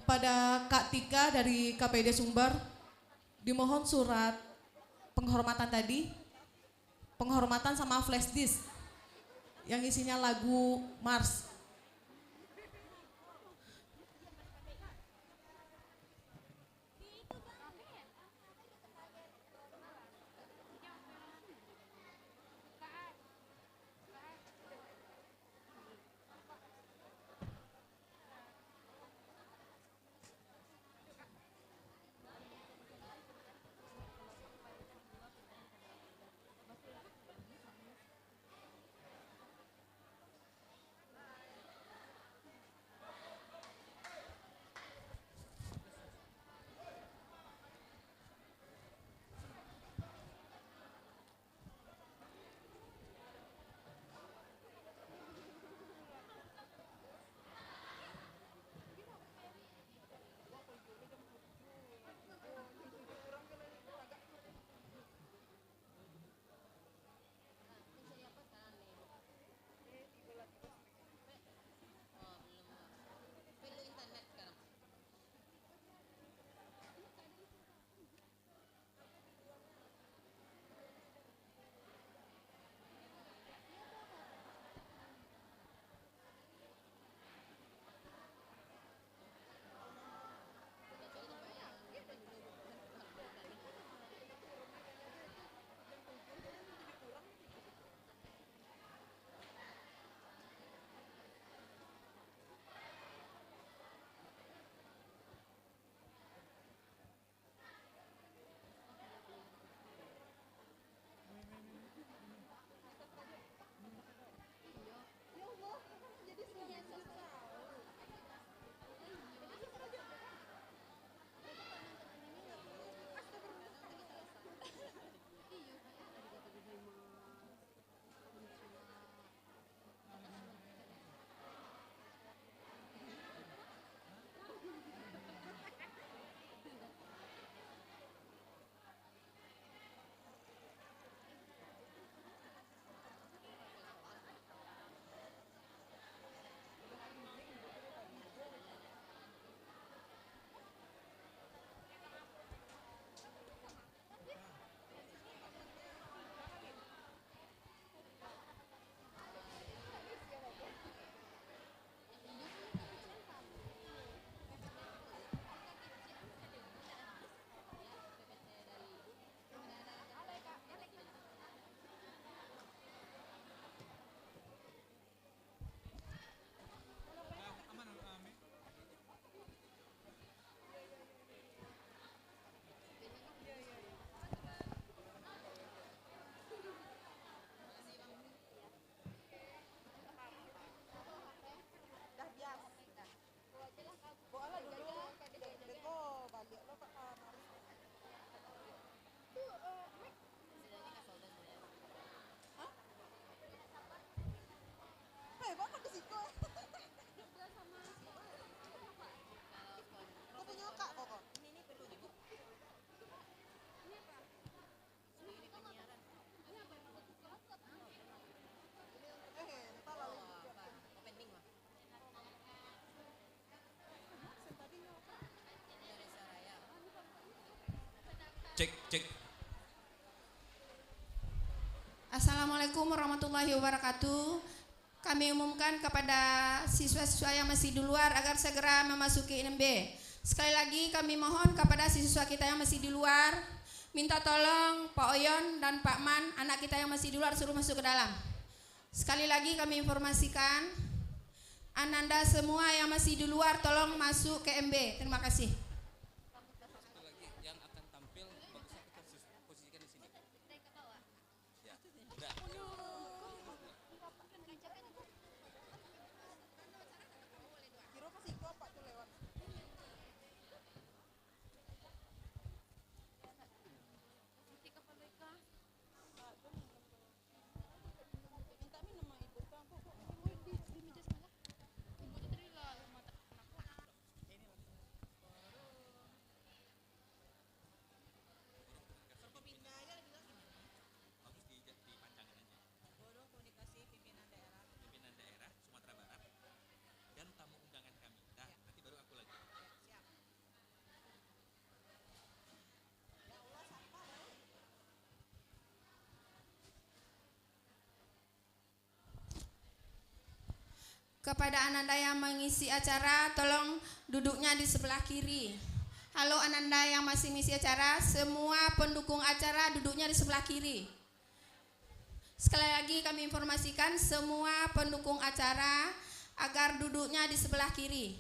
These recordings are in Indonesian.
Kepada Kak Tika dari KPD Sumber, dimohon surat penghormatan tadi, penghormatan sama flash disk yang isinya lagu Mars. Cek, cek. Assalamualaikum warahmatullahi wabarakatuh. Kami umumkan kepada siswa-siswa yang masih di luar agar segera memasuki NMB. Sekali lagi kami mohon kepada siswa kita yang masih di luar, minta tolong Pak Oyon dan Pak Man, anak kita yang masih di luar suruh masuk ke dalam. Sekali lagi kami informasikan, Ananda semua yang masih di luar tolong masuk ke MB. Terima kasih. Kepada Ananda yang mengisi acara, tolong duduknya di sebelah kiri. Halo Ananda yang masih mengisi acara, semua pendukung acara duduknya di sebelah kiri. Sekali lagi kami informasikan semua pendukung acara agar duduknya di sebelah kiri.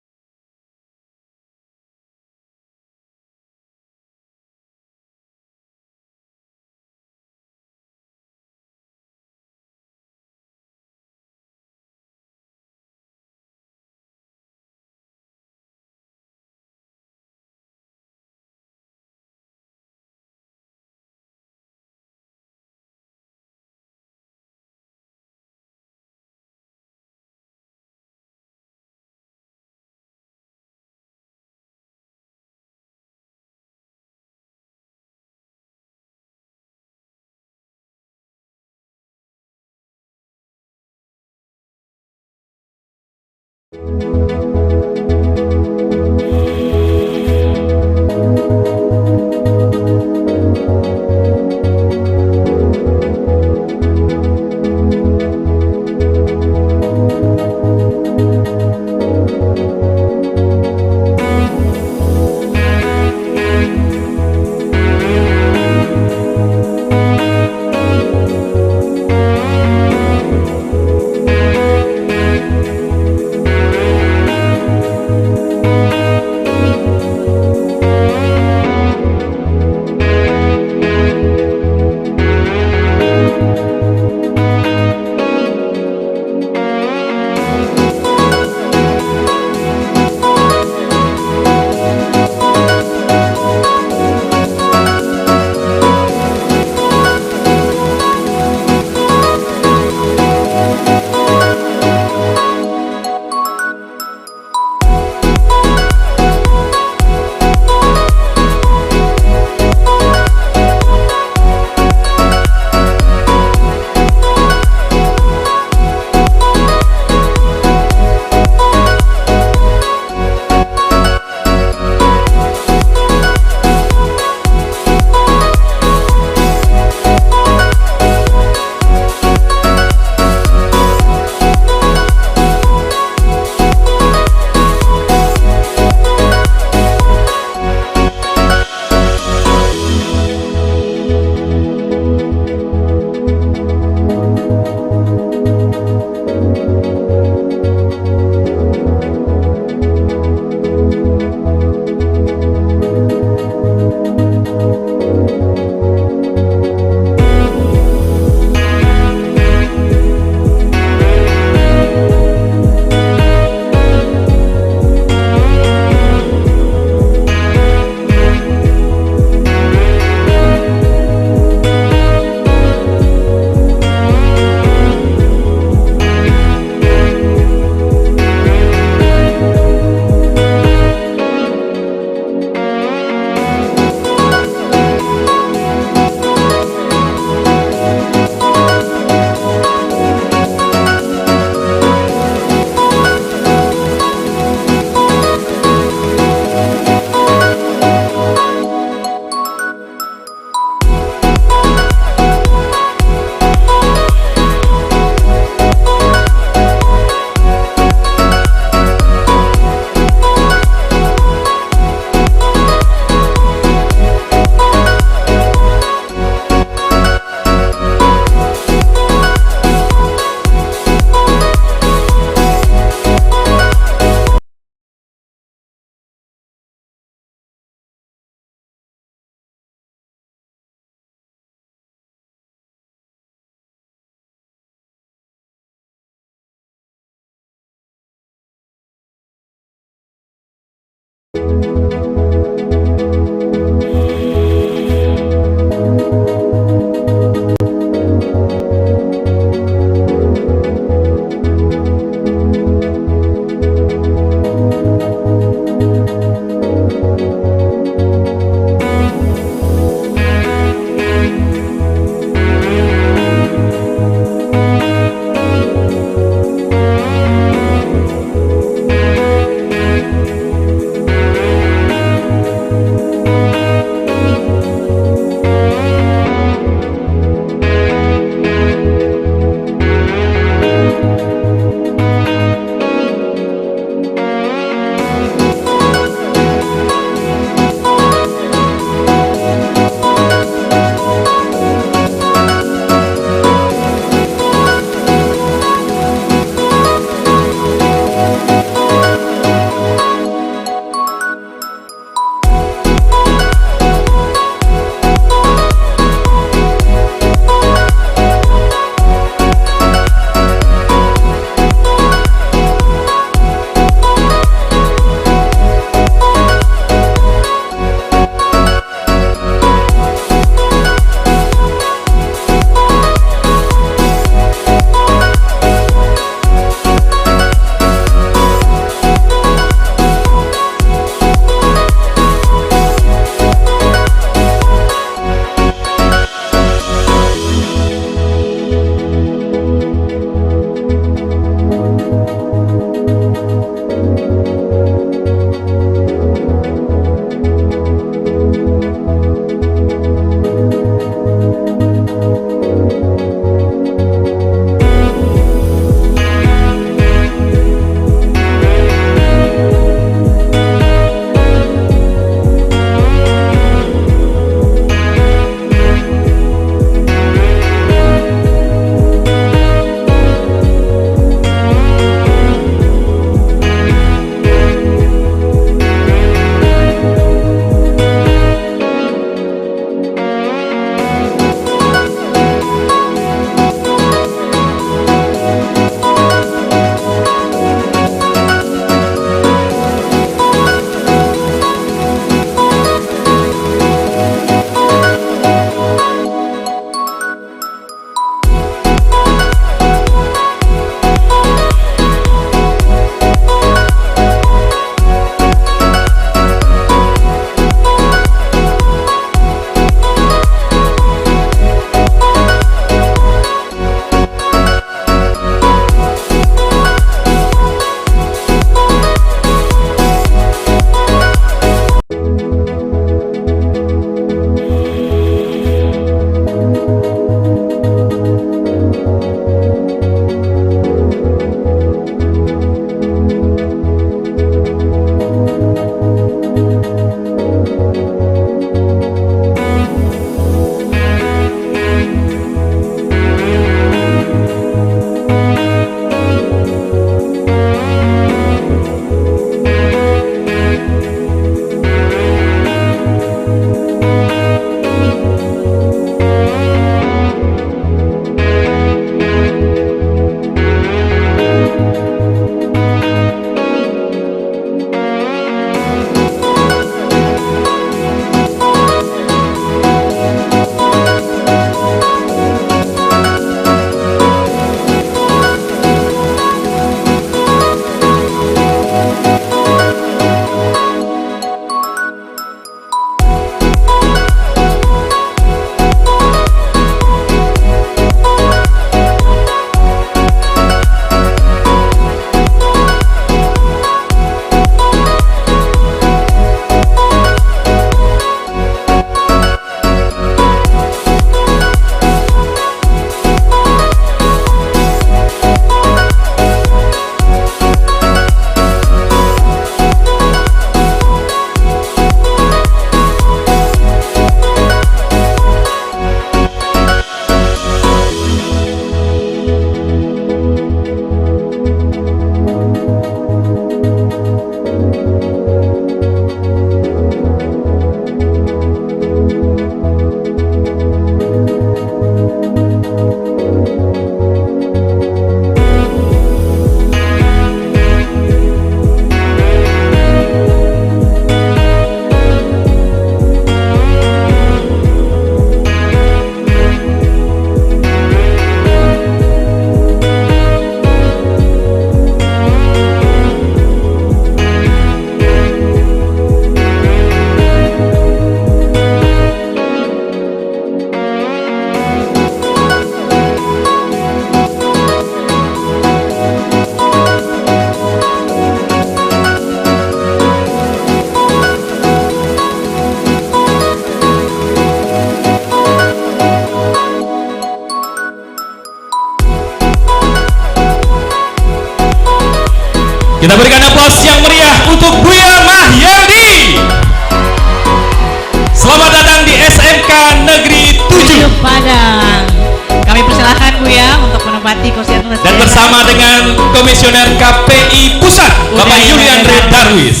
menempati kursi atas. Dan bersama dengan Komisioner KPI Pusat, Bapak Yuliandre Darwis.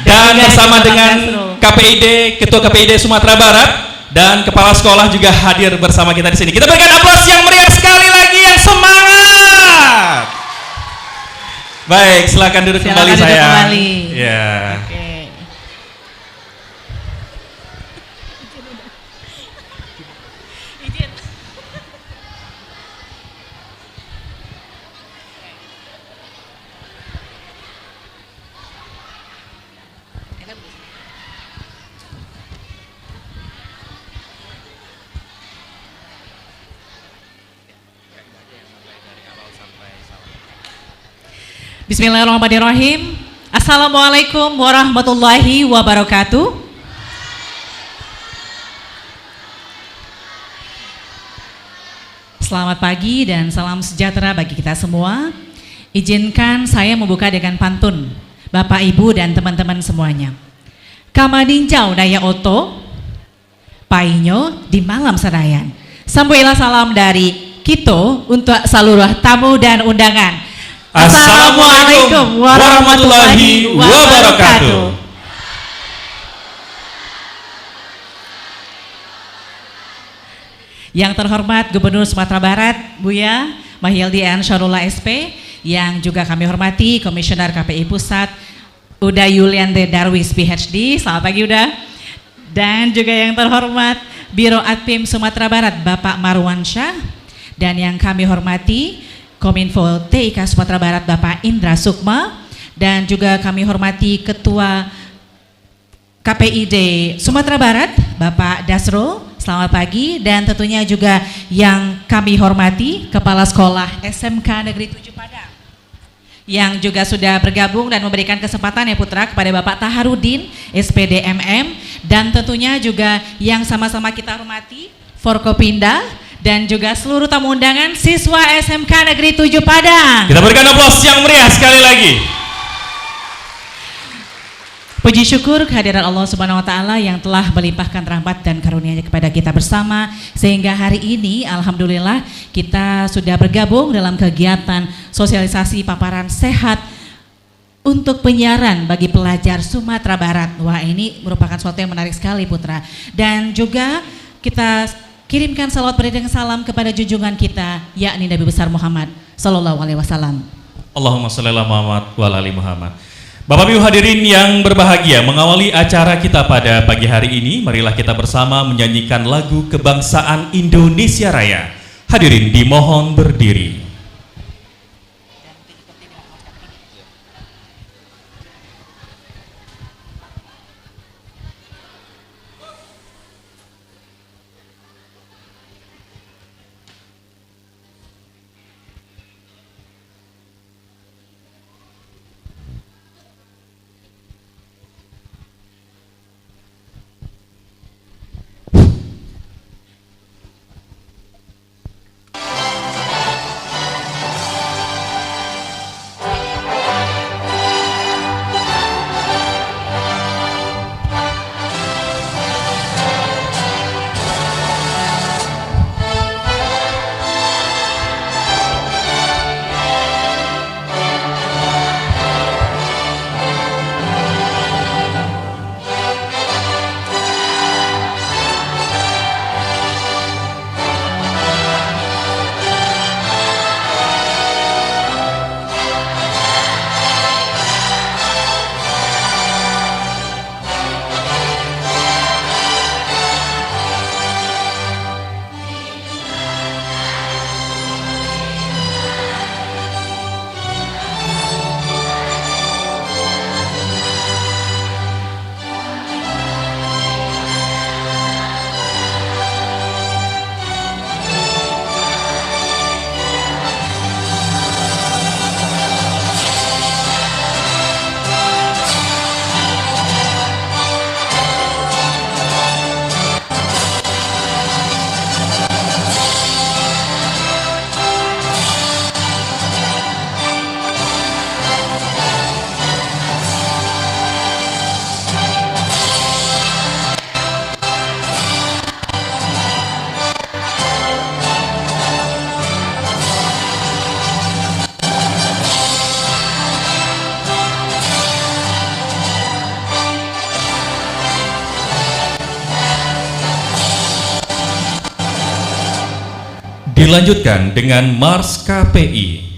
Dan bersama dengan KPID, Ketua KPID Sumatera Barat dan Kepala Sekolah juga hadir bersama kita di sini. Kita berikan aplaus yang meriah sekali lagi, yang semangat. Baik, silakan duduk kembali sayang. Kembali. Ya. Oke. Bismillahirrahmanirrahim. Assalamualaikum warahmatullahi wabarakatuh. Selamat pagi dan salam sejahtera bagi kita semua. Izinkan saya membuka dengan pantun Bapak Ibu dan teman-teman semuanya. Kamadinjau daya oto, painyo di malam sedayan. Sambuilah salam dari Kito untuk seluruh tamu dan undangan. Assalamualaikum warahmatullahi wabarakatuh. Yang terhormat Gubernur Sumatera Barat, Buya Mahyildi Ansarullah SP, yang juga kami hormati Komisioner KPI Pusat, Uda Yuliandre Darwis PhD, selamat pagi Uda. Dan juga yang terhormat Biro Adpim Sumatera Barat, Bapak Marwan Syah, dan yang kami hormati Kominfo TIK Sumatera Barat Bapak Indra Sukma, dan juga kami hormati Ketua KPID Sumatera Barat Bapak Dasrul, selamat pagi. Dan tentunya juga yang kami hormati Kepala Sekolah SMK Negeri 7 Padang yang juga sudah bergabung dan memberikan kesempatan ya Putra kepada Bapak Taharudin SPD MM, dan tentunya juga yang sama-sama kita hormati Forkopinda dan juga seluruh tamu undangan siswa SMK Negeri 7 Padang. Kita berikan aplaus yang meriah sekali lagi. Puji syukur kehadiran Allah Subhanahu wa taala yang telah melimpahkan rahmat dan karunia-Nya kepada kita bersama, sehingga hari ini alhamdulillah kita sudah bergabung dalam kegiatan sosialisasi paparan sehat untuk penyiaran bagi pelajar Sumatera Barat. Wah, ini merupakan suatu yang menarik sekali Putra. Dan juga kita kirimkan salawat beriring salam kepada junjungan kita, yakni Nabi besar Muhammad Sallallahu Alaihi Wasallam. Allahumma sholli ala Muhammad wa ala ali Muhammad. Bapak Ibu hadirin yang berbahagia, mengawali acara kita pada pagi hari ini, marilah kita bersama menyanyikan lagu kebangsaan Indonesia Raya. Hadirin dimohon berdiri. Dilanjutkan dengan Mars KPI.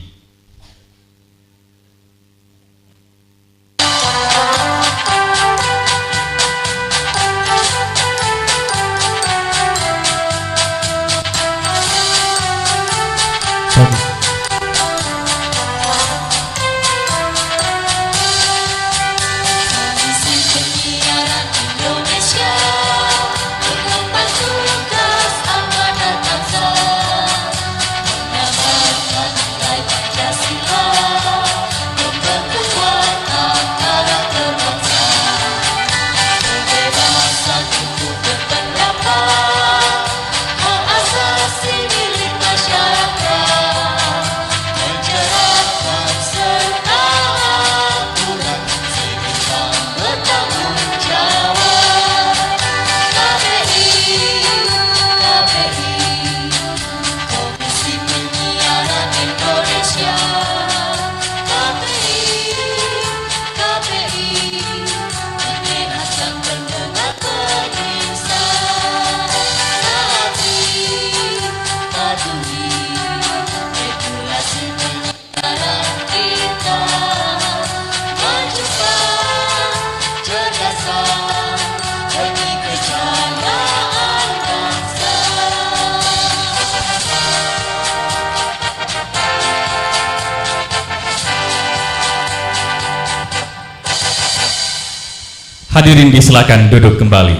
Hadirin disilakan duduk kembali.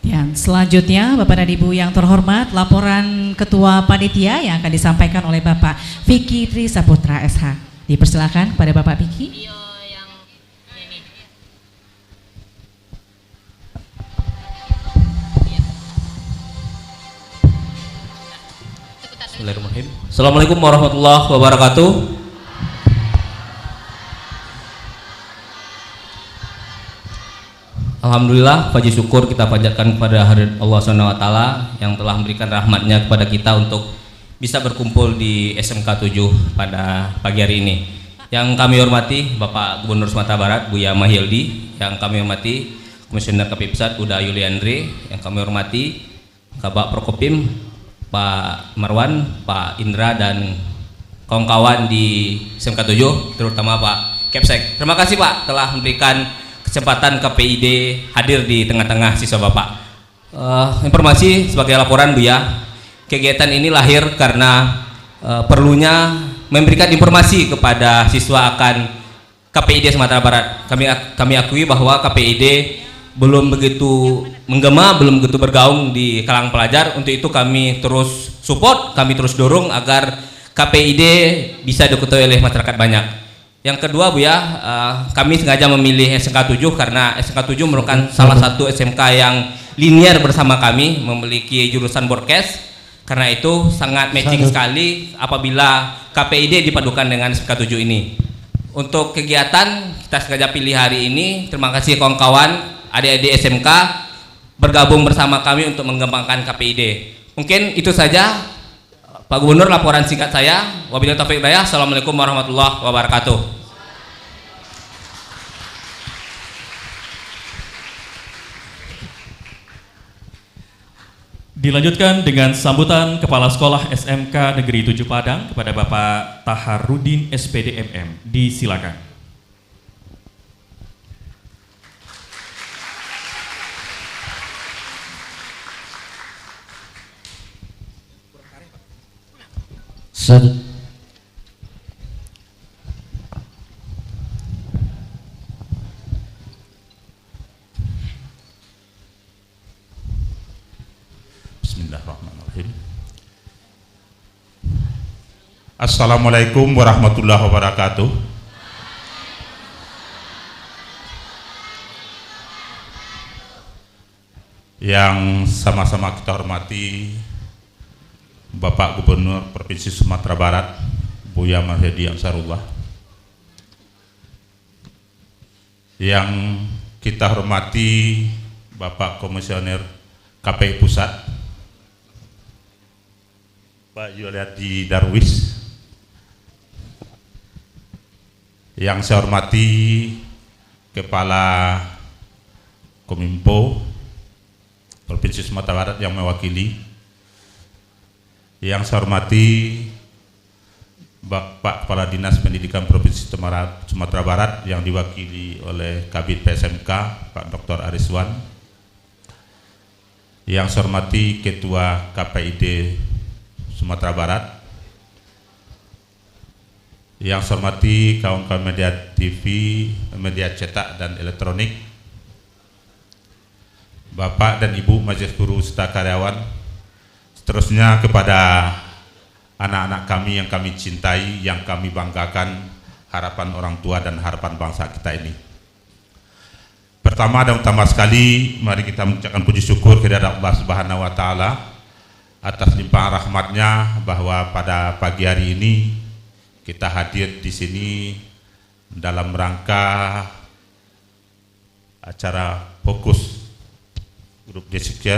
Dan selanjutnya Bapak dan Ibu yang terhormat, laporan Ketua Panitia yang akan disampaikan oleh Bapak Vicky Tri Saputra SH. Dipersilakan pada Bapak Vicky. Bismillahirrahmanirrahim. Assalamualaikum warahmatullahi wabarakatuh. Alhamdulillah, puji syukur kita panjatkan kepada Allah SWT yang telah memberikan rahmatnya kepada kita untuk bisa berkumpul di SMK 7 pada pagi hari ini. Yang kami hormati Bapak Gubernur Sumatera Barat Buya Mahildi, yang kami hormati Komisioner KPI Pusat Uda Yuliandre, yang kami hormati Kabak Prokopim Pak Marwan, Pak Indra, dan kawan-kawan di SMK 7, terutama Pak Kepsek. Terima kasih Pak telah memberikan kesempatan KPID hadir di tengah-tengah siswa Bapak. Informasi sebagai laporan Bu ya, kegiatan ini lahir karena perlunya memberikan informasi kepada siswa akan KPID Sumatera Barat. Kami akui bahwa KPID belum begitu menggema, belum begitu bergaung di kalangan pelajar. Untuk itu kami terus support, kami terus dorong agar KPID bisa diketahui oleh masyarakat banyak. Yang kedua Bu ya, kami sengaja memilih SMK 7 karena SMK 7 merupakan salah satu SMK yang linier bersama kami, memiliki jurusan broadcast. Karena itu sangat matching sekali apabila KPID dipadukan dengan SMK 7 ini. Untuk kegiatan kita sengaja pilih hari ini. Terima kasih kawan-kawan adik-adik SMK bergabung bersama kami untuk mengembangkan KPID. Mungkin itu saja Pak Gubernur, laporan singkat saya. Wabillahi taufiq hidayah. Assalamualaikum warahmatullahi wabarakatuh. Dilanjutkan dengan sambutan Kepala Sekolah SMK Negeri 7 Padang kepada Bapak Taharudin SPD MM. Disilakan. Bismillahirrahmanirrahim. Assalamualaikum warahmatullahi wabarakatuh. Yang sama-sama kita hormati Bapak Gubernur Provinsi Sumatera Barat Buya Mahildi Ansarullah, yang kita hormati Bapak Komisioner KPI Pusat Pak Yuliandre Darwis, yang saya hormati Kepala Kominfo Provinsi Sumatera Barat yang mewakili. Yang saya hormati Bapak Kepala Dinas Pendidikan Provinsi Sumatera Barat yang diwakili oleh Kabid PSMK Pak Dr. Ariswan. Yang saya hormati Ketua KPID Sumatera Barat. Yang saya hormati kawan-kawan media TV, media cetak dan elektronik, Bapak dan Ibu Majelis Guru serta karyawan, seterusnya kepada anak-anak kami yang kami cintai, yang kami banggakan, harapan orang tua dan harapan bangsa kita ini. Pertama dan utama sekali, mari kita mengucapkan puji syukur kepada Allah Subhanahu wa Ta'ala atas limpahan rahmatnya bahwa pada pagi hari ini kita hadir di sini dalam rangka acara fokus grup diskusi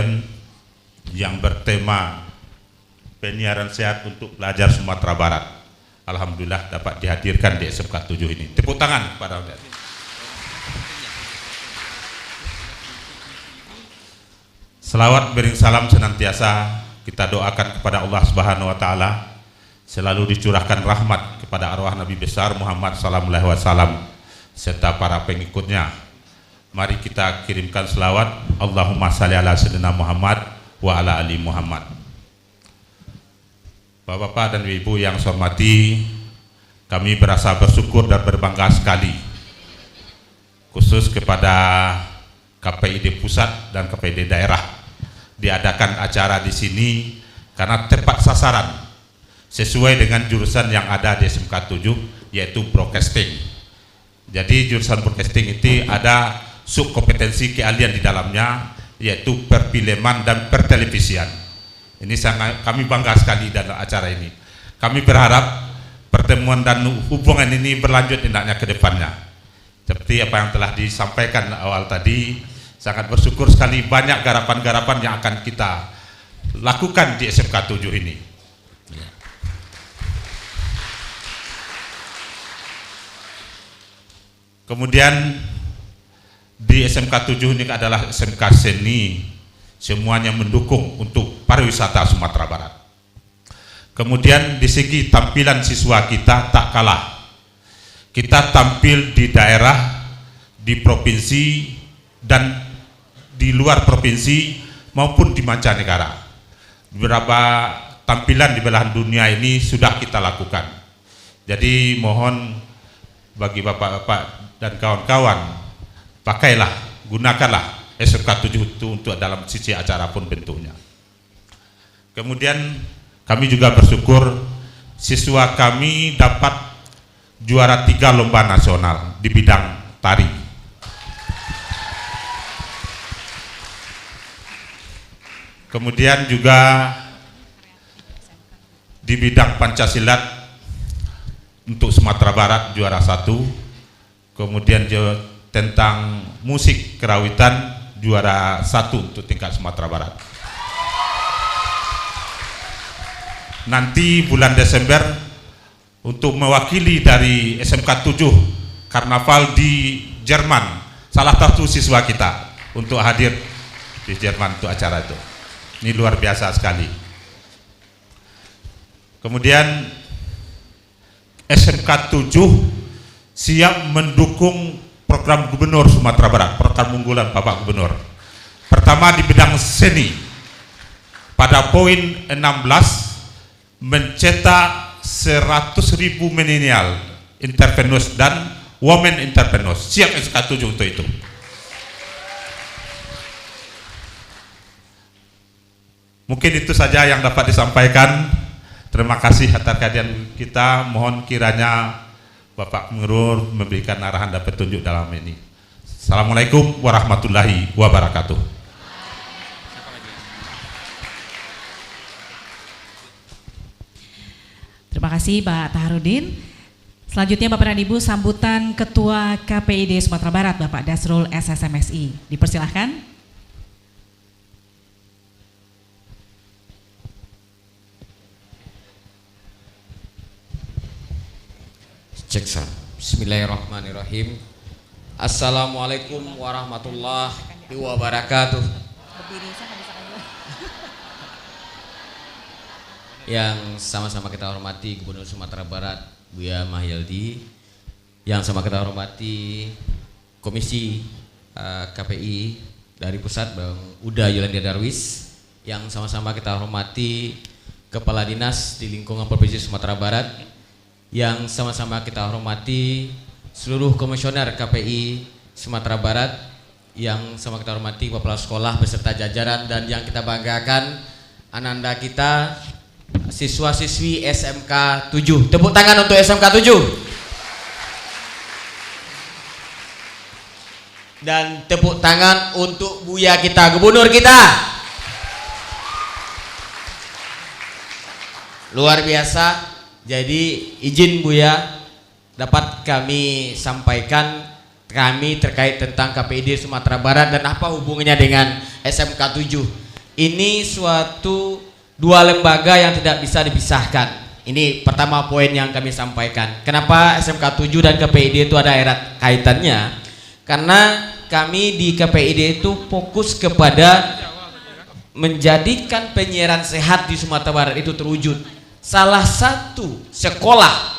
yang bertema penyiaran sehat untuk pelajar Sumatera Barat. Alhamdulillah dapat dihadirkan di SMK 7 ini. Tepuk tangan kepada Anda. Selawat bering salam senantiasa kita doakan kepada Allah Subhanahu wa Ta'ala selalu dicurahkan rahmat kepada arwah Nabi besar Muhammad sallallahu alaihi wasallam serta para pengikutnya. Mari kita kirimkan selawat. Allahumma shalli ala sayyidina Muhammad wa ala ali Muhammad. Bapak-bapak dan ibu yang saya hormati, kami berasa bersyukur dan berbangga sekali khusus kepada KPID pusat dan KPID daerah diadakan acara di sini karena tepat sasaran sesuai dengan jurusan yang ada di SMK 7 yaitu broadcasting. Jadi jurusan broadcasting itu ada subkompetensi keahlian di dalamnya yaitu perfilman dan pertelevisian. Ini sangat kami bangga sekali dalam acara ini. Kami berharap pertemuan dan hubungan ini berlanjut hendaknya ke depannya. Seperti apa yang telah disampaikan awal tadi, sangat bersyukur sekali banyak garapan-garapan yang akan kita lakukan di SMK 7 ini. Kemudian di SMK 7 ini adalah SMK seni, semuanya mendukung untuk pariwisata Sumatera Barat. Kemudian di segi tampilan siswa kita tak kalah. Kita tampil di daerah, di provinsi dan di luar provinsi maupun di mancanegara. Beberapa tampilan di belahan dunia ini sudah kita lakukan. Jadi mohon bagi bapak-bapak dan kawan-kawan, pakailah, gunakanlah SMK 7 itu untuk dalam sisi acara pun bentuknya. Kemudian kami juga bersyukur siswa kami dapat juara 3 lomba nasional di bidang tari. Kemudian juga di bidang Pancasilat untuk Sumatera Barat juara 1. Kemudian tentang musik kerawitan juara 1 untuk tingkat Sumatera Barat. Nanti bulan Desember untuk mewakili dari SMK 7 Karnaval di Jerman, salah satu siswa kita untuk hadir di Jerman untuk acara itu. Ini luar biasa sekali. Kemudian SMK 7 siap mendukung program Gubernur Sumatera Barat, program unggulan Bapak Gubernur. Pertama di bidang seni, pada poin 16 mencetak 100.000 milenial entrepreneurs dan women entrepreneurs. Siap SMK 7 untuk itu. Mungkin itu saja yang dapat disampaikan. Terima kasih atas kehadiran kita. Mohon kiranya Bapak Gubernur memberikan arahan dan petunjuk dalam ini. Assalamualaikum warahmatullahi wabarakatuh. Terima kasih Pak Taharudin. Selanjutnya Bapak dan Ibu, sambutan Ketua KPID Sumatera Barat Bapak Dasrul SSMSI. Dipersilahkan. Ceksan. Bismillahirrahmanirrahim. Assalamualaikum warahmatullahi wabarakatuh. berdiri, saya nggak bisa aja. Yang sama-sama kita hormati Gubernur Sumatera Barat Buya Mahyildi, yang sama kita hormati Komisi KPI dari pusat Bang Uda Yulanda Darwis, yang sama-sama kita hormati Kepala Dinas di lingkungan Provinsi Sumatera Barat, yang sama-sama kita hormati seluruh komisioner KPI Sumatera Barat, yang sama kita hormati kepala sekolah beserta jajaran, dan yang kita banggakan ananda kita siswa-siswi SMK 7. Tepuk tangan untuk SMK 7. Dan tepuk tangan untuk Buya kita, gubernur kita. Luar biasa. Jadi izin Buya dapat kami sampaikan kami terkait tentang KPID Sumatera Barat dan apa hubungannya dengan SMK 7. Ini suatu dua lembaga yang tidak bisa dipisahkan. Ini pertama poin yang kami sampaikan. Kenapa SMK 7 dan KPID itu ada erat kaitannya? Karena kami di KPID itu fokus kepada menjadikan penyiaran sehat di Sumatera Barat itu terwujud. Salah satu sekolah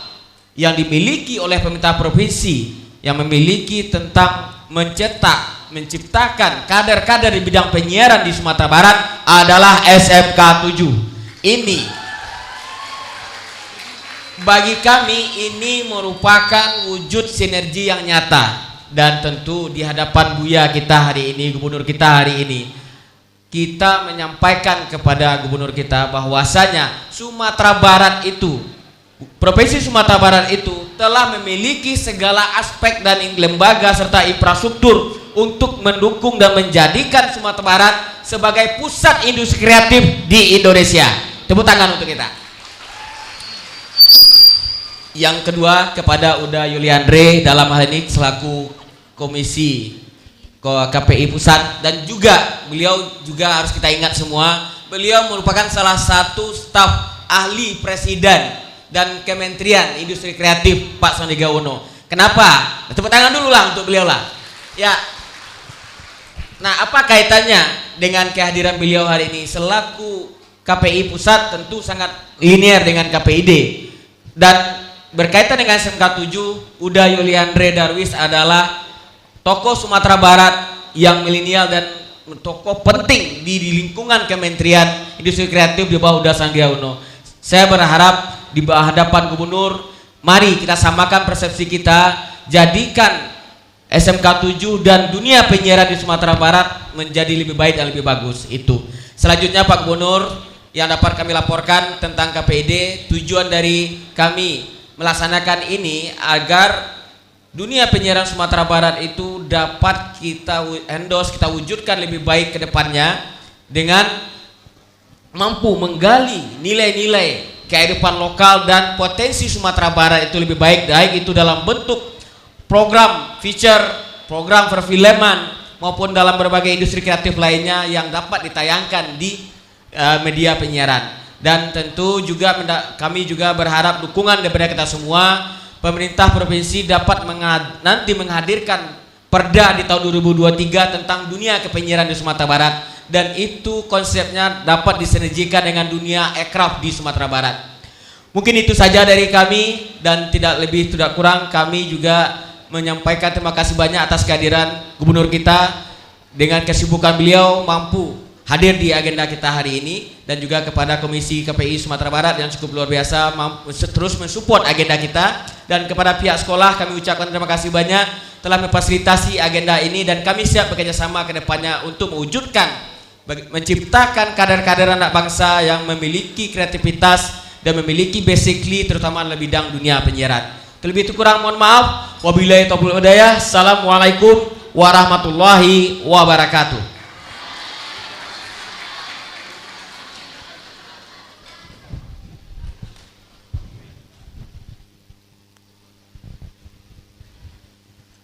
yang dimiliki oleh pemerintah provinsi yang memiliki tentang mencetak, menciptakan kader-kader di bidang penyiaran di Sumatera Barat adalah SMK 7. Ini bagi kami ini merupakan wujud sinergi yang nyata, dan tentu di hadapan Buya kita hari ini, gubernur kita hari ini, kita menyampaikan kepada gubernur kita bahwasanya Sumatera Barat itu, Provinsi Sumatera Barat itu telah memiliki segala aspek dan lembaga serta infrastruktur untuk mendukung dan menjadikan Sumatera Barat sebagai pusat industri kreatif di Indonesia. Tepuk tangan untuk kita. Yang kedua kepada Uda Yuliandre dalam hal ini selaku Komisi KPI Pusat, dan juga beliau juga harus kita ingat semua, beliau merupakan salah satu staf ahli Presiden dan Kementerian Industri Kreatif Pak Sandiaga Uno. Kenapa? Tepuk tangan dulu lah untuk beliau lah. Ya. Nah, apa kaitannya dengan kehadiran beliau hari ini? Selaku KPI Pusat tentu sangat linear dengan KPID, dan berkaitan dengan SMK 7, Uda Yuliandre Darwis adalah tokoh Sumatera Barat yang milenial dan tokoh penting di lingkungan Kementerian Industri Kreatif di bawah Uda Sandiaga Uno. Saya berharap di hadapan gubernur, mari kita samakan persepsi kita, jadikan SMK 7 dan dunia penyiaran di Sumatera Barat menjadi lebih baik dan lebih bagus. Itu. Selanjutnya Pak Gubernur, yang dapat kami laporkan tentang KPID, tujuan dari kami melaksanakan ini agar dunia penyiaran Sumatera Barat itu dapat kita endorse, kita wujudkan lebih baik ke depannya dengan mampu menggali nilai-nilai kehidupan lokal dan potensi Sumatera Barat itu lebih baik, baik itu dalam bentuk program feature, program perfilman maupun dalam berbagai industri kreatif lainnya yang dapat ditayangkan di media penyiaran. Dan tentu juga kami juga berharap dukungan daripada kita semua, pemerintah provinsi dapat nanti menghadirkan perda di tahun 2023 tentang dunia kepenyiaran di Sumatera Barat, dan itu konsepnya dapat disinergikan dengan dunia aircraft di Sumatera Barat. Mungkin itu saja dari kami, dan tidak lebih tidak kurang kami juga menyampaikan terima kasih banyak atas kehadiran gubernur kita, dengan kesibukan beliau mampu hadir di agenda kita hari ini, dan juga kepada Komisi KPI Sumatera Barat yang cukup luar biasa mampu terus mensupport agenda kita, dan kepada pihak sekolah kami ucapkan terima kasih banyak telah memfasilitasi agenda ini, dan kami siap bekerjasama ke depannya untuk mewujudkan, menciptakan kader-kader anak bangsa yang memiliki kreativitas dan memiliki basically terutama dalam bidang dunia penyiaran. Terlebih itu kurang mohon maaf. Wabillahi taufiq wal hidayah. Assalamualaikum warahmatullahi wabarakatuh.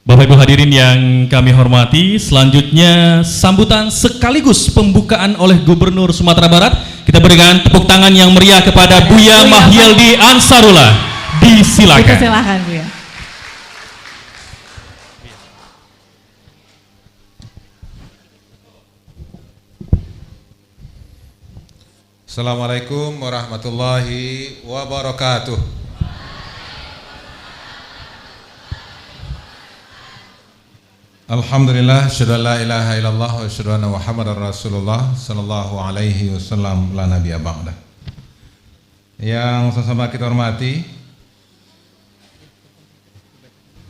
Bapak Ibu hadirin yang kami hormati, selanjutnya sambutan sekaligus pembukaan oleh Gubernur Sumatera Barat. Kita berikan tepuk tangan yang meriah kepada Buya Mahyildi Ansarullah. Disilakan. Silakan Buya. Assalamualaikum warahmatullahi wabarakatuh. Alhamdulillah, asyhadu an la ilaha illallah wa asyhadu anna Muhammadar Rasulullah sallallahu alaihi wasallam la nabiyya ba'da. Yang sama-sama kita hormati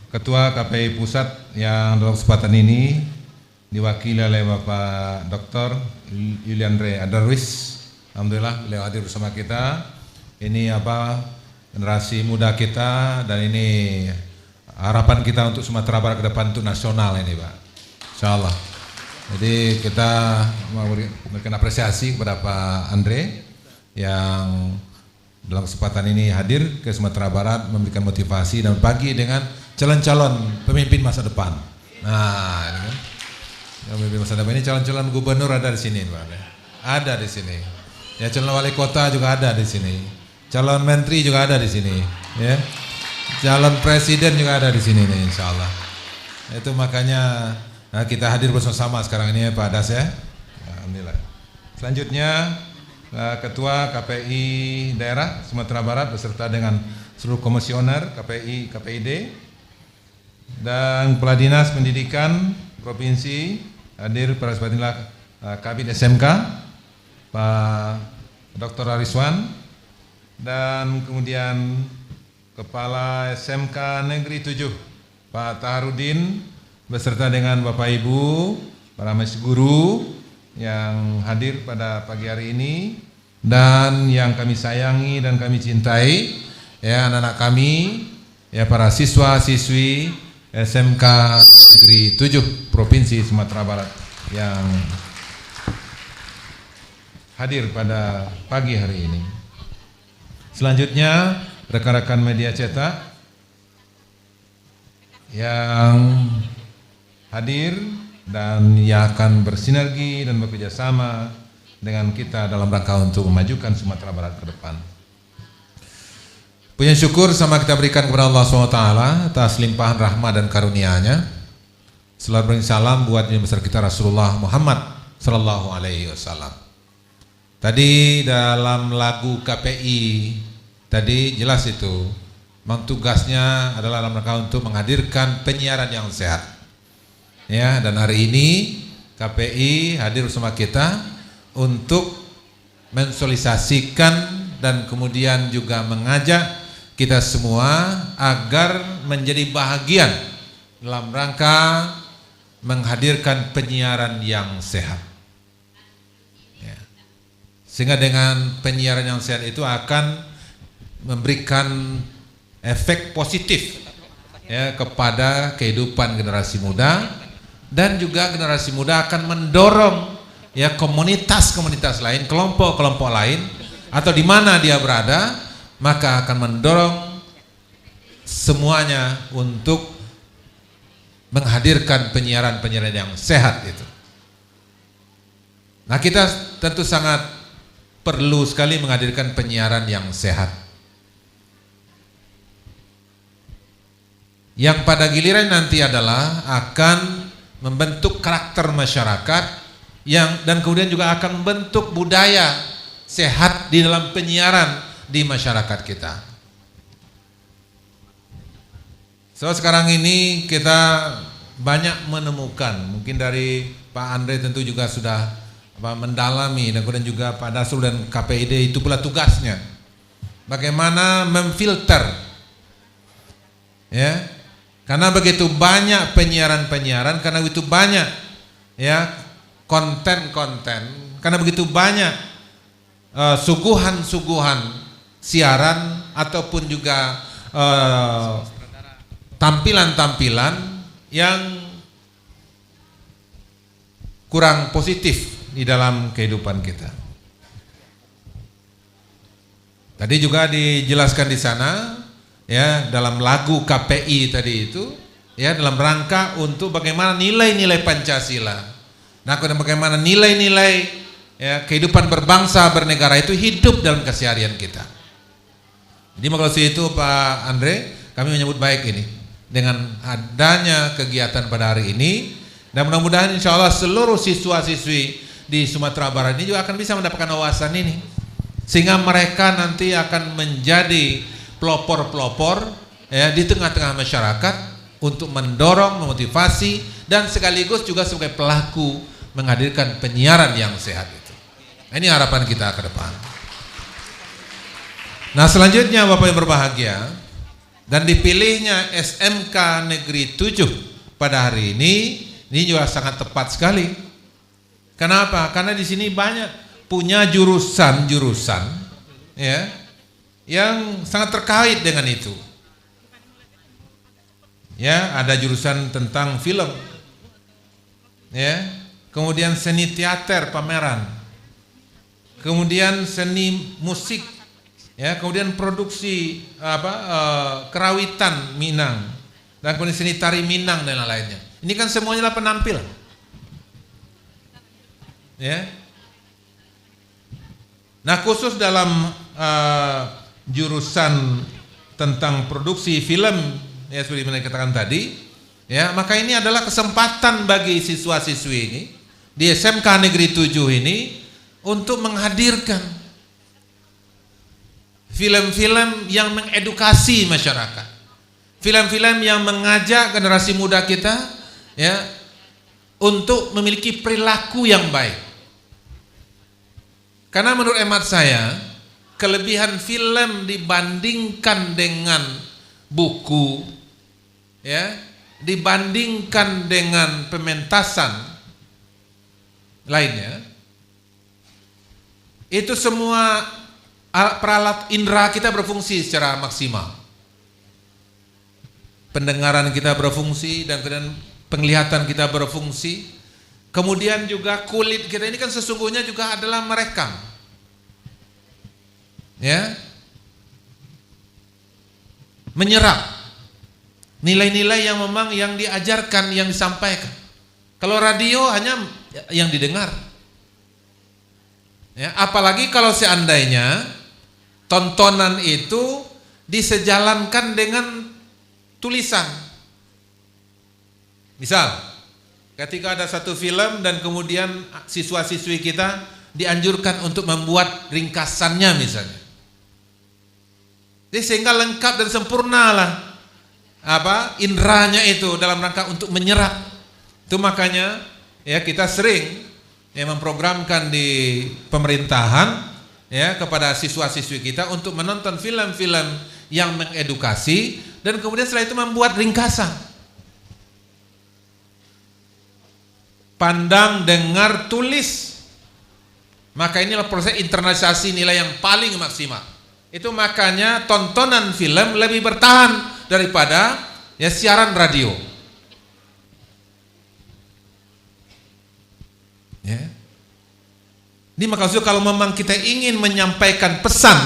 Ketua KPI Pusat yang dalam kesempatan ini diwakili oleh Bapak Dr. Yuliandre Darwis. Alhamdulillah beliau hadir bersama kita. Ini generasi muda kita, dan ini harapan kita untuk Sumatera Barat ke depan untuk nasional ini, Pak. Insyaallah. Jadi kita memberikan apresiasi kepada Pak Andre yang dalam kesempatan ini hadir ke Sumatera Barat memberikan motivasi dan berbagi dengan calon-calon pemimpin masa depan. Nah, ini kan. Pemimpin masa depan ini calon-calon gubernur ada di sini, Pak. Ada di sini. Ya, calon wali kota juga ada di sini. Calon menteri juga ada di sini, ya. Calon presiden juga ada di sini nih, insyaallah. Itu makanya kita hadir bersama-sama sekarang ini ya, Pak Das ya. Alhamdulillah. Selanjutnya Ketua KPI Daerah Sumatera Barat beserta dengan seluruh komisioner KPI, KPID dan Kepala Dinas Pendidikan Provinsi hadir pada kesempatan inilah Kabid SMK Pak Dr. Ariswan, dan kemudian Kepala SMK Negeri 7 Pak Taharudin beserta dengan Bapak Ibu para mahasiswa guru yang hadir pada pagi hari ini, dan yang kami sayangi dan kami cintai ya, anak-anak kami ya, para siswa-siswi SMK Negeri 7 Provinsi Sumatera Barat yang hadir pada pagi hari ini. Selanjutnya rekan-rekan media cetak yang hadir dan yang akan bersinergi dan bekerja sama dengan kita dalam rangka untuk memajukan Sumatera Barat ke depan. Puji syukur sama kita berikan kepada Allah SWT atas limpahan rahmat dan karunia-Nya. Selalu beri salam buat Nabi besar kita Rasulullah Muhammad sallallahu alaihi wasallam. Tadi dalam lagu KPI tadi jelas itu, memang tugasnya adalah dalam rangka untuk menghadirkan penyiaran yang sehat. Ya, dan hari ini KPI hadir bersama kita untuk mensosialisasikan dan kemudian juga mengajak kita semua agar menjadi bahagian dalam rangka menghadirkan penyiaran yang sehat. Sehingga dengan penyiaran yang sehat itu akan memberikan efek positif ya kepada kehidupan generasi muda, dan juga generasi muda akan mendorong ya komunitas-komunitas lain, kelompok-kelompok lain atau di mana dia berada, maka akan mendorong semuanya untuk menghadirkan penyiaran-penyiaran yang sehat itu. Nah, kita tentu sangat perlu sekali menghadirkan penyiaran yang sehat, yang pada giliran nanti adalah akan membentuk karakter masyarakat yang, dan kemudian juga akan membentuk budaya sehat di dalam penyiaran di masyarakat kita. So, sekarang ini kita banyak menemukan, mungkin dari Pak Andre tentu juga sudah mendalami, dan kemudian juga Pak Dasul dan KPID itu pula tugasnya bagaimana memfilter ya, karena begitu banyak penyiaran-penyiaran, karena begitu banyak ya konten-konten, karena begitu banyak suguhan-suguhan siaran ataupun juga tampilan-tampilan yang kurang positif di dalam kehidupan kita. Tadi juga dijelaskan di sana ya, dalam lagu KPI tadi itu ya, dalam rangka untuk bagaimana nilai-nilai Pancasila. Nah, bagaimana nilai-nilai ya kehidupan berbangsa bernegara itu hidup dalam keseharian kita. Jadi maksud itu Pak Andre, kami menyambut baik ini dengan adanya kegiatan pada hari ini, dan mudah-mudahan insya Allah seluruh siswa-siswi di Sumatera Barat ini juga akan bisa mendapatkan wawasan ini sehingga mereka nanti akan menjadi pelopor-pelopor ya di tengah-tengah masyarakat untuk mendorong, memotivasi, dan sekaligus juga sebagai pelaku menghadirkan penyiaran yang sehat itu. Ini harapan kita ke depan. Nah, selanjutnya Bapak yang berbahagia, dan dipilihnya SMK Negeri 7 pada hari ini juga sangat tepat sekali. Kenapa? Karena di sini banyak punya jurusan-jurusan ya yang sangat terkait dengan itu. Ya, ada jurusan tentang film. Ya, kemudian seni teater pameran. Kemudian seni musik. Ya, kemudian produksi kerawitan Minang, dan kemudian seni tari Minang dan lainnya. Ini kan semuanya adalah penampilan. Ya. Nah, khusus dalam jurusan tentang produksi film ya seperti yang dikatakan tadi, ya, maka ini adalah kesempatan bagi siswa-siswi ini di SMK Negeri 7 ini untuk menghadirkan film-film yang mengedukasi masyarakat, film-film yang mengajak generasi muda kita ya untuk memiliki perilaku yang baik. Karena menurut hemat saya, kelebihan film dibandingkan dengan buku ya, dibandingkan dengan pementasan lainnya, itu semua peralat indera kita berfungsi secara maksimal. Pendengaran kita berfungsi, dan kemudian penglihatan kita berfungsi. Kemudian juga kulit kita ini kan sesungguhnya juga adalah merekam. Ya. Menyerap nilai-nilai yang memang yang diajarkan, yang disampaikan. Kalau radio hanya yang didengar. Ya, apalagi kalau seandainya tontonan itu disejalankan dengan tulisan. Misal, ketika ada satu film dan kemudian siswa-siswi kita dianjurkan untuk membuat ringkasannya misalnya. Jadi sehingga lengkap dan sempurnalah inderanya itu dalam rangka untuk menyerap. Itu makanya ya kita sering ya memprogramkan di pemerintahan ya kepada siswa-siswi kita untuk menonton film-film yang mengedukasi, dan kemudian setelah itu membuat ringkasan. Pandang, dengar, tulis. Maka inilah proses internalisasi nilai yang paling maksimal. Itu makanya tontonan film lebih bertahan daripada ya siaran radio. Ya. Ini maksudnya kalau memang kita ingin menyampaikan pesan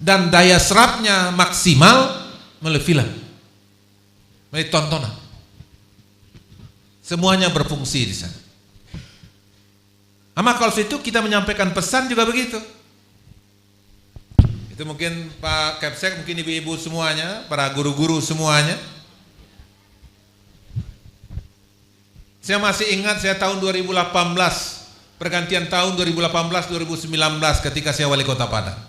dan daya serapnya maksimal melalui film, melalui tontonan, semuanya berfungsi di sana. Ama kalau itu kita menyampaikan pesan juga begitu. Itu mungkin Pak Kepsek, mungkin ibu-ibu semuanya, para guru-guru semuanya. Saya masih ingat saya tahun 2018, pergantian tahun 2018-2019 ketika saya wali kota Padang.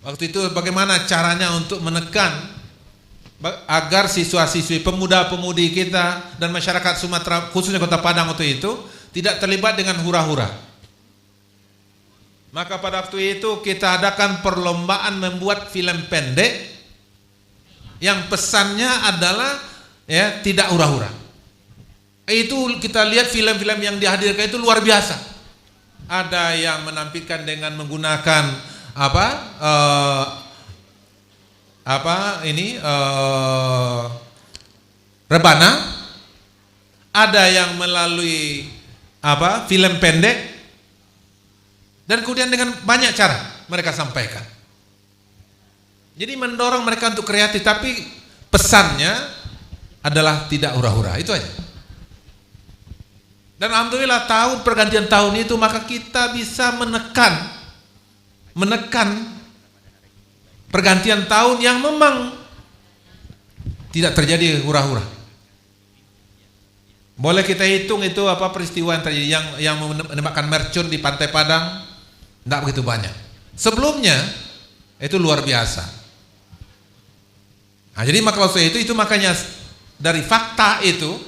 Waktu itu bagaimana caranya untuk menekan agar siswa-siswi, pemuda-pemudi kita dan masyarakat Sumatera, khususnya kota Padang waktu itu, tidak terlibat dengan hura-hura. Maka pada waktu itu kita adakan perlombaan membuat film pendek yang pesannya adalah ya tidak hura-hura. Itu kita lihat film-film yang dihadirkan itu luar biasa. Ada yang menampilkan dengan menggunakan rebana. Ada yang melalui film pendek. Dan kemudian dengan banyak cara mereka sampaikan. Jadi mendorong mereka untuk kreatif, tapi pesannya adalah tidak hura-hura, itu aja. Dan alhamdulillah pergantian tahun itu maka kita bisa menekan pergantian tahun yang memang tidak terjadi hura-hura. Boleh kita hitung itu peristiwa yang terjadi yang menembakkan mercon di Pantai Padang, Tidak begitu banyak. Sebelumnya itu luar biasa. Nah, jadi maklause itu makanya dari fakta itu,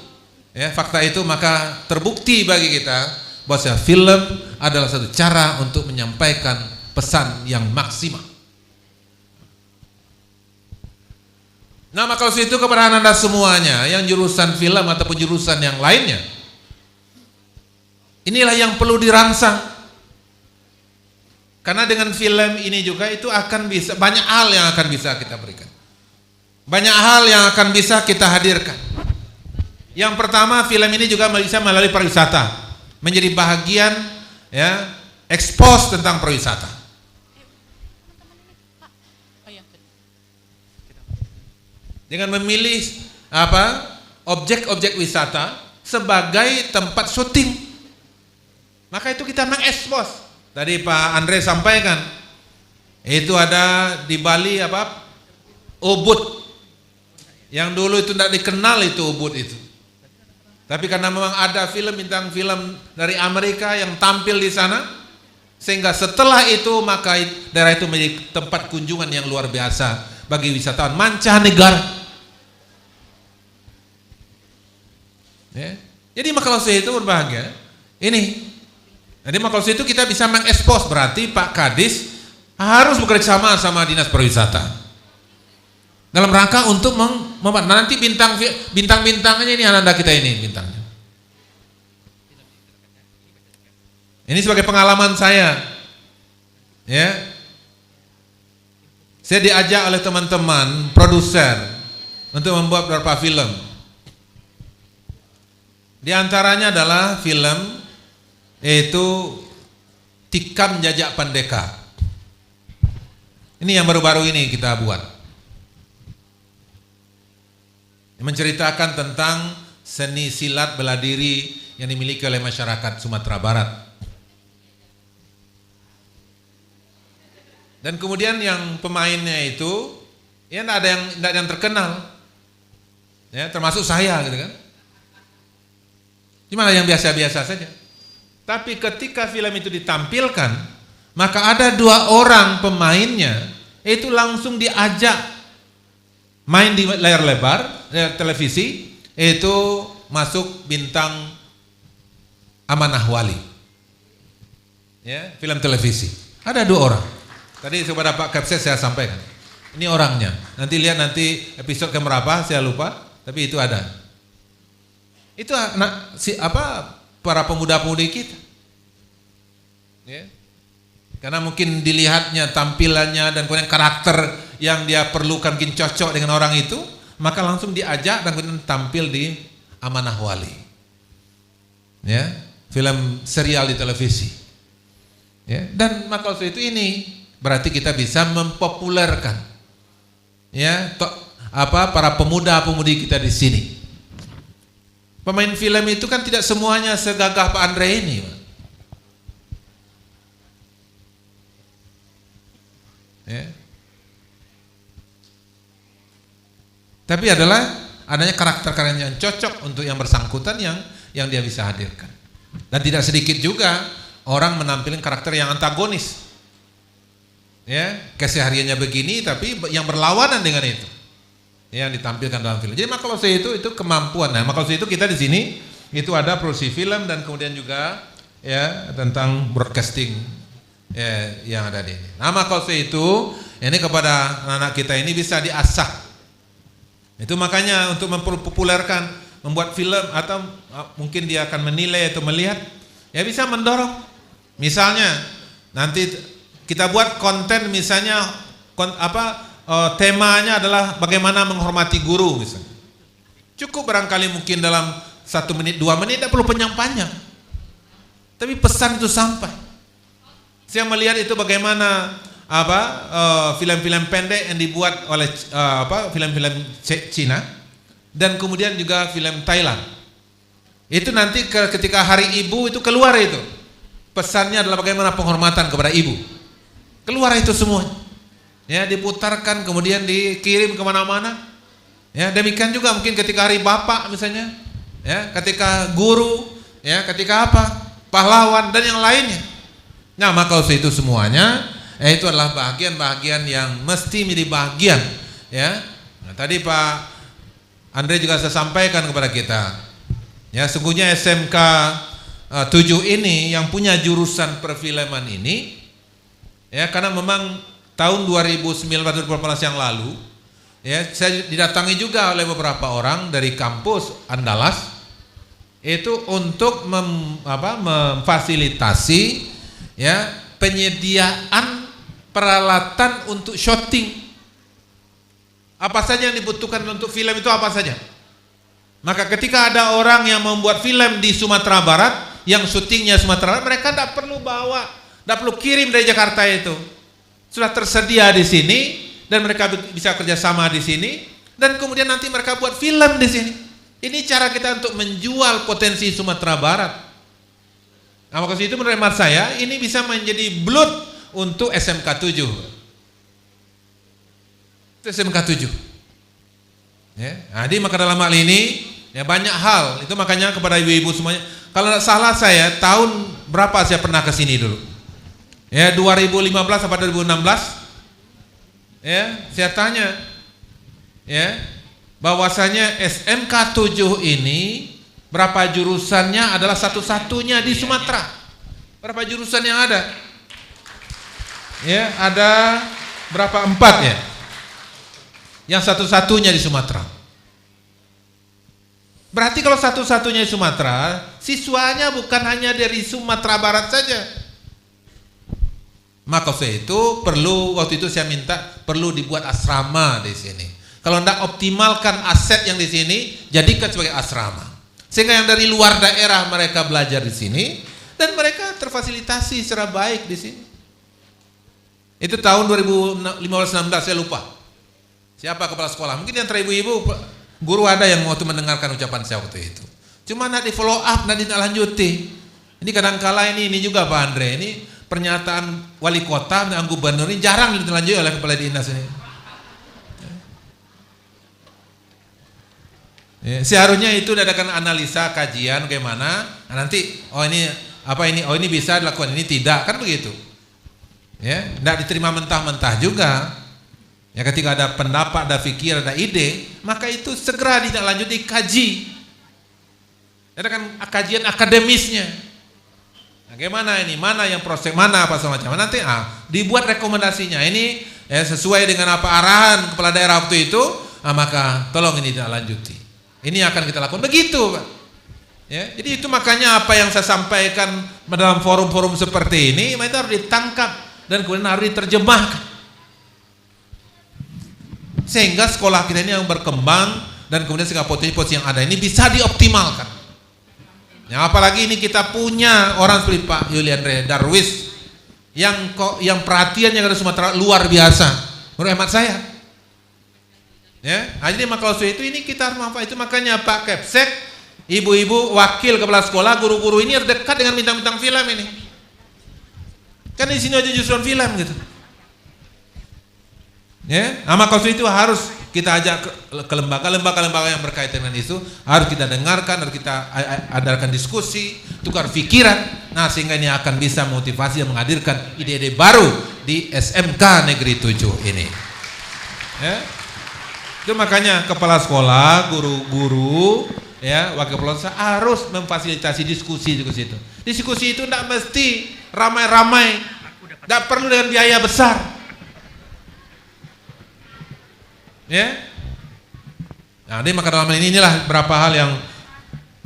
ya, fakta itu maka terbukti bagi kita bahwa film adalah satu cara untuk menyampaikan pesan yang maksimal. Nah, maklause itu kepada Anda semuanya yang jurusan film ataupun jurusan yang lainnya, inilah yang perlu dirangsang. Karena dengan film ini juga itu akan bisa, banyak hal yang akan bisa kita berikan. Banyak hal yang akan bisa kita hadirkan. Yang pertama, film ini juga bisa melalui pariwisata, menjadi bahagian, ya, expose tentang pariwisata. Dengan memilih objek-objek wisata sebagai tempat syuting, maka itu kita mengekspos. Tadi Pak Andre sampaikan, itu ada di Bali Ubud, yang dulu itu tidak dikenal itu Ubud itu. Tapi karena memang ada bintang film dari Amerika yang tampil di sana, sehingga setelah itu maka daerah itu menjadi tempat kunjungan yang luar biasa bagi wisatawan mancanegara. Ya. Jadi maklause itu berbahagia. Ini. Jadi maklause itu kita bisa mengekspos, berarti Pak Kadis harus bekerja sama Dinas Pariwisata dalam rangka untuk membuat nanti bintang-bintangnya ini anak kita ini bintangnya. Ini sebagai pengalaman saya, ya. Saya diajak oleh teman-teman produser untuk membuat beberapa film. Di antaranya adalah film yaitu Tikam Jajak Pandeka. Ini yang baru-baru ini kita buat. Menceritakan tentang seni silat bela diri yang dimiliki oleh masyarakat Sumatera Barat. Dan kemudian yang pemainnya itu ya tidak ada yang terkenal. Ya, termasuk saya gitu kan. Cuma yang biasa-biasa saja. Tapi ketika film itu ditampilkan, maka ada 2 orang pemainnya itu langsung diajak main di layar lebar, televisi, itu masuk bintang Amanah Wali. Ya, film televisi. Ada 2 orang. Tadi kepada Pak Kapses saya sampaikan. Ini orangnya. Nanti lihat episode keberapa saya lupa, tapi itu ada. Itu para pemuda-pemudi kita, ya. Karena mungkin dilihatnya tampilannya dan kemudian karakter yang dia perlukan mungkin cocok dengan orang itu, maka langsung diajak dan kemudian tampil di Amanah Wali, ya, film serial di televisi, ya. Dan maklause itu ini berarti kita bisa mempopulerkan, ya, para pemuda-pemudi kita di sini. Pemain film itu kan tidak semuanya segagah Pak Andre ini. Ya. Tapi adanya karakter-karakter yang cocok untuk yang bersangkutan yang dia bisa hadirkan. Dan tidak sedikit juga orang menampilkan karakter yang antagonis. Ya, kesehariannya begini tapi yang berlawanan dengan itu. Yang ditampilkan dalam film. Jadi maklause itu kemampuan. Nah, maklause itu kita di sini itu ada produksi film dan kemudian juga ya tentang broadcasting ya, yang ada di ini. Nah, maklause itu ini kepada anak kita ini bisa diasah. Itu makanya untuk mempopulerkan, membuat film atau mungkin dia akan menilai atau melihat, ya bisa mendorong. Misalnya nanti kita buat konten misalnya temanya adalah bagaimana menghormati guru misalnya. Cukup barangkali mungkin dalam 1 menit 2 menit, tidak perlu panjang-panjang. Tapi pesan itu sampai. Saya melihat itu bagaimana film-film pendek yang dibuat oleh film-film Cina dan kemudian juga film Thailand. Itu nanti ketika Hari Ibu itu keluar itu. Pesannya adalah bagaimana penghormatan kepada ibu. Keluar itu semua. Ya, diputarkan kemudian dikirim kemana-mana. Ya, demikian juga mungkin ketika Hari Bapak misalnya, ya, ketika guru, ya, ketika pahlawan dan yang lainnya. Nah, maka itu semuanya itu adalah bagian-bagian yang mesti menjadi bagian, ya. Nah, tadi Pak Andre juga saya sampaikan kepada kita, ya, sungguhnya SMK 7 ini yang punya jurusan perfilman ini, ya, karena memang tahun 2019 yang lalu, ya, saya didatangi juga oleh beberapa orang dari kampus Andalas itu untuk memfasilitasi, ya, penyediaan peralatan untuk syuting. Apa saja yang dibutuhkan untuk film itu apa saja. Maka ketika ada orang yang membuat film di Sumatera Barat, yang syutingnya Sumatera Barat, mereka tidak perlu bawa, tidak perlu kirim dari Jakarta itu. Sudah tersedia di sini dan mereka bisa kerjasama di sini dan kemudian nanti mereka buat film di sini. Ini cara kita untuk menjual potensi Sumatera Barat. Nah, maka itu menurut hemat saya ini bisa menjadi blood untuk SMK 7. Itu SMK 7. Ya, jadi maka dalam hal ini ya banyak hal. Itu makanya kepada ibu-ibu semuanya, kalau tidak salah saya tahun berapa saya pernah ke sini dulu? Ya, 2015 atau 2016. Ya, saya tanya, ya, bahwasanya SMK 7 ini berapa jurusannya adalah satu-satunya di Sumatera. Berapa jurusan yang ada? Ya, ada berapa? 4 ya. Yang satu-satunya di Sumatera. Berarti kalau satu-satunya di Sumatera, siswanya bukan hanya dari Sumatera Barat saja. Maka itu perlu, waktu itu saya minta perlu dibuat asrama di sini. Kalau tidak optimalkan aset yang di sini, jadikan sebagai asrama. Sehingga yang dari luar daerah mereka belajar di sini dan mereka terfasilitasi secara baik di sini. Itu tahun 2015-16 saya lupa. Siapa kepala sekolah? Mungkin yang antara ibu-ibu guru ada yang waktu mendengarkan ucapan saya waktu itu. Cuma nanti follow up, nanti lanjuti. Ini kadang-kala ini juga Pak Andre, ini pernyataan wali kota dan gubernur ini jarang dilanjutkan oleh kepala dinas ini. Ya, seharusnya itu diadakan analisa kajian bagaimana. Nah, nanti ini bisa dilakukan, ini tidak, kan begitu. Ya, tidak diterima mentah-mentah juga. Ya, ketika ada pendapat, ada pikir, ada ide, maka itu segera ditindaklanjuti, kaji. Adakan kajian akademisnya. Bagaimana ini? Mana yang proses, mana apa semacam. Nanti dibuat rekomendasinya. Ini ya, sesuai dengan apa arahan kepala daerah waktu itu, maka tolong ini ditindaklanjuti. Ini akan kita lakukan begitu, Pak. Ya, jadi itu makanya apa yang saya sampaikan dalam forum-forum seperti ini, itu harus ditangkap dan kemudian harus diterjemahkan. Sehingga sekolah kita ini yang berkembang dan kemudian segala potensi-potensi yang ada ini bisa dioptimalkan. Ya, apalagi ini kita punya orang seperti Pak Yuliandre Darwis yang perhatian yang ada Sumatera luar biasa. Menurut hemat saya. Ya, jadi maka itu ini kita harus manfaat itu, makanya Pak Kepsek, ibu-ibu, wakil kepala sekolah, guru-guru ini harus dekat dengan bintang-bintang film ini. Kan di sini aja justru film gitu. Ya, maka itu harus kita ajak ke lembaga-lembaga yang berkaitan dengan itu, harus kita dengarkan, harus kita adakan diskusi, tukar pikiran. Nah, sehingga ini akan bisa motivasi dan menghadirkan ide-ide baru di SMK Negeri 7 ini. Ya. Itu makanya kepala sekolah, guru-guru, ya, wakil kepala sekolah harus memfasilitasi diskusi itu. Diskusi itu tidak mesti ramai-ramai, tidak perlu dengan biaya besar. Ya. Nah, maka dalam inilah beberapa hal yang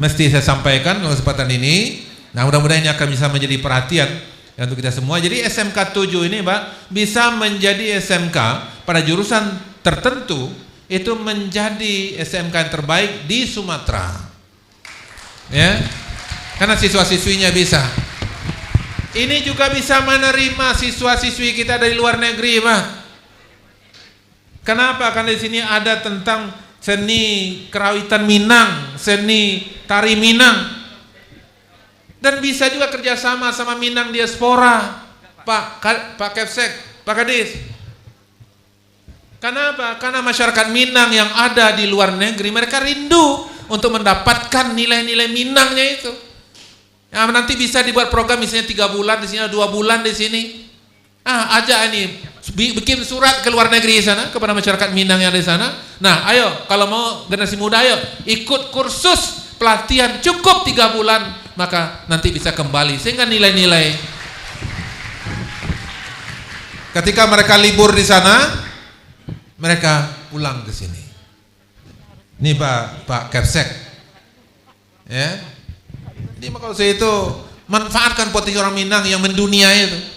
mesti saya sampaikan dalam kesempatan ini. Nah, mudah-mudahan ini akan bisa menjadi perhatian ya, untuk kita semua. Jadi SMK 7 ini, Pak, bisa menjadi SMK pada jurusan tertentu. Itu menjadi SMK yang terbaik di Sumatera, ya, karena siswa-siswinya bisa. Ini juga bisa menerima siswa-siswi kita dari luar negeri, Pak. Kenapa? Karena di sini ada tentang seni kerawitan Minang, seni tari Minang, dan bisa juga kerjasama sama Minang diaspora, Pak Kepsek, Pak Kadis. Kenapa? Karena masyarakat Minang yang ada di luar negeri, mereka rindu untuk mendapatkan nilai-nilai Minangnya itu. Nah, nanti bisa dibuat program misalnya 3 bulan di sini, 2 bulan di sini. Ajak ini bikin surat ke luar negeri sana kepada masyarakat Minang yang ada di sana. Nah, ayo kalau mau generasi muda ayo ikut kursus pelatihan cukup 3 bulan, maka nanti bisa kembali sehingga nilai-nilai ketika mereka libur di sana mereka pulang ke sini. Ini Pak Kepsek. Ya. Jadi kalau saya itu manfaatkan potensi orang Minang yang mendunia itu.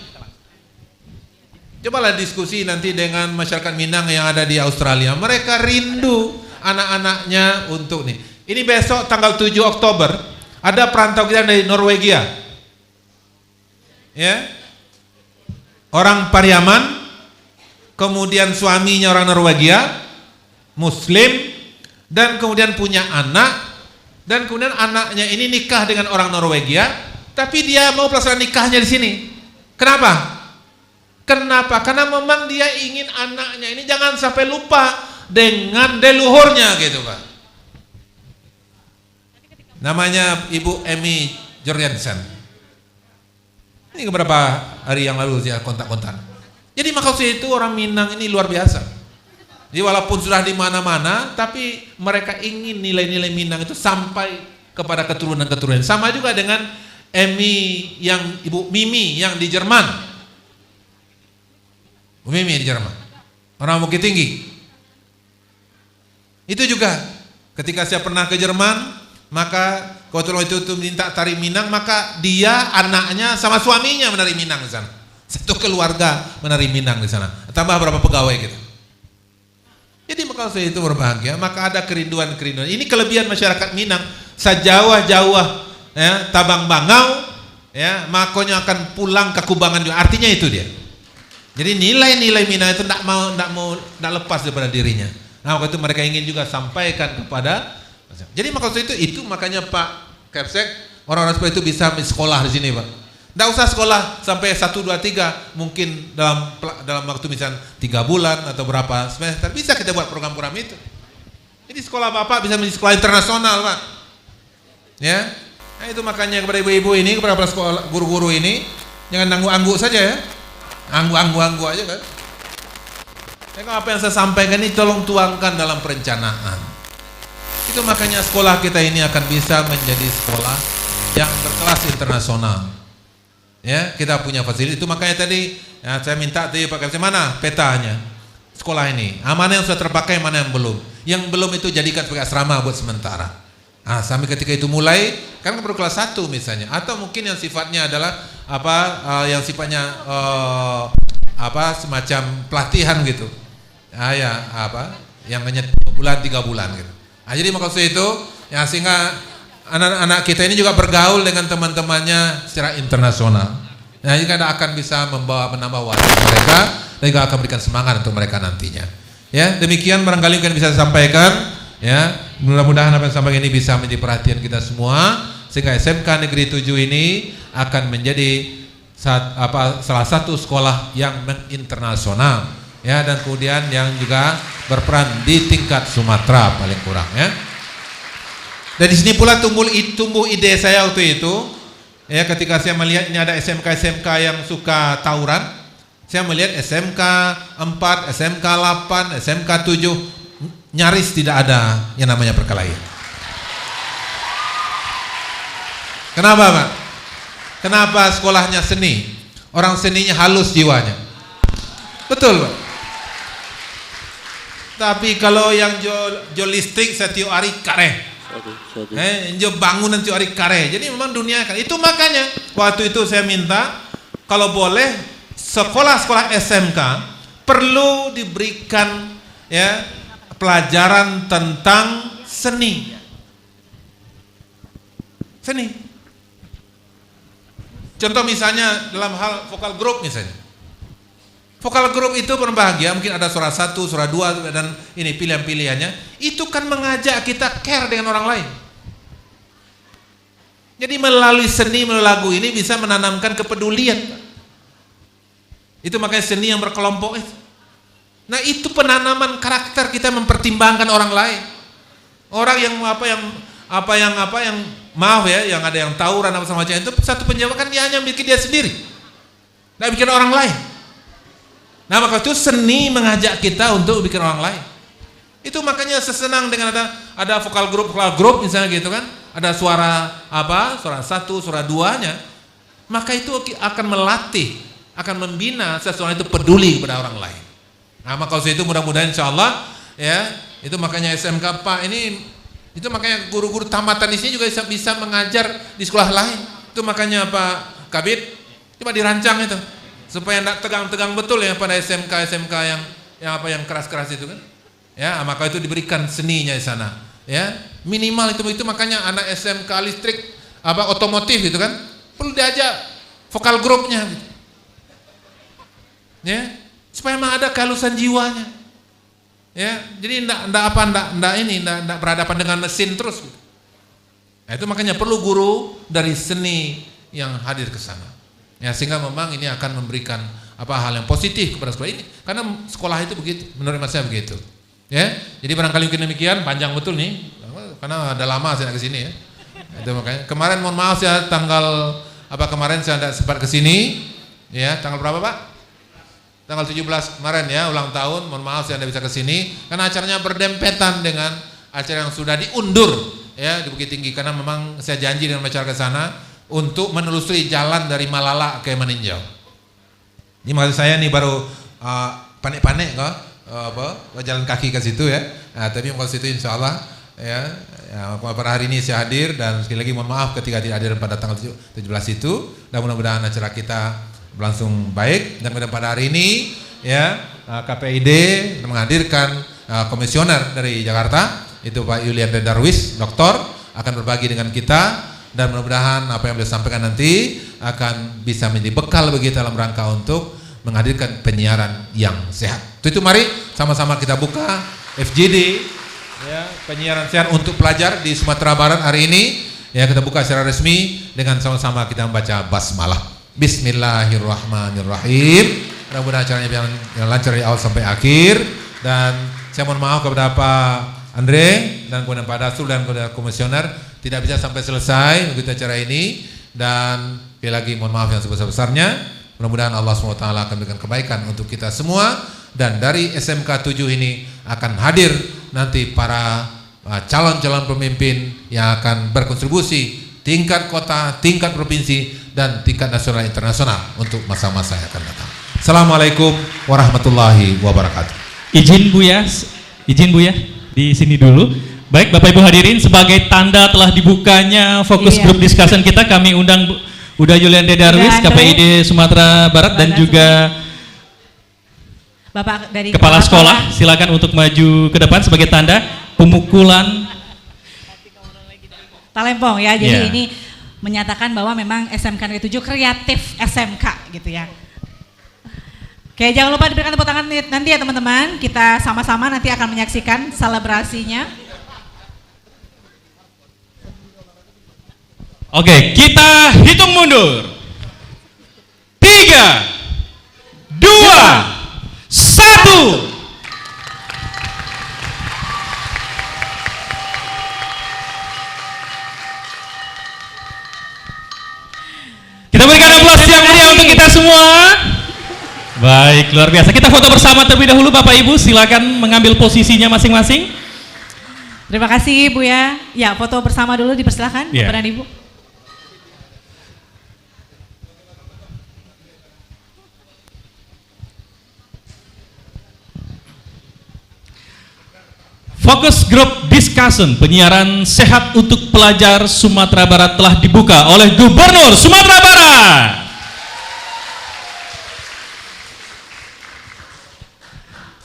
Cobalah diskusi nanti dengan masyarakat Minang yang ada di Australia. Mereka rindu anak-anaknya untuk nih. Ini besok tanggal 7 Oktober ada perantau kita dari Norwegia. Ya. Orang Pariaman, kemudian suaminya orang Norwegia, Muslim, dan kemudian punya anak, dan kemudian anaknya ini nikah dengan orang Norwegia, tapi dia mau pelaksanaan nikahnya di sini. Kenapa? Karena memang dia ingin anaknya ini jangan sampai lupa dengan leluhurnya gitu Pak. Namanya Ibu Emi Jorgensen. Ini beberapa hari yang lalu dia kontak-kontak. Jadi maksudnya itu orang Minang ini luar biasa. Jadi walaupun sudah di mana-mana, tapi mereka ingin nilai-nilai Minang itu sampai kepada keturunan-keturunan. Sama juga dengan Emi yang Ibu Mimi yang di Jerman. Mimi di Jerman, orang Bukit Tinggi. Itu juga ketika saya pernah ke Jerman, maka kalau itu minta tari Minang, maka dia anaknya sama suaminya menari Minang di sana. Satu keluarga menari Minang di sana. Tambah berapa pegawai gitu. Jadi maka saya itu berbahagia, maka ada kerinduan-kerinduan. Ini kelebihan masyarakat Minang, sejauh-jauh ya, Tabang Bangau ya, makanya akan pulang ke Kubangan juga. Artinya itu dia. Jadi nilai-nilai Minang itu tidak lepas daripada dirinya. Nah, waktu itu mereka ingin juga sampaikan kepada. Jadi maksud itu makanya Pak Kepsek, orang-orang seperti itu bisa sekolah di sini Pak. Tidak usah sekolah sampai 1, 2, 3, mungkin dalam waktu misalnya 3 bulan atau berapa semester bisa kita buat program-program itu. Jadi sekolah Bapak bisa menjadi sekolah internasional Pak. Ya, nah, itu makanya kepada ibu-ibu ini, kepada sekolah guru-guru ini jangan nanggu-anggu saja ya. Anggu aja kan. Kalau apa yang saya sampaikan ini tolong tuangkan dalam perencanaan. Itu makanya sekolah kita ini akan bisa menjadi sekolah yang berkelas internasional. Ya, kita punya fasilitas. Itu makanya tadi ya, saya minta tadi Pak Kapten, mana petanya sekolah ini? Mana yang sudah terpakai, mana yang belum? Yang belum itu jadikan sebagai asrama buat sementara. Sampai ketika itu mulai, kan baru kelas 1 misalnya, atau mungkin yang sifatnya adalah yang sifatnya semacam pelatihan gitu. Yang hanya 2 bulan 3 bulan gitu. Jadi maksud itu ya sehingga anak-anak kita ini juga bergaul dengan teman-temannya secara internasional. Nah, juga akan bisa menambah wawasan mereka dan juga akan berikan semangat untuk mereka nantinya. Ya, demikian barangkali yang bisa saya sampaikan. Ya, mudah-mudahan apa yang sampai ini bisa menjadi perhatian kita semua sehingga SMK Negeri 7 ini akan menjadi salah satu sekolah yang internasional ya, dan kemudian yang juga berperan di tingkat Sumatera paling kurang ya. Dan di sini pula tumbuh ide saya waktu itu ya, ketika saya melihat ini ada SMK yang suka tawuran, saya melihat SMK 4, SMK 8, SMK 7 nyaris tidak ada yang namanya perkelahian. Kenapa Pak? Kenapa sekolahnya seni? Orang seninya halus jiwanya. Betul Pak. Tapi kalau yang jo listrik setiap hari kare. Jo bangunan setiap hari kare. Jadi memang dunia kan. Itu makanya waktu itu saya minta kalau boleh sekolah-sekolah SMK perlu diberikan ya pelajaran tentang seni. Contoh misalnya dalam hal vokal group misalnya. Vokal group itu berbahagia, mungkin ada suara 1, suara 2 dan ini pilihan-pilihannya. Itu kan mengajak kita care dengan orang lain. Jadi melalui seni, melalui lagu ini bisa menanamkan kepedulian. Itu makanya seni yang berkelompok itu. Nah, itu penanaman karakter kita mempertimbangkan orang lain. Orang yang maaf ya, yang ada yang tawuran apa semacam itu, satu penjabat kan dia hanya bikin dia sendiri, nggak bikin orang lain. Nah maka itu seni mengajak kita untuk bikin orang lain. Itu makanya sesenang dengan ada vokal grup misalnya gitu kan, ada suara apa, suara satu, suara duanya, maka itu akan melatih, akan membina seseorang itu peduli kepada orang lain. Nah maka itu mudah-mudahan insya Allah ya, itu makanya SMK Pak ini, itu makanya guru-guru tamatan di sini juga bisa mengajar di sekolah lain. Itu makanya Pak Kabid cuma dirancang itu supaya tidak tegang-tegang betul ya pada SMK yang keras-keras itu kan. Ya, maka itu diberikan seninya di sana. Ya, minimal itu makanya anak SMK listrik apa otomotif gitu kan perlu diajak vokal grupnya gitu. Ya, supaya memang ada kehalusan jiwanya. Ya, jadi enggak berhadapan dengan mesin terus gitu. Nah, itu makanya perlu guru dari seni yang hadir ke sana. Ya, sehingga memang ini akan memberikan apa hal yang positif kepada sekolah ini. Karena sekolah itu begitu, menurut saya begitu. Ya, jadi barangkali mungkin demikian, panjang betul nih, karena ada lama saya ke sini ya. Itu makanya kemarin mohon maaf ya kemarin saya tidak sempat ke sini, ya tanggal berapa Pak? Tanggal 17 kemarin ya ulang tahun, mohon maaf saya tidak bisa ke sini karena acaranya berdempetan dengan acara yang sudah diundur ya di Bukit Tinggi karena memang saya janji dengan masyarakat sana untuk menelusuri jalan dari Malala ke Meninjau. Ini maksud saya nih baru panik-panik kok. Jalan kaki ke situ ya. Nah, tapi kalau situ insya Allah ya, pada hari ini saya hadir dan sekali lagi mohon maaf ketika tidak hadir pada tanggal 17 itu. Dan mudah-mudahan acara kita berlangsung baik dan pada hari ini ya KPID menghadirkan komisioner dari Jakarta itu Pak Yuliandre Darwis, doktor akan berbagi dengan kita dan mudah-mudahan apa yang beliau sampaikan nanti akan bisa menjadi bekal bagi kita dalam rangka untuk menghadirkan penyiaran yang sehat. Itu mari sama-sama kita buka FGD ya, penyiaran sehat untuk pelajar di Sumatera Barat hari ini ya, kita buka secara resmi dengan sama-sama kita membaca basmalah. Bismillahirrahmanirrahim. Mudah-mudahan acaranya yang lancar dari awal sampai akhir dan saya mohon maaf kepada Pak Andre dan kemudian Pak Dasul dan kepada komisioner tidak bisa sampai selesai begitu acara ini dan sekali lagi mohon maaf yang sebesar-besarnya. Mudah-mudahan Allah SWT akan berikan kebaikan untuk kita semua dan dari SMK 7 ini akan hadir nanti para calon-calon pemimpin yang akan berkontribusi tingkat kota, tingkat provinsi dan tingkat nasional internasional untuk masa-masa yang akan datang. Assalamualaikum warahmatullahi wabarakatuh. Izin Bu ya di sini dulu. Baik Bapak Ibu hadirin, sebagai tanda telah dibukanya fokus grup discussion kita, kami undang Uda Yuliandre Darwis, KPID Sumatera Barat dan juga Bapak dari Kepala Sekolah, silakan untuk maju ke depan sebagai tanda pemukulan Talempong ya. Jadi ini menyatakan bahwa memang SMK Negeri 7 kreatif SMK gitu ya. Oke, jangan lupa diberikan tepuk tangan nanti ya teman-teman. Kita sama-sama nanti akan menyaksikan selebrasinya. Oke, kita hitung mundur. 3, 2, 1. Kita berikan aplaus yang meriah untuk kita semua. Baik, luar biasa. Kita foto bersama terlebih dahulu Bapak Ibu, silakan mengambil posisinya masing-masing. Terima kasih Bu ya. Ya, foto bersama dulu dipersilakan kepada Ibu. Fokus Group Discussion penyiaran sehat untuk pelajar Sumatera Barat telah dibuka oleh Gubernur Sumatera Barat.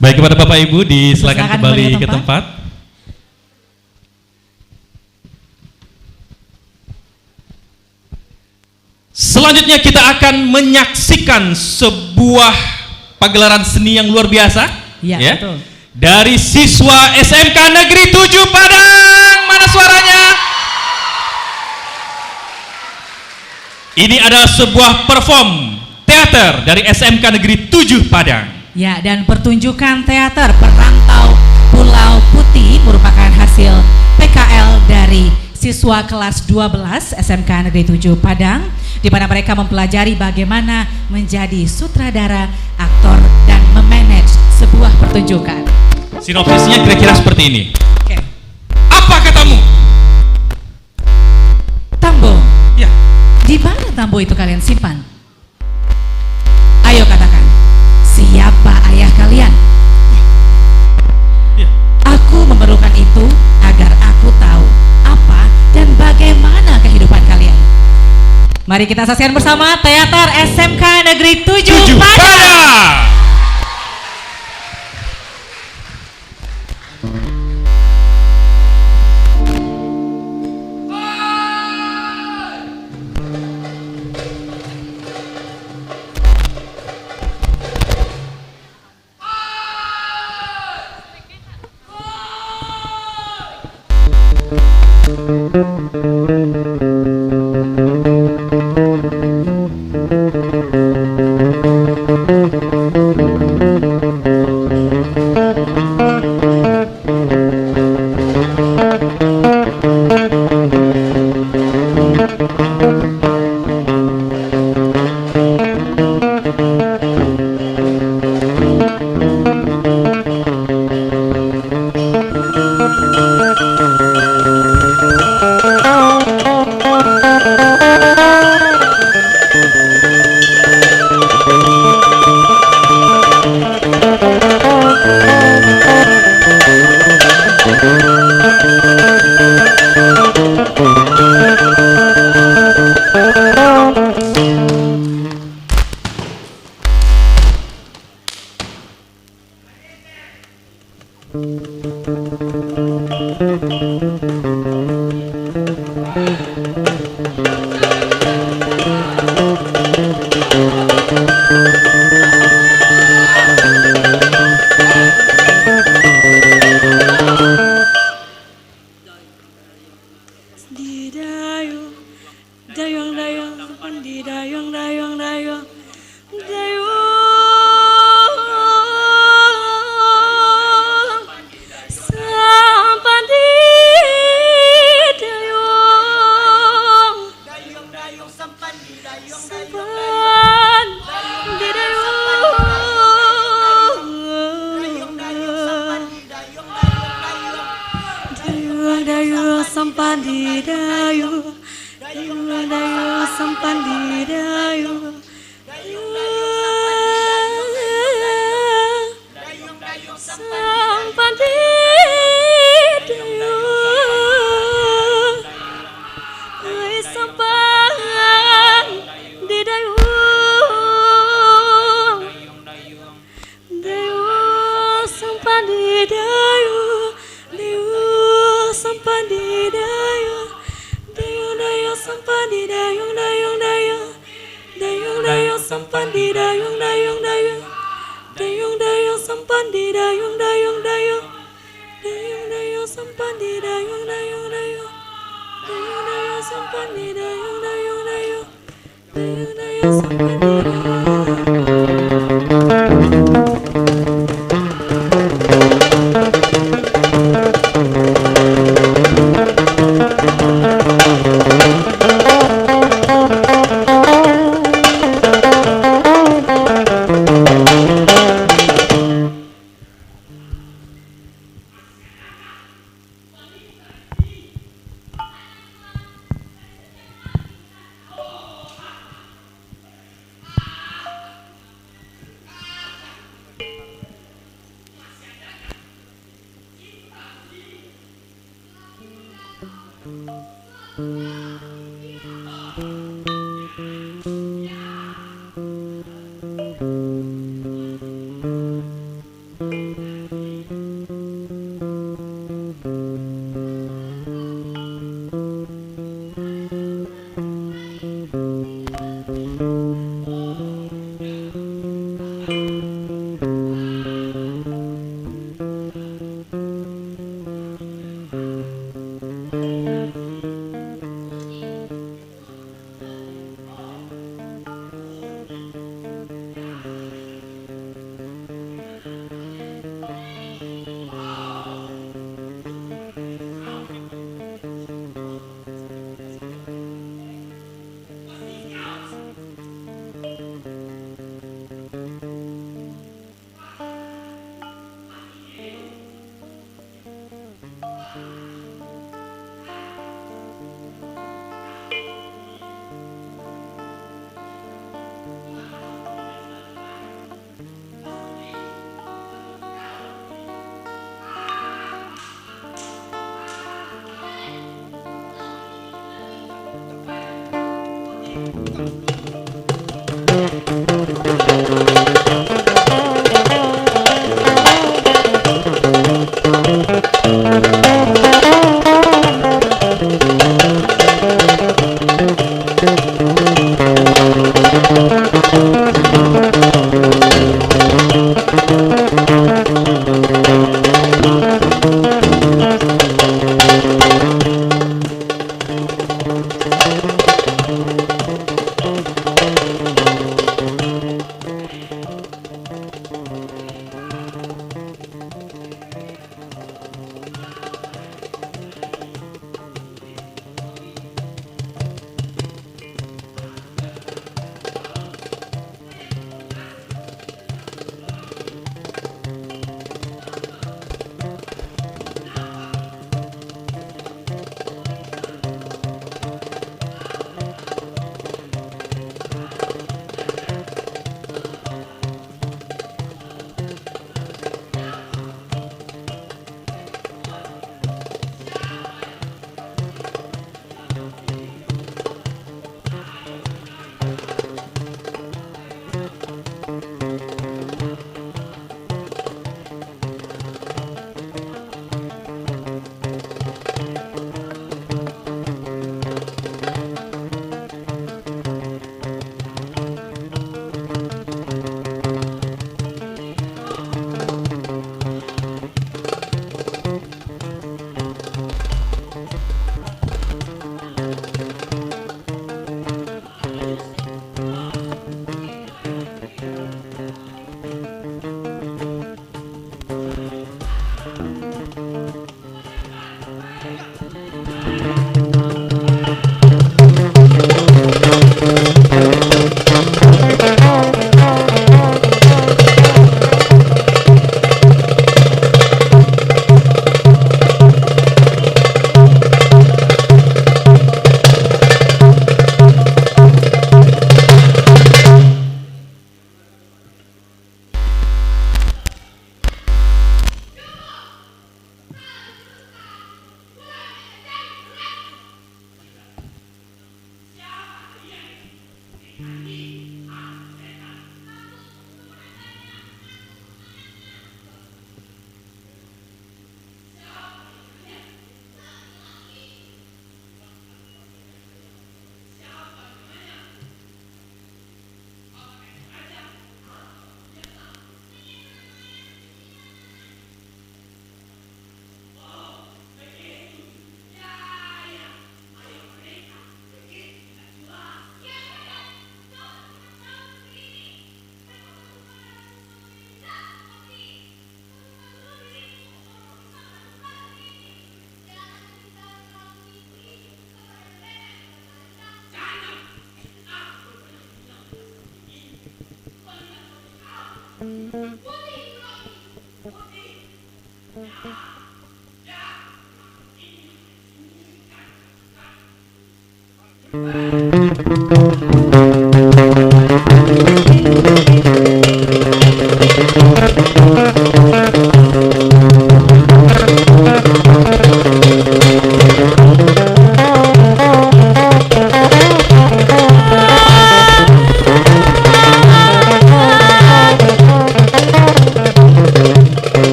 Baik, kepada Bapak Ibu disilakan kembali ke tempat. Selanjutnya kita akan menyaksikan sebuah pagelaran seni yang luar biasa. Ya, betul. Dari siswa SMK Negeri 7 Padang. Mana suaranya? Ini adalah sebuah perform teater dari SMK Negeri 7 Padang. Ya, dan pertunjukan teater Perantau Pulau Putih merupakan hasil PKL dari siswa kelas 12 SMK Negeri 7 Padang, di mana mereka mempelajari bagaimana menjadi sutradara, aktor, dan memanage sebuah pertunjukan. Sinopsisnya kira-kira seperti ini. Oke. Apa katamu? Tambo. Ya. Di mana tambo itu kalian simpan? Ayo katakan, siapa ayah kalian? Ya. Aku memerlukan itu agar aku tahu apa dan bagaimana kehidupan kalian. Mari kita saksikan bersama teater SMK Negeri 7 Padang. Padang.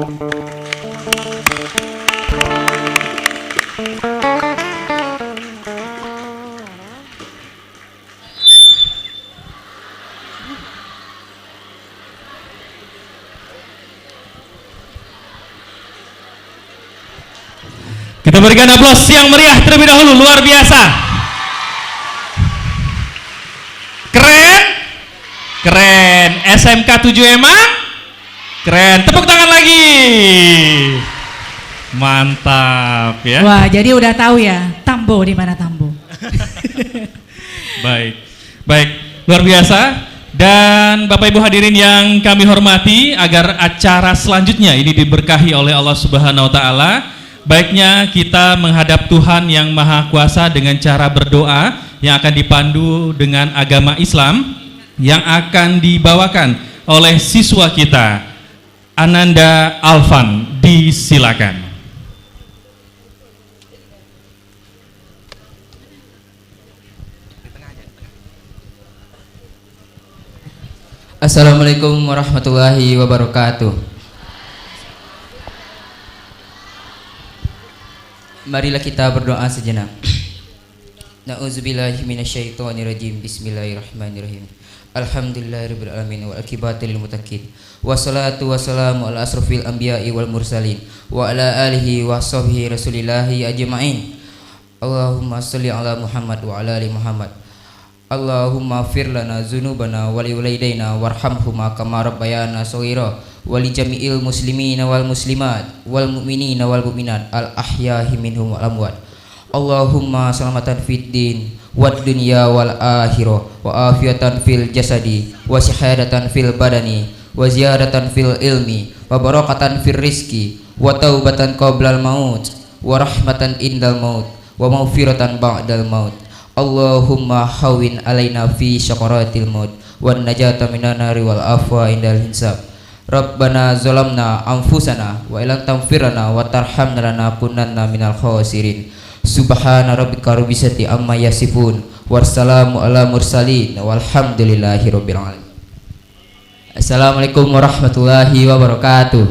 Kita berikan aplaus yang meriah terlebih dahulu, luar biasa. Keren, keren. SMK 7 emang keren. Tepuk tangan lagi. Mantap ya. Wah, jadi udah tahu ya, Tambo di mana Tambo. Baik, baik, luar biasa. Dan Bapak Ibu hadirin yang kami hormati, agar acara selanjutnya ini diberkahi oleh Allah Subhanahu wa taala, baiknya kita menghadap Tuhan yang Maha Kuasa dengan cara berdoa yang akan dipandu dengan agama Islam yang akan dibawakan oleh siswa kita, Ananda Alvan. Disilakan. Assalamualaikum warahmatullahi wabarakatuh. Marilah kita berdoa sejenak. Na'udzubillahi minasyaitonirrajim. Bismillahirrahmanirrahim. Alhamdulillahirabbil alamin wal akibatu lil muttaqin. Wassalatu wassalamu ala asrofil anbiya'i wal mursalin wa ala alihi wa sahbihi rasulillahi ajma'in. Allahumma shalli ala Muhammad wa ala ali Muhammad. Allahumma fir lana dzunubana wa li walidaina warhamhuma kama rabbayana shaghira wa li jami'il muslimina wal muslimat wal mu'minina wal mu'minat al ahyahi minhum wal amwat. Allahumma salamatan fid din wad dunya wal akhirah wa afiatan fil jasadi wa syahadatan fil badani wa ziyadatan fil ilmi wa barakatan fil rizki wa taubatan qablal maut wa rahmatan indal maut wa maghfiratan ba'dal maut. Allahumma hawin alaina fi syakaratil maut wan najata minan nari wal afwa indal hisab. Rabbana zalamna anfusana wa illam taghfirlana wa tarhamna lanakunanna minal khasirin. Subhana rabbika rabbil izzati amma yasifun wassalamu ala mursalin walhamdulillahi rabbil alamin. Assalamualaikum warahmatullahi wabarakatuh.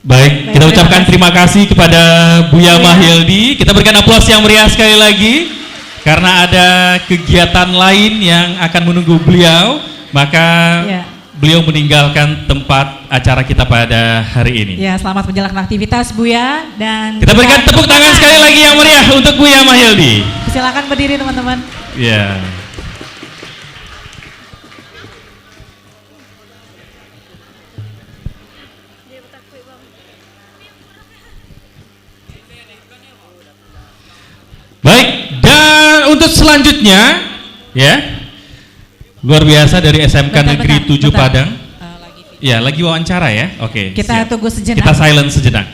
Baik, kita ucapkan terima kasih kepada Buya Mahildi. Kita berikan aplaus yang meriah sekali lagi karena ada kegiatan lain yang akan menunggu beliau, maka beliau meninggalkan tempat acara kita pada hari ini. Ya, selamat menjalankan aktivitas Buya dan kita berikan tepuk tangan sekali lagi yang meriah untuk Buya Mahildi. Silakan berdiri teman-teman. Ya. Baik, dan untuk selanjutnya ya, luar biasa dari SMK Negeri 7 Padang. Ya, lagi wawancara ya. Oke. Kita siap. tunggu sejenak. Kita silent sejenak.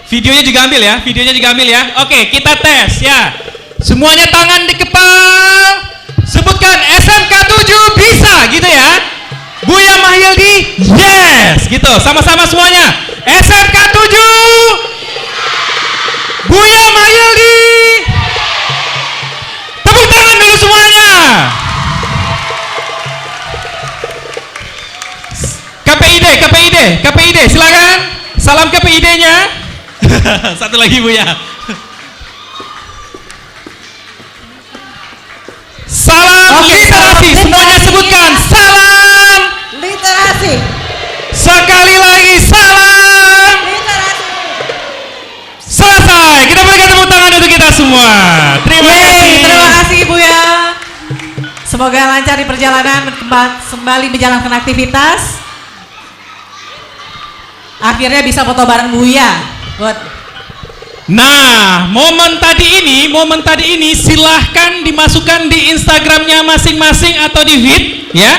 Videonya juga ambil ya, Oke, kita tes ya. Semuanya tangan di kepala. Sebutkan SMK 7 bisa gitu ya. Buya Mahyildi, yes gitu. Sama-sama semuanya. SMK 7. Buya Mahyildi. Tepuk tangan dulu semuanya. KPID, silakan. Salam KPID-nya. Satu lagi Buya. Salam literasi, semuanya sebutkan salam literasi. Sekali lagi salam Literasi. selesai. Kita berikan tepuk tangan untuk kita semua. Terima kasih. Terima kasih Buya. Semoga lancar di perjalanan, kembali menjalankan aktivitas. Akhirnya bisa foto bareng Buya. Nah, momen tadi ini silahkan dimasukkan di Instagramnya masing-masing atau di feed ya.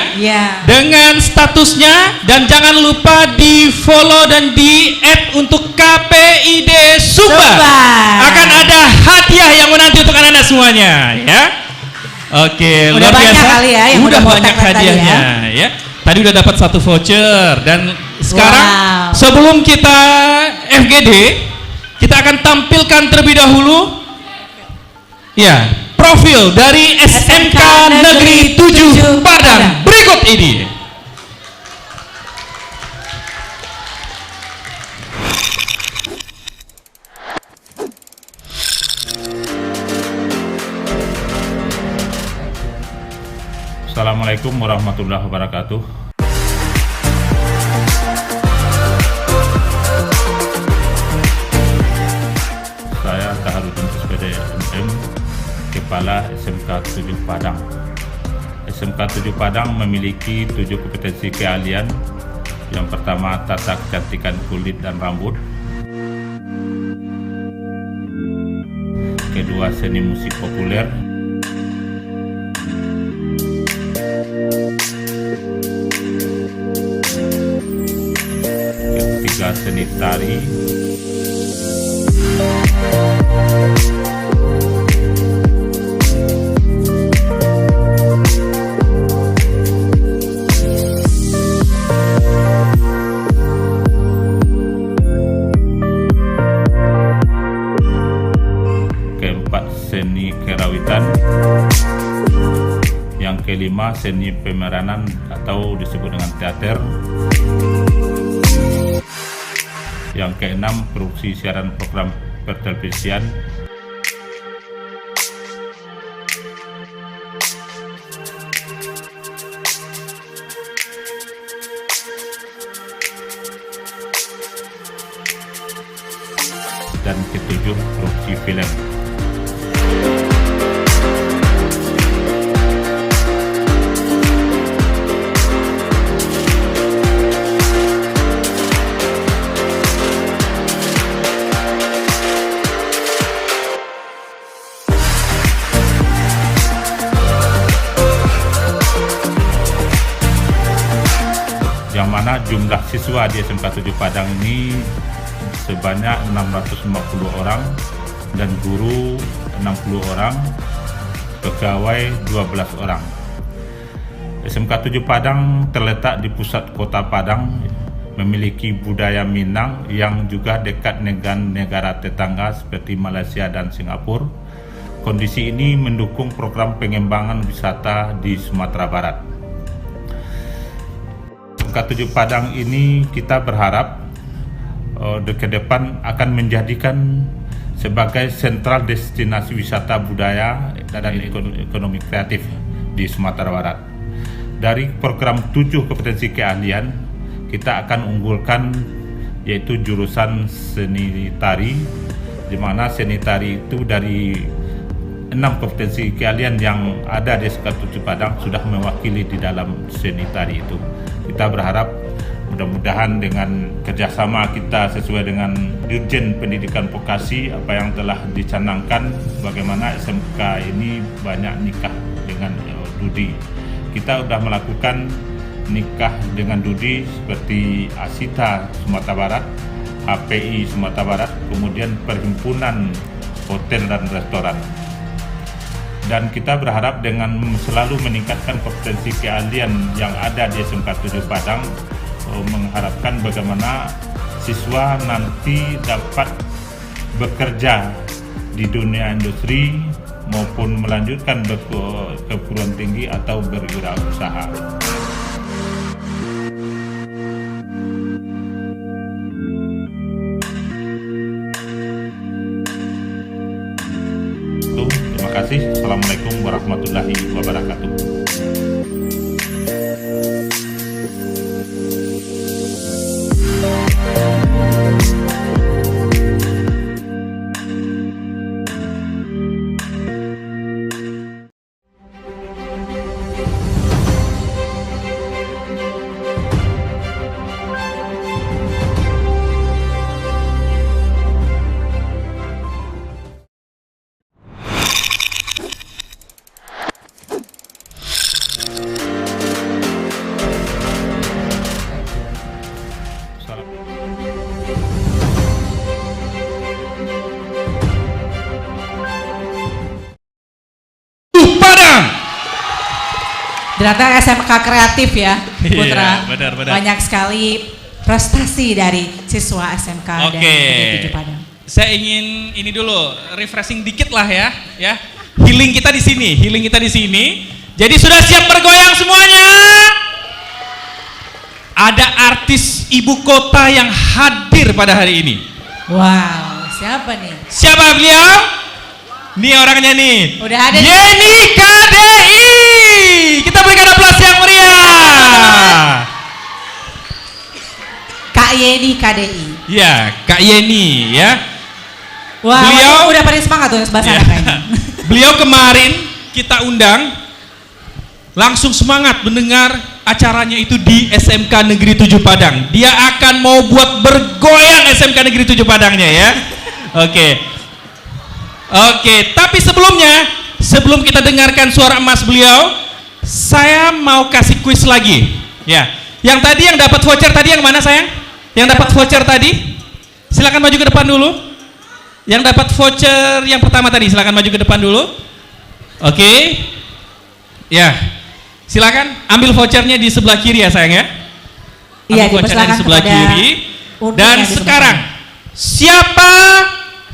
Dengan statusnya, dan jangan lupa di follow dan di add untuk KPID Sumbar. Akan ada hadiah yang menanti untuk anak-anak semuanya ya. Oke, udah luar banyak biasa. kali ya yang udah udah banyak hadiahnya ya. Tadi udah dapat 1 voucher, dan sekarang sebelum kita FGD, kita akan tampilkan terlebih dahulu ya profil dari SMK Negeri 7 Padang berikut ini. Assalamualaikum warahmatullahi wabarakatuh. Saya Kaharudin Puspeda MM, Kepala SMK 7 Padang. SMK 7 Padang memiliki 7 kompetensi keahlian. Yang pertama, tata kecantikan kulit dan rambut. Kedua, seni musik populer. Ketiga, seni tari. Keempat, seni kerawitan. Yang kelima, seni pemeranan atau disebut dengan teater. Yang keenam, produksi siaran program pertelevisian. Dan ketujuh, produksi film. Yang mana jumlah siswa di SMK 7 Padang ini sebanyak 650 orang, dan guru 60 orang, pegawai 12 orang. SMK 7 Padang terletak di pusat kota Padang, memiliki budaya Minang yang juga dekat dengan negara tetangga seperti Malaysia dan Singapura. Kondisi ini mendukung program pengembangan wisata di Sumatera Barat. SMK 7 Padang ini kita berharap ke depan akan menjadikan sebagai sentral destinasi wisata budaya dan ekonomi kreatif di Sumatera Barat. Dari program 7 kompetensi keahlian, kita akan unggulkan yaitu jurusan seni tari, di mana seni tari itu dari 6 kompetensi keahlian yang ada di SMK 7 Padang sudah mewakili di dalam seni tari itu. Kita berharap mudah-mudahan dengan kerjasama kita sesuai dengan Dirjen Pendidikan Vokasi, apa yang telah dicanangkan, bagaimana SMK ini banyak nikah dengan dudi. Kita sudah melakukan nikah dengan dudi seperti Asita Sumatera Barat, HPI Sumatera Barat, kemudian Perhimpunan Hotel dan Restoran. Dan kita berharap dengan selalu meningkatkan kompetensi keahlian yang ada di SMK 7 Padang, mengharapkan bagaimana siswa nanti dapat bekerja di dunia industri maupun melanjutkan ke perguruan tinggi atau berwirausaha. Terima kasih. Assalamualaikum warahmatullahi wabarakatuh. Ternyata SMK kreatif ya, Putra. Iya, benar. Banyak sekali prestasi dari siswa SMK dan 7 Padang. Saya ingin ini dulu refreshing dikit lah ya. Healing kita di sini. Jadi sudah siap bergoyang semuanya? Ada artis ibu kota yang hadir pada hari ini. Wow, siapa nih? Siapa beliau? Nih orangnya nih. Udah ada. Yeni KDI. Kita berikan aplaus yang meriah. Kak Yeni KDI. Ya, Kak Yeni ya. Wah, beliau udah paling semangat tuh bahasa kayaknya. Beliau kemarin kita undang langsung semangat mendengar acaranya itu di SMK Negeri 7 Padang. Dia akan mau buat bergoyang SMK Negeri 7 Padangnya ya. Oke, tapi sebelum kita dengarkan suara emas beliau, saya mau kasih kuis lagi. Ya. Yang tadi yang dapat voucher tadi yang mana sayang? Yang dapat voucher tadi? Silakan maju ke depan dulu. Yang dapat voucher yang pertama tadi silakan maju ke depan dulu. Oke. Ya. Silakan ambil vouchernya di sebelah kiri ya sayang ya. Iya, vouchernya di sebelah kiri. Dan sekarang siapa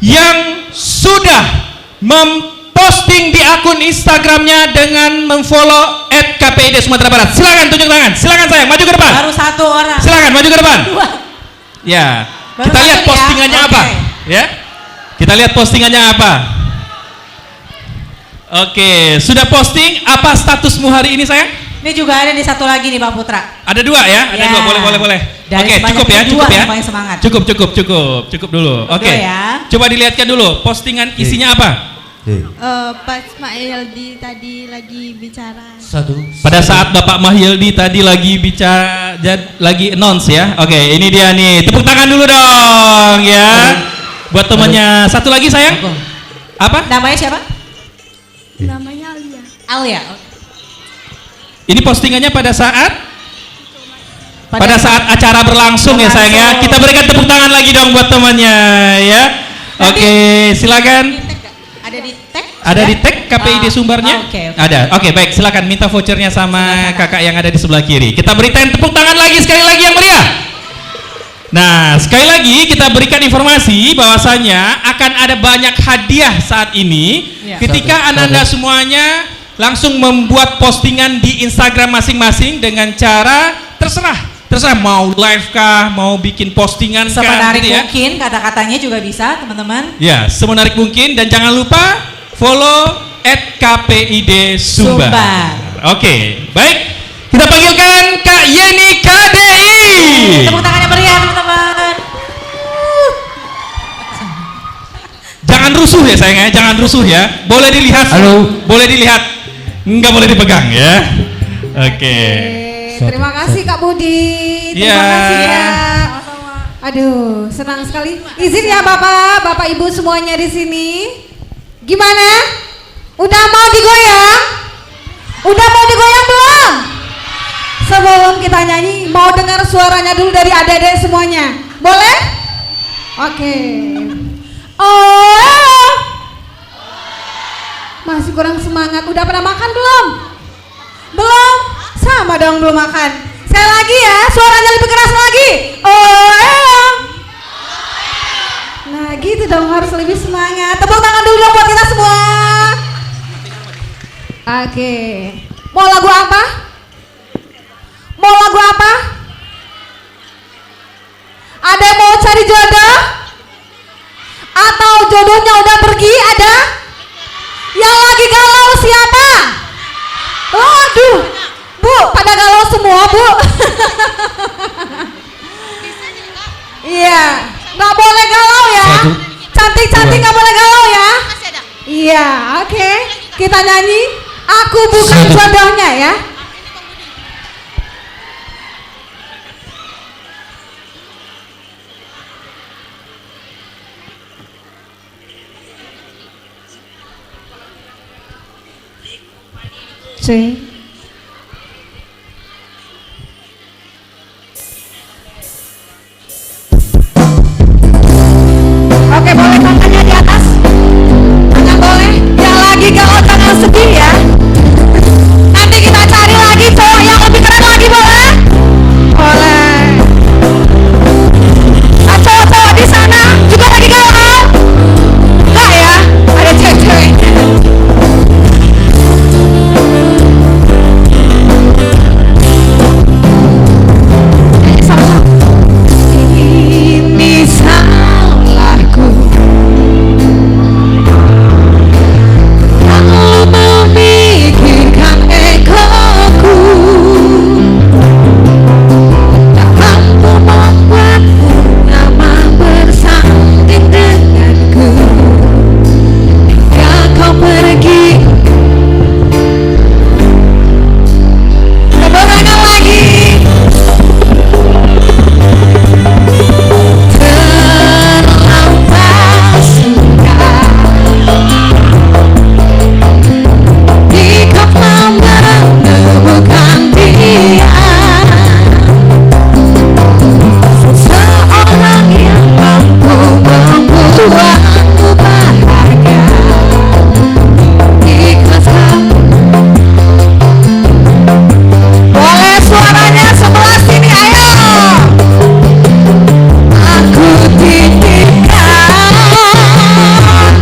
yang sudah memposting di akun Instagramnya dengan memfollow @KPID Sumatera Barat? Silakan tunjuk tangan. Silakan sayang maju ke depan. Baru satu orang. Silakan maju ke depan. Ya. Baru Kita lihat postingannya apa? Ya. Kita lihat postingannya apa? Oke, sudah posting apa statusmu hari ini sayang? Ini juga ada di satu lagi nih Bang Putra. Ada dua ya? Ada dua, boleh. Oke, cukup dulu. Oke. Coba dilihatkan dulu postingan isinya apa? Pas Mahyildi tadi lagi bicara. Pada saat Bapak Mahyildi tadi lagi bicara, lagi announce ya. Oke, ini dia nih. Tepuk tangan dulu dong ya. Buat temannya. Satu lagi sayang. Apa? Namanya siapa? Namanya Alia. Alia. Ini postingannya pada saat acara berlangsung ya sayang ya. Kita berikan tepuk tangan lagi dong buat temannya ya. Oke, silakan. Ada di tag? Ada di tag KPID Sumbarnya? Ada. Oke, baik. Silakan minta vouchernya sama kakak yang ada di sebelah kiri. Kita berikan tepuk tangan lagi sekali lagi yang meriah. Nah, sekali lagi kita berikan informasi bahwasanya akan ada banyak hadiah saat ini ketika Anda semuanya langsung membuat postingan di Instagram masing-masing dengan cara terserah mau live kah, mau bikin postingan kah, semenarik gitu ya. mungkin kata-katanya juga bisa teman-teman. Ya, semenarik mungkin dan jangan lupa follow @KPID Sumbar. Oke, baik. Kita panggilkan Kak Yeni KDI. Tepuk tangannya meriah teman-teman. Jangan rusuh ya sayang ya, jangan rusuh ya. Boleh dilihat. Boleh dilihat. Enggak boleh dipegang ya. Oke. Terima kasih Kak Budi. Terima kasih ya. Aduh, senang sekali. Izin ya Bapak Ibu semuanya di sini. Gimana? Udah mau digoyang? Udah mau digoyang belum? Sebelum kita nyanyi, mau dengar suaranya dulu dari adik-adik semuanya. Boleh? Oke. Oh, masih kurang semangat. Udah pernah makan belum? Belum? Sama dong belum makan. Sekali lagi ya, suaranya lebih keras lagi. Oh, nah gitu dong, harus lebih semangat. Tepuk tangan dulu dong buat kita semua. Oke. Mau lagu apa? Mau lagu apa? Ada yang mau cari jodoh? Atau jodohnya udah pergi? Ada? Yang lagi galau siapa? Aduh, Bu, pada galau semua, Bu. Iya, nggak boleh galau ya. Cantik-cantik nggak boleh galau ya. Iya, oke. Kita nyanyi. Aku bukan jodohnya ya. C. Oke, boleh tangannya di atas. Tangan boleh. Yang lagi galau jangan sedih ya. Nanti kita cari lagi cowok yang lebih keren lagi, boleh? Boleh. Nah, cowok-cowok di sana juga lagi galau? Enggak ya? Ada cewek-cewek. Ini salahku. Kalau memikirkan egoku, tak mampu membuatmu nyaman bersanding denganku. Hingga kau pergi. Keberangan lagi. Terlambat sudah jika kau menemukan dia, seseorang yang mampu membuatmu bahagia. Ikhlaskan. Boleh suaranya sebelah sini, ayo. Aku titipkan untuknya.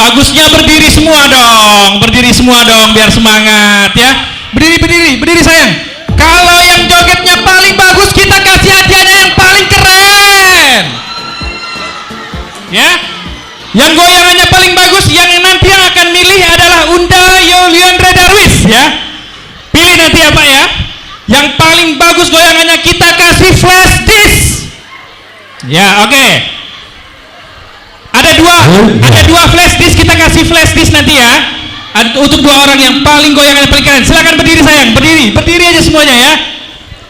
Bagusnya berdiri semua dong biar semangat ya. Berdiri sayang. Kalau yang jogetnya paling bagus kita kasih hadiahnya yang paling keren. Ya. Yang goyangannya paling bagus yang nanti yang akan milih adalah Unda Yuliandre Darwis ya. Pilih nanti ya Pak ya. Yang paling bagus goyangannya kita kasih flash disk. Ya, oke. Ada dua flash disk, kita kasih flash disk nanti ya. Untuk 2 orang yang paling goyangannya paling keren. Silakan berdiri sayang, berdiri aja semuanya ya.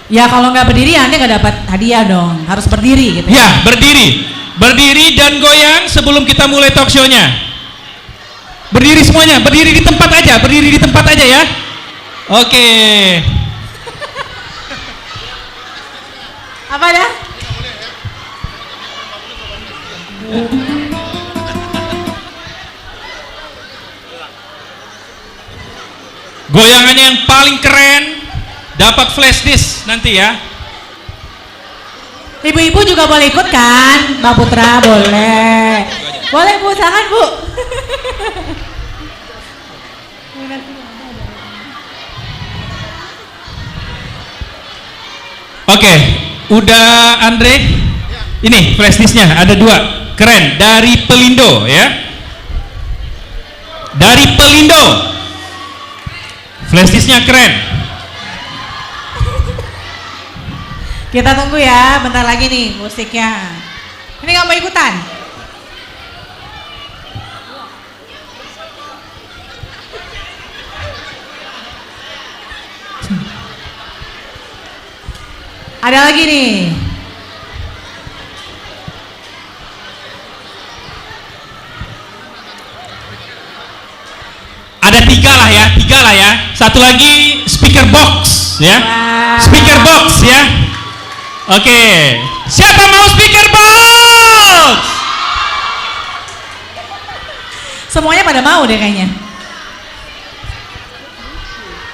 Ya kalau nggak berdiri nanti nggak dapat hadiah dong, harus berdiri gitu. Ya, berdiri dan goyang sebelum kita mulai talk show-nya. Berdiri semuanya, berdiri di tempat aja ya. Oke. Apa dah? Goyangannya yang paling keren dapat flash disk nanti ya. Ibu-ibu juga boleh ikut kan? Mbak Putra boleh. Boleh Bu, silakan Bu. Oke, udah Andre. Ini flash disknya ada 2, keren dari Pelindo ya. Dari Pelindo. Flash disknya keren. Kita tunggu ya, bentar lagi nih musiknya. Ini nggak mau ikutan? Ada lagi nih. Ada 3 lah ya. Satu lagi speaker box ya. Wow. Speaker box ya. Oke. Siapa mau speaker box? Semuanya pada mau deh kayaknya.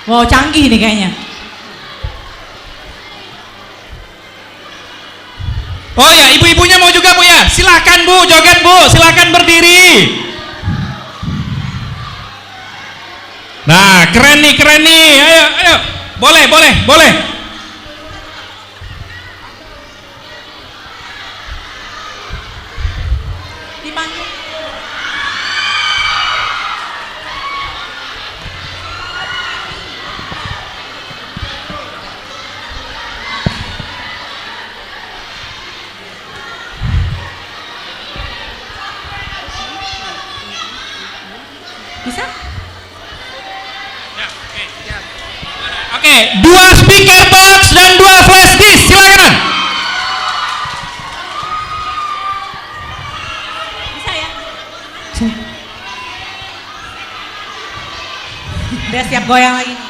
Wow, canggih nih kayaknya. Oh ya, ibu-ibunya mau juga Bu ya. Silakan Bu, joget Bu, silakan berdiri. Nah, keren nih. Ayo. Boleh. Bisa? Oke, 2 speaker box dan 2 flash disk, silakan. Bisa ya? Udah siap goyang lagi nih.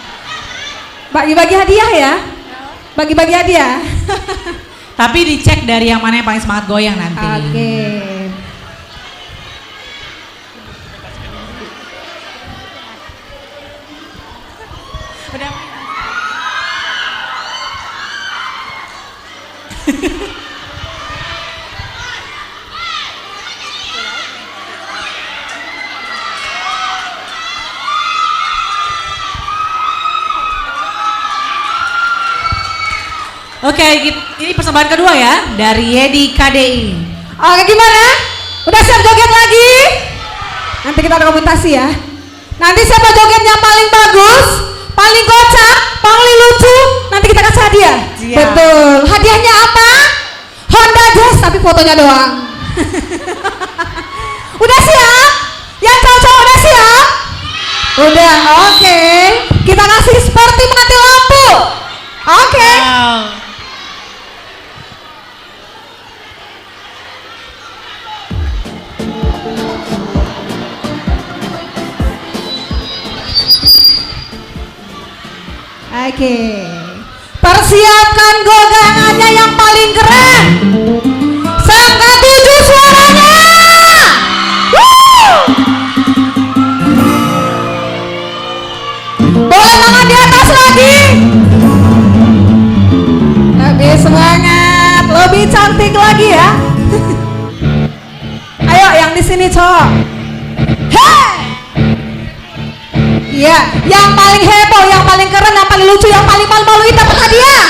Bagi-bagi hadiah ya? Bagi-bagi hadiah. Tapi dicek dari yang mana yang paling semangat goyang nanti. Oke. Udah. Oke, ini persembahan kedua ya dari Yedi KDI. Oke, gimana? Udah siap joget lagi? Nanti kita dokumentasi ya. Nanti siapa joget yang paling bagus, paling kocak, paling lucu, nanti kita kasih hadiah. Siap. Betul. Hadiahnya apa? Honda Jazz tapi fotonya doang. Udah siap? Yang cowok-cowok udah siap? Udah, oke. Kita kasih seperti mati lampu. Oke. Wow. Oke. Persiapkan gogangannya yang paling keren. Sangka 7 suaranya. Woo! Boleh tangan di atas lagi. Lebih semangat, lebih cantik lagi ya. Ayo yang di sini, cowok. Iya, yang paling heboh, yang paling keren, yang paling lucu, yang paling malu-maluin dapat hadiah.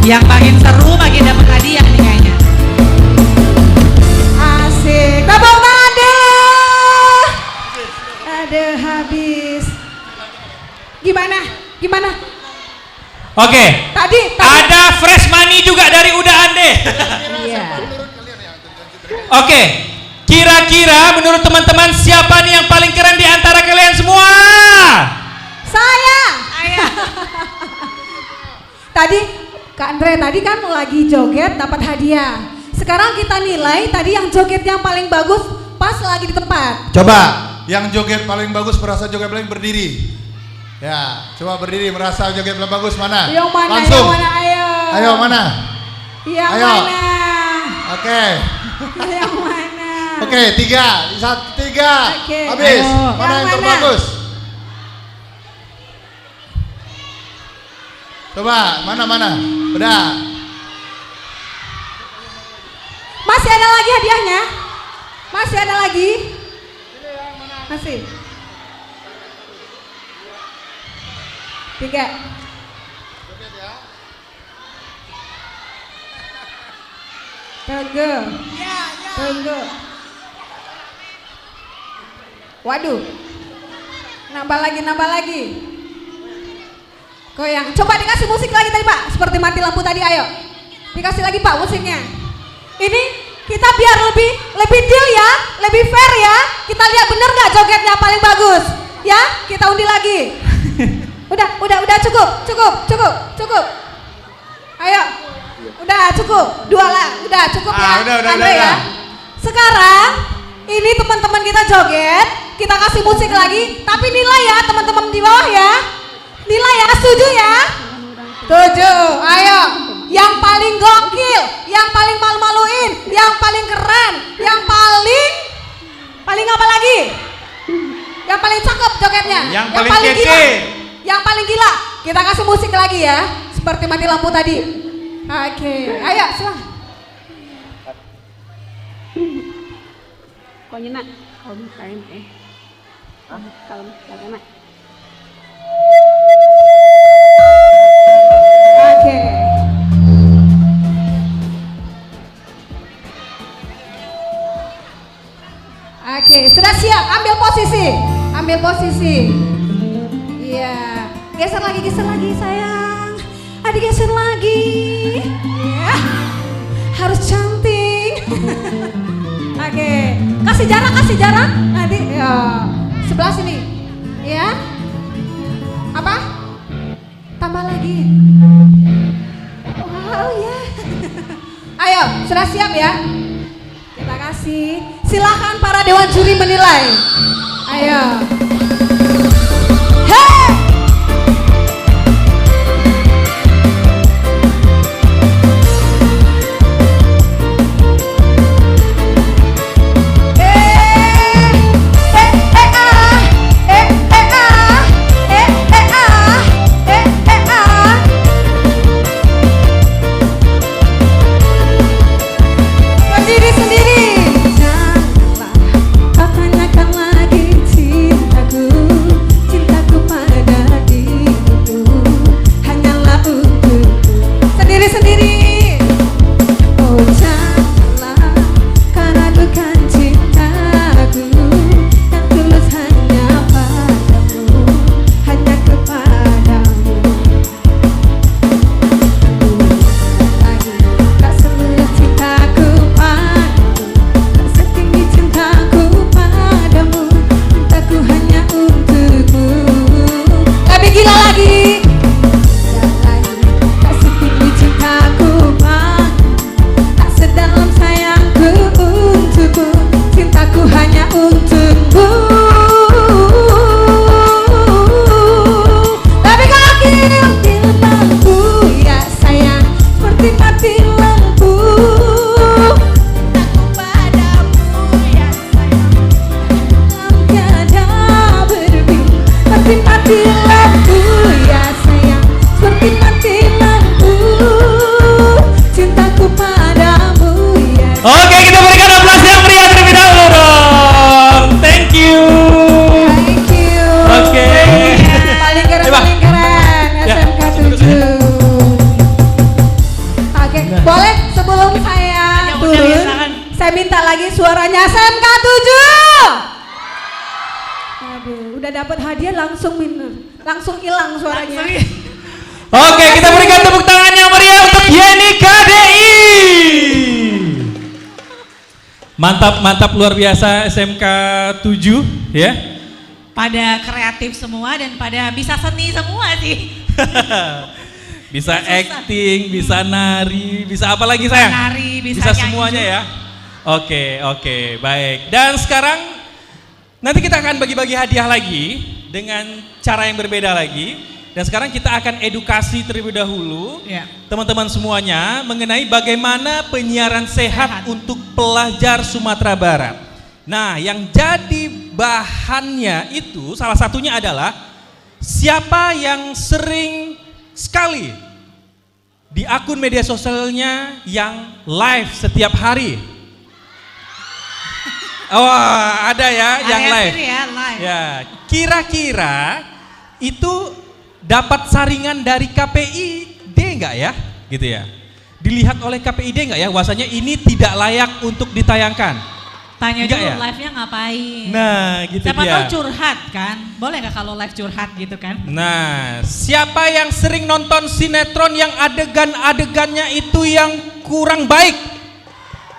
Yang makin seru makin dapat hadiah nih kayaknya. Asik. Tepuk tangan deh. Aduh habis. Gimana? Oke. Tadi. Ada fresh money juga dari Uda Ande. Iya. Oke. Kira-kira menurut teman-teman siapa nih yang paling keren di antara kalian semua? Saya. Tadi Kak Andre tadi kan lagi joget dapat hadiah. Sekarang kita nilai tadi yang joget yang paling bagus pas lagi di tempat. Coba yang joget paling bagus merasa joget paling berdiri. Ya, coba berdiri merasa joget paling bagus mana? Yang mana? Langsung. Yang mana? Ayo. Ayo mana? Yang Ayo. mana? Oke. Yang mana? Oke, tiga. Oke. Habis. Ayo. Mana yang Yang terbagus? Coba, mana? Udah. Masih ada lagi hadiahnya? Masih ada lagi? Masih. 3. Tunggu. Tunggu. Waduh. Nambah lagi. Goyang. Coba dikasih musik lagi tadi Pak. Seperti mati lampu tadi, ayo. Dikasih lagi Pak musiknya. Ini kita biar lebih deal ya, lebih fair ya. Kita lihat bener nggak jogetnya paling bagus. Ya, kita undi lagi. Udah cukup. Ayo. Udah cukup. 2 lah. Udah cukup ya. Andre ya. Sekarang ini teman-teman kita joget, kita kasih musik lagi, tapi nilai ya teman-teman di bawah ya. Nilai ya, setuju ya? Setuju. Ayo. Yang paling gokil, yang paling malu-maluin, yang paling keren, yang paling apa lagi? Yang paling cakep jogetnya. Yang paling kece. Gila. Yang paling gila. Kita kasih musik lagi ya, seperti mati lampu tadi. Oke. Ayo, silahkan. Kau nak kau bukan kalau nak. Oke. Oke, sudah siap. Ambil posisi. Iya. Geser lagi sayang. Adik geser lagi. Ya. Harus cantik. Oke. Kasih jarak. Nanti ya. Sebelah sini. Ya. Apa? Tambah lagi. Wow ya. Ayo, sudah siap ya? Kita kasih. Silakan para dewan juri menilai. Ayo. Hey! suaranya SMK 7. Aduh, udah dapat hadiah langsung minum, langsung hilang suaranya. Oke, kita berikan tepuk tangan yang meriah untuk Yeni KDI. Mantap, mantap, luar biasa SMK 7 ya. Pada kreatif semua dan pada bisa seni semua sih. Bisa acting, bisa nari, bisa apa lagi sayang? Nari, bisa semuanya ya. Oke, oke, baik. Dan sekarang nanti kita akan bagi-bagi hadiah lagi dengan cara yang berbeda lagi. Dan sekarang kita akan edukasi terlebih dahulu teman-teman semuanya mengenai bagaimana penyiaran sehat untuk pelajar Sumatera Barat. Nah, yang jadi bahannya itu salah satunya adalah siapa yang sering sekali di akun media sosialnya yang live setiap hari. Oh, ada ya yang Area live. sini ya, live. Ya, kira-kira itu dapat saringan dari KPID enggak ya? Gitu ya. Dilihat oleh KPID enggak ya? Bahwasanya ini tidak layak untuk ditayangkan. Tanya Enggak dulu ya? live-nya ngapain. Nah, gitu Siapa dia. tahu curhat kan? Boleh nggak kalau live curhat gitu kan? Nah, siapa yang sering nonton sinetron yang adegan-adegannya itu yang kurang baik?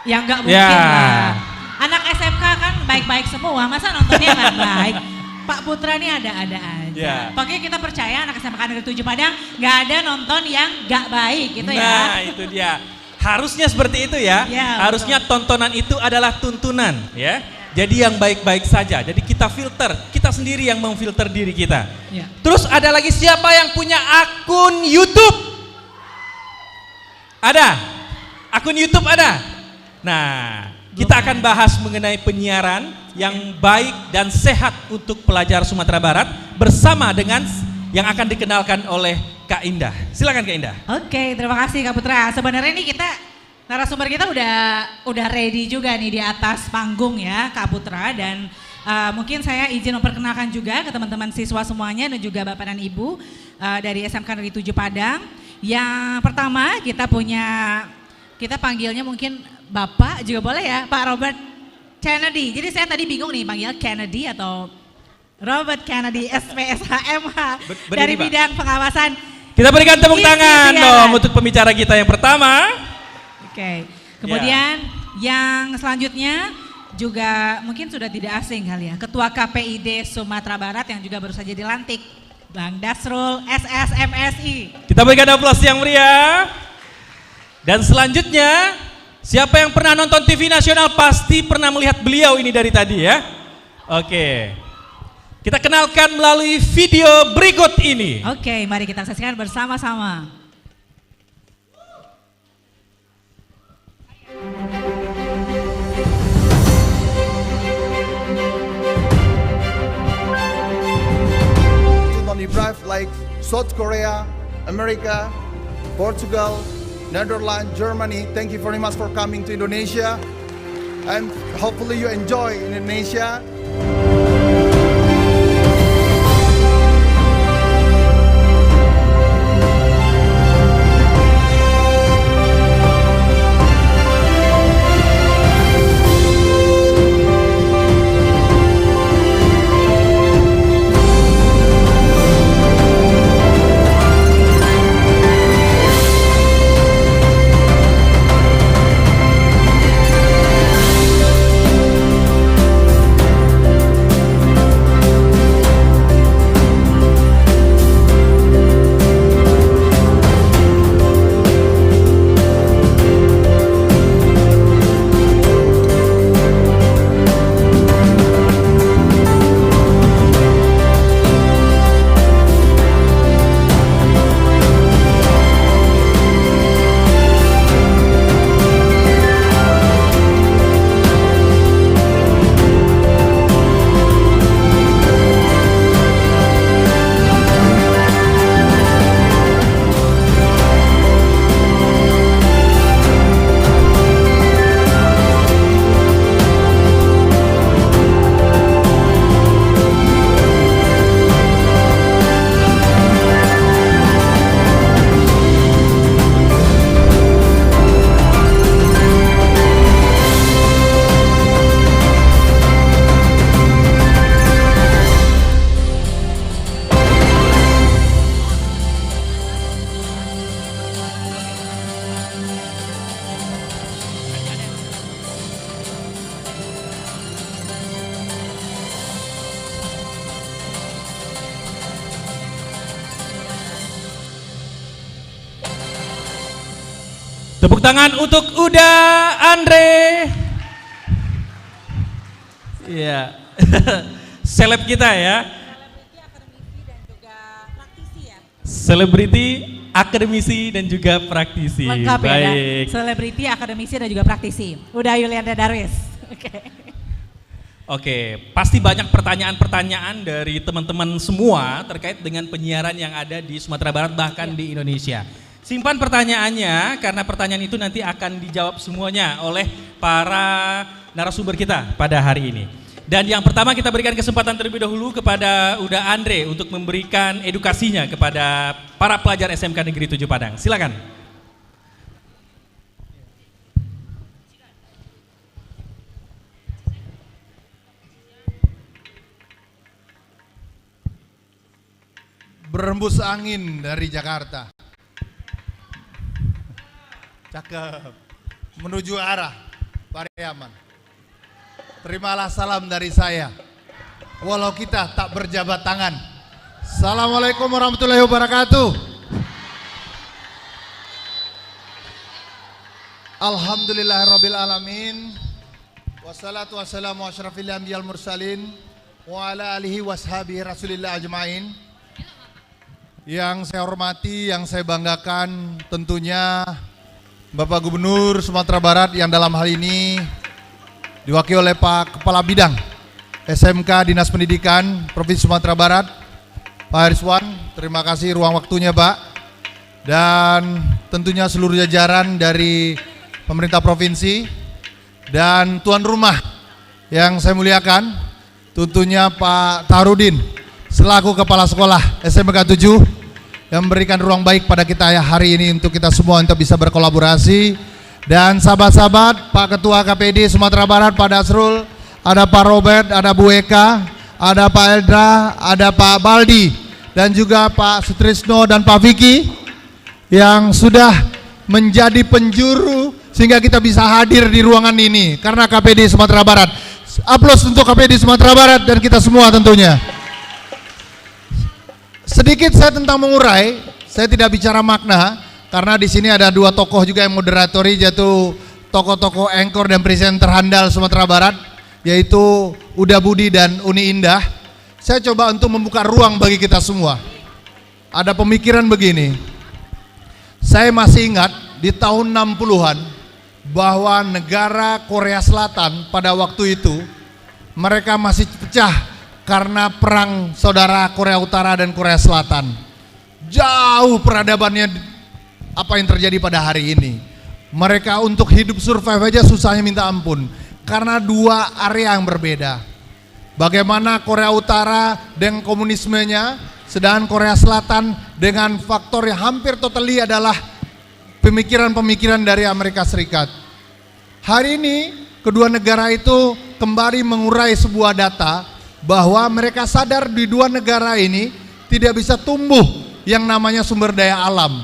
Ya nggak mungkin Ya. lah. Anak SMK kan baik-baik semua, masa nontonnya nggak baik? Pak Putra ini ada-ada aja. Ya. Pokoknya kita percaya anak SMK Negeri 7 Padang nggak ada nonton yang nggak baik gitu ya. Nah, itu dia. Harusnya seperti itu ya. Ya, Harusnya tontonan itu adalah tuntunan ya. Jadi yang baik-baik saja. Jadi kita filter, kita sendiri yang memfilter diri kita. Ya. Terus ada lagi siapa yang punya akun YouTube? Ada? Akun YouTube ada? Nah, kita akan bahas mengenai penyiaran yang baik dan sehat untuk pelajar Sumatera Barat bersama dengan yang akan dikenalkan oleh Kak Indah. Silakan Kak Indah. Oke, terima kasih Kak Putra. Sebenarnya ini narasumber kita udah ready juga nih di atas panggung ya Kak Putra, dan mungkin saya izin memperkenalkan juga ke teman-teman siswa semuanya dan juga Bapak dan Ibu dari SMK Negeri 7 Padang. Yang pertama kita panggilnya mungkin Bapak juga boleh ya, Pak Robert Kennedy. Jadi saya tadi bingung nih panggil Kennedy atau Robert Kennedy SPSHMH dari Pak. bidang pengawasan. Kita berikan tepuk tangan Siaran. dong untuk pembicara kita yang pertama. Oke, kemudian yang selanjutnya juga mungkin sudah tidak asing kali ya, Ketua KPID Sumatera Barat yang juga baru saja dilantik, Bang Dasrul SSMSI. Kita berikan aplaus yang meriah. Dan selanjutnya, siapa yang pernah nonton TV nasional pasti pernah melihat beliau ini dari tadi ya. Oke, kita kenalkan melalui video berikut ini. Oke, mari kita saksikan bersama-sama. On the drive like South Korea, America, Portugal, Netherlands, Germany. Thank you very much for coming to Indonesia, and hopefully you enjoy Indonesia. Tepuk tangan untuk Uda Andre. Iya. Seleb kita ya. Selebriti, akademisi dan juga praktisi. Lengkap ya, Baik. selebriti, akademisi dan juga praktisi. Udah Yulianda Darwis. Oke. Oke, pasti banyak pertanyaan-pertanyaan dari teman-teman semua terkait dengan penyiaran yang ada di Sumatera Barat bahkan di Indonesia. Simpan pertanyaannya karena pertanyaan itu nanti akan dijawab semuanya oleh para narasumber kita pada hari ini. Dan yang pertama kita berikan kesempatan terlebih dahulu kepada Uda Andre untuk memberikan edukasinya kepada para pelajar SMK Negeri 7 Padang. Silakan. Berembus angin dari Jakarta. Cakep. Menuju arah Pariaman. Terimalah salam dari saya. Walau kita tak berjabat tangan. Assalamualaikum warahmatullahi wabarakatuh. Alhamdulillahirabbil alamin. Wassalatu wassalamu asyrafil anbiya'il mursalin wa ala alihi washabihi rasulillah ajmain. Yang saya hormati, yang saya banggakan tentunya Bapak Gubernur Sumatera Barat yang dalam hal ini diwakili oleh Pak Kepala Bidang SMK Dinas Pendidikan Provinsi Sumatera Barat, Pak Hariswan. Terima kasih ruang waktunya Pak. Dan tentunya seluruh jajaran dari pemerintah provinsi dan tuan rumah yang saya muliakan, tentunya Pak Tarudin selaku Kepala Sekolah SMK 7 yang memberikan ruang baik pada kita hari ini untuk kita semua untuk bisa berkolaborasi. Dan sahabat-sahabat, Pak Ketua KPD Sumatera Barat, Pak Dasrul, ada Pak Robert, ada Bu Eka, ada Pak Eldra, ada Pak Baldi, dan juga Pak Sutrisno dan Pak Vicky yang sudah menjadi penjuru sehingga kita bisa hadir di ruangan ini karena KPD Sumatera Barat. Aplaus untuk KPD Sumatera Barat dan kita semua tentunya. Sedikit saya tentang mengurai, saya tidak bicara makna karena di sini ada dua tokoh juga yang moderatori, yaitu tokoh-tokoh anchor dan presenter handal Sumatera Barat, yaitu Uda Budi dan Uni Indah. Saya coba untuk membuka ruang bagi kita semua. Ada pemikiran begini, saya masih ingat di tahun 60-an bahwa negara Korea Selatan pada waktu itu mereka masih pecah karena perang saudara Korea Utara dan Korea Selatan. Jauh peradabannya apa yang terjadi pada hari ini. Mereka untuk hidup survive aja susahnya minta ampun karena dua area yang berbeda. Bagaimana Korea Utara dengan komunismenya, sedangkan Korea Selatan dengan faktor yang hampir totally adalah pemikiran-pemikiran dari Amerika Serikat. Hari ini kedua negara itu kembali mengurai sebuah data bahwa mereka sadar di dua negara ini tidak bisa tumbuh yang namanya sumber daya alam.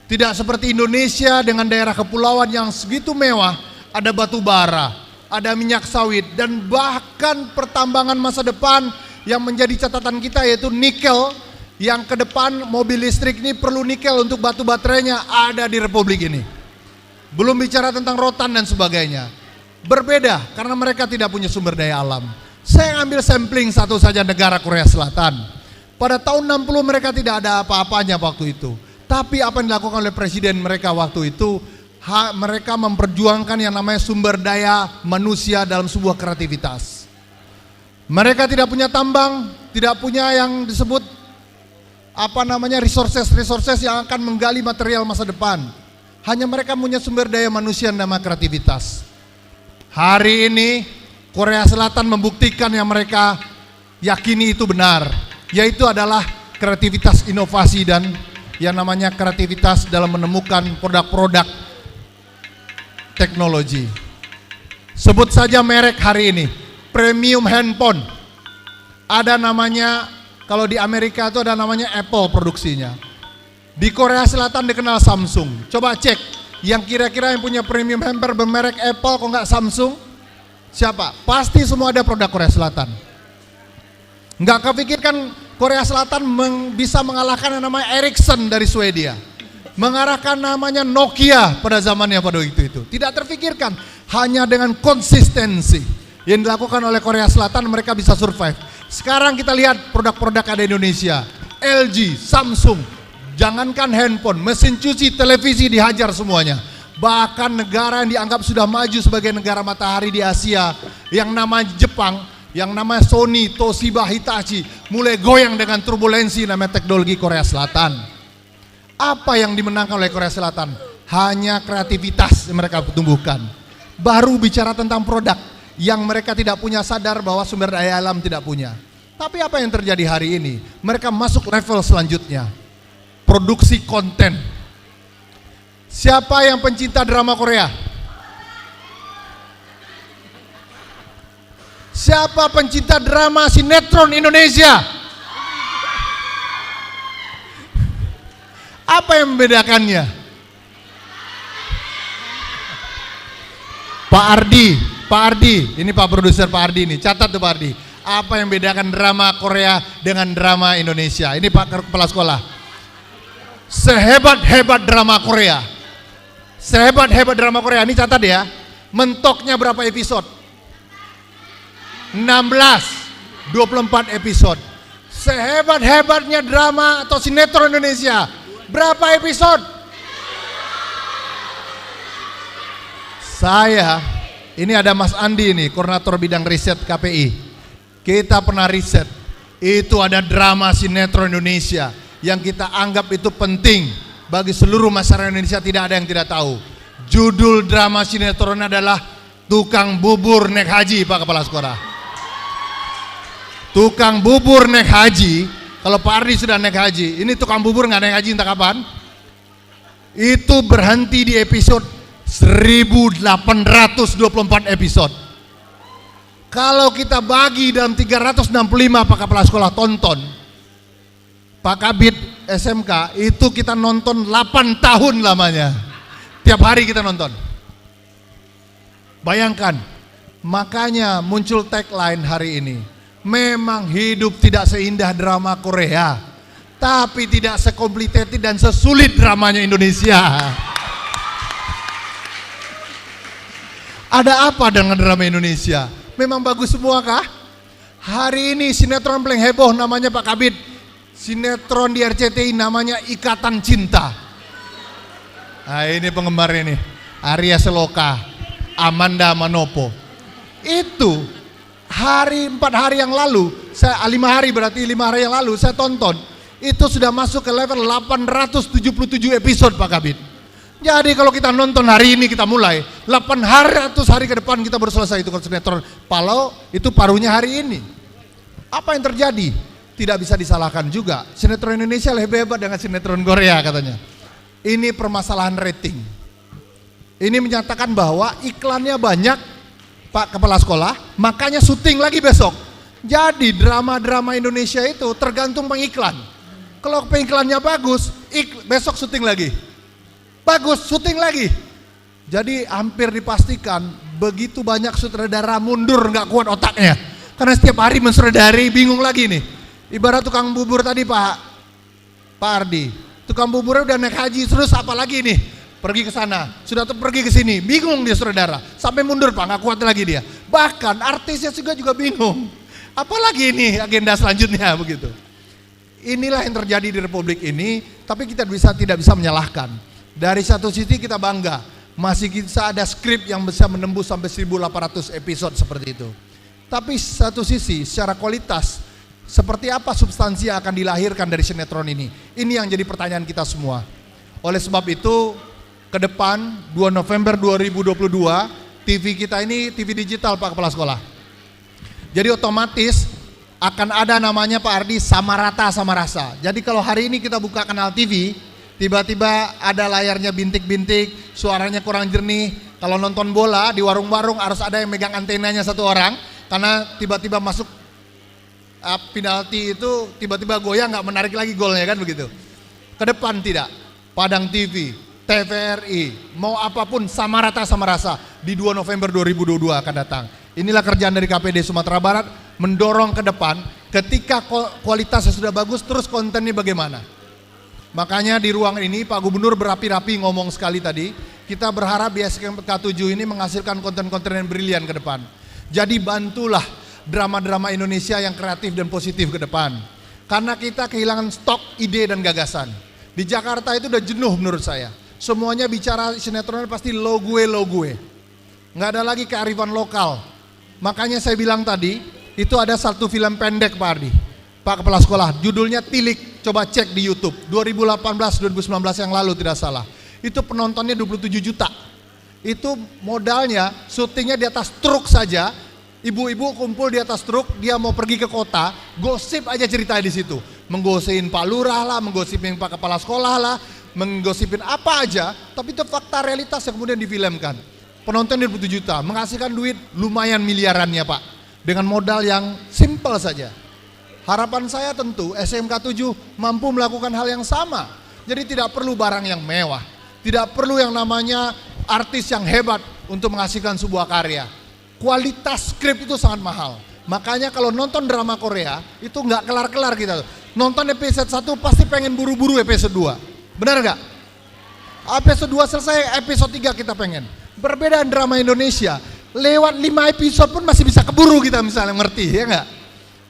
Tidak seperti Indonesia dengan daerah kepulauan yang segitu mewah, ada batu bara, ada minyak sawit, dan bahkan pertambangan masa depan yang menjadi catatan kita yaitu nikel, yang ke depan mobil listrik ini perlu nikel untuk batu baterainya ada di Republik ini. Belum bicara tentang rotan dan sebagainya. Berbeda karena mereka tidak punya sumber daya alam. Saya ambil sampling satu saja negara Korea Selatan. Pada tahun 60 mereka tidak ada apa-apanya waktu itu. Tapi apa yang dilakukan oleh presiden mereka waktu itu, mereka memperjuangkan yang namanya sumber daya manusia dalam sebuah kreativitas. Mereka tidak punya tambang, tidak punya yang disebut resources yang akan menggali material masa depan. Hanya mereka punya sumber daya manusia yang namanya kreativitas. Hari ini Korea Selatan membuktikan yang mereka yakini itu benar, yaitu adalah kreativitas inovasi dan yang namanya kreativitas dalam menemukan produk-produk teknologi. Sebut saja merek hari ini, premium handphone. Ada namanya, kalau di Amerika itu ada namanya Apple produksinya. Di Korea Selatan dikenal Samsung. Coba cek, yang kira-kira yang punya premium handphone bermerek Apple kok nggak Samsung? Siapa? Pasti semua ada produk Korea Selatan. Nggak kepikirkan Korea Selatan bisa mengalahkan yang namanya Ericsson dari Swedia, mengarahkan namanya Nokia pada zamannya pada waktu itu. Tidak terfikirkan, hanya dengan konsistensi yang dilakukan oleh Korea Selatan mereka bisa survive. Sekarang kita lihat produk-produk ada di Indonesia, LG, Samsung, jangankan handphone, mesin cuci, televisi dihajar semuanya. Bahkan negara yang dianggap sudah maju sebagai negara matahari di Asia, yang namanya Jepang, yang namanya Sony, Toshiba, Hitachi, mulai goyang dengan turbulensi namanya teknologi Korea Selatan. Apa yang dimenangkan oleh Korea Selatan? Hanya kreativitas yang mereka tumbuhkan. Baru bicara tentang produk yang mereka tidak punya, sadar bahwa sumber daya alam tidak punya. Tapi apa yang terjadi hari ini? Mereka masuk level selanjutnya. Produksi konten. Siapa yang pencinta drama Korea? Siapa pencinta drama sinetron Indonesia? Apa yang membedakannya? Pak Ardi, ini Pak produser Pak Ardi ini, catat tuh Pak Ardi. Apa yang membedakan drama Korea dengan drama Indonesia? Ini Pak Kepala Sekolah. Sehebat-hebat drama Korea. Sehebat-hebat drama Korea, ini catat ya. Mentoknya berapa episode? 16, 24 episode. Sehebat-hebatnya drama atau sinetron Indonesia, berapa episode? Saya, ini ada Mas Andi ini, koordinator bidang riset KPI. Kita pernah riset, itu ada drama sinetron Indonesia yang kita anggap itu penting bagi seluruh masyarakat Indonesia, tidak ada yang tidak tahu. Judul drama sinetron adalah Tukang Bubur Naik Haji, Pak Kepala Sekolah. Tukang bubur naik haji, kalau Pak Ardi sudah naik haji, ini tukang bubur nggak naik haji entah kapan. Itu berhenti di episode 1824 episode. Kalau kita bagi dalam 365 Pak Kepala Sekolah tonton, Pak Kabid SMK, itu kita nonton 8 tahun lamanya. Tiap hari kita nonton. Bayangkan, makanya muncul tagline hari ini. Memang hidup tidak seindah drama Korea, tapi tidak sekomplikated dan sesulit dramanya Indonesia. Ada apa dengan drama Indonesia? Memang bagus semua kah? Hari ini sinetron paling heboh namanya Pak Kabid. Sinetron di RCTI namanya Ikatan Cinta. Nah ini penggemar ini, Arya Seloka, Amanda Manopo. Itu 4 hari yang lalu, 5 hari yang lalu saya tonton, itu sudah masuk ke level 877 episode Pak Kabid. Jadi kalau kita nonton hari ini kita mulai, 800 hari ke depan kita baru selesai itu sinetron. Kalau itu paruhnya hari ini. Apa yang terjadi? Tidak bisa disalahkan juga. Sinetron Indonesia lebih hebat dengan sinetron Korea katanya. Ini permasalahan rating. Ini menyatakan bahwa iklannya banyak, Pak Kepala Sekolah, makanya syuting lagi besok. Jadi drama-drama Indonesia itu tergantung pengiklan. Kalau pengiklannya bagus, besok syuting lagi. Bagus, syuting lagi. Jadi hampir dipastikan begitu banyak sutradara mundur, nggak kuat otaknya. Karena setiap hari mensutradari, bingung lagi nih. Ibarat tukang bubur tadi Pak Ardi. Tukang buburnya udah naik haji, terus apa lagi nih? Pergi ke sana, sudah pergi ke sini, bingung dia saudara, sampai mundur Pak, nggak kuat lagi dia. Bahkan artisnya juga bingung, apalagi ini agenda selanjutnya begitu. Inilah yang terjadi di Republik ini, tapi kita tidak bisa menyalahkan. Dari satu sisi kita bangga, masih bisa ada skrip yang bisa menembus sampai 1800 episode seperti itu. Tapi satu sisi secara kualitas, seperti apa substansi yang akan dilahirkan dari sinetron ini? Ini yang jadi pertanyaan kita semua. Oleh sebab itu, ke depan 2 November 2022 TV kita ini TV digital Pak Kepala Sekolah. Jadi otomatis akan ada namanya Pak Ardi sama rata sama rasa. Jadi kalau hari ini kita buka kanal TV, tiba-tiba ada layarnya bintik-bintik, suaranya kurang jernih. Kalau nonton bola di warung-warung harus ada yang megang antenanya satu orang, karena tiba-tiba masuk penalti itu tiba-tiba goyang, nggak menarik lagi golnya kan begitu. Ke depan tidak, Padang TV, TVRI, mau apapun sama rata sama rasa di 2 November 2022 akan datang. Inilah kerjaan dari KPD Sumatera Barat, mendorong ke depan ketika kualitasnya sudah bagus, terus kontennya bagaimana. Makanya di ruang ini Pak Gubernur berapi-rapi ngomong sekali tadi, kita berharap di SMK 7 ini menghasilkan konten-konten yang brilian ke depan. Jadi bantulah drama-drama Indonesia yang kreatif dan positif ke depan. Karena kita kehilangan stok ide dan gagasan. Di Jakarta itu udah jenuh menurut saya. Semuanya bicara sinetron pasti lo gue. Nggak ada lagi kearifan lokal. Makanya saya bilang tadi, itu ada satu film pendek Pak Ardi, Pak Kepala Sekolah, judulnya Tilik. coba cek di YouTube 2018-2019 yang lalu tidak salah. Itu penontonnya 27 juta. Itu modalnya syutingnya di atas truk saja. Ibu-ibu kumpul di atas truk, dia mau pergi ke kota, gosip aja ceritanya di situ. Menggosipin Pak Lurah lah, menggosipin Pak Kepala Sekolah lah, menggosipin apa aja, tapi itu fakta realitas yang kemudian difilmkan. Penonton 27 juta, menghasilkan duit lumayan miliarannya Pak, dengan modal yang simple saja. Harapan saya tentu SMK 7 mampu melakukan hal yang sama. Jadi tidak perlu barang yang mewah, tidak perlu yang namanya artis yang hebat untuk menghasilkan sebuah karya. Kualitas skrip itu sangat mahal. Makanya kalau nonton drama Korea itu nggak kelar-kelar kita. Nonton episode 1 pasti pengen buru-buru episode 2. Benar nggak? Episode 2 selesai, episode 3 kita pengen. Berbeda drama Indonesia, lewat 5 episode pun masih bisa keburu kita misalnya, ngerti ya nggak?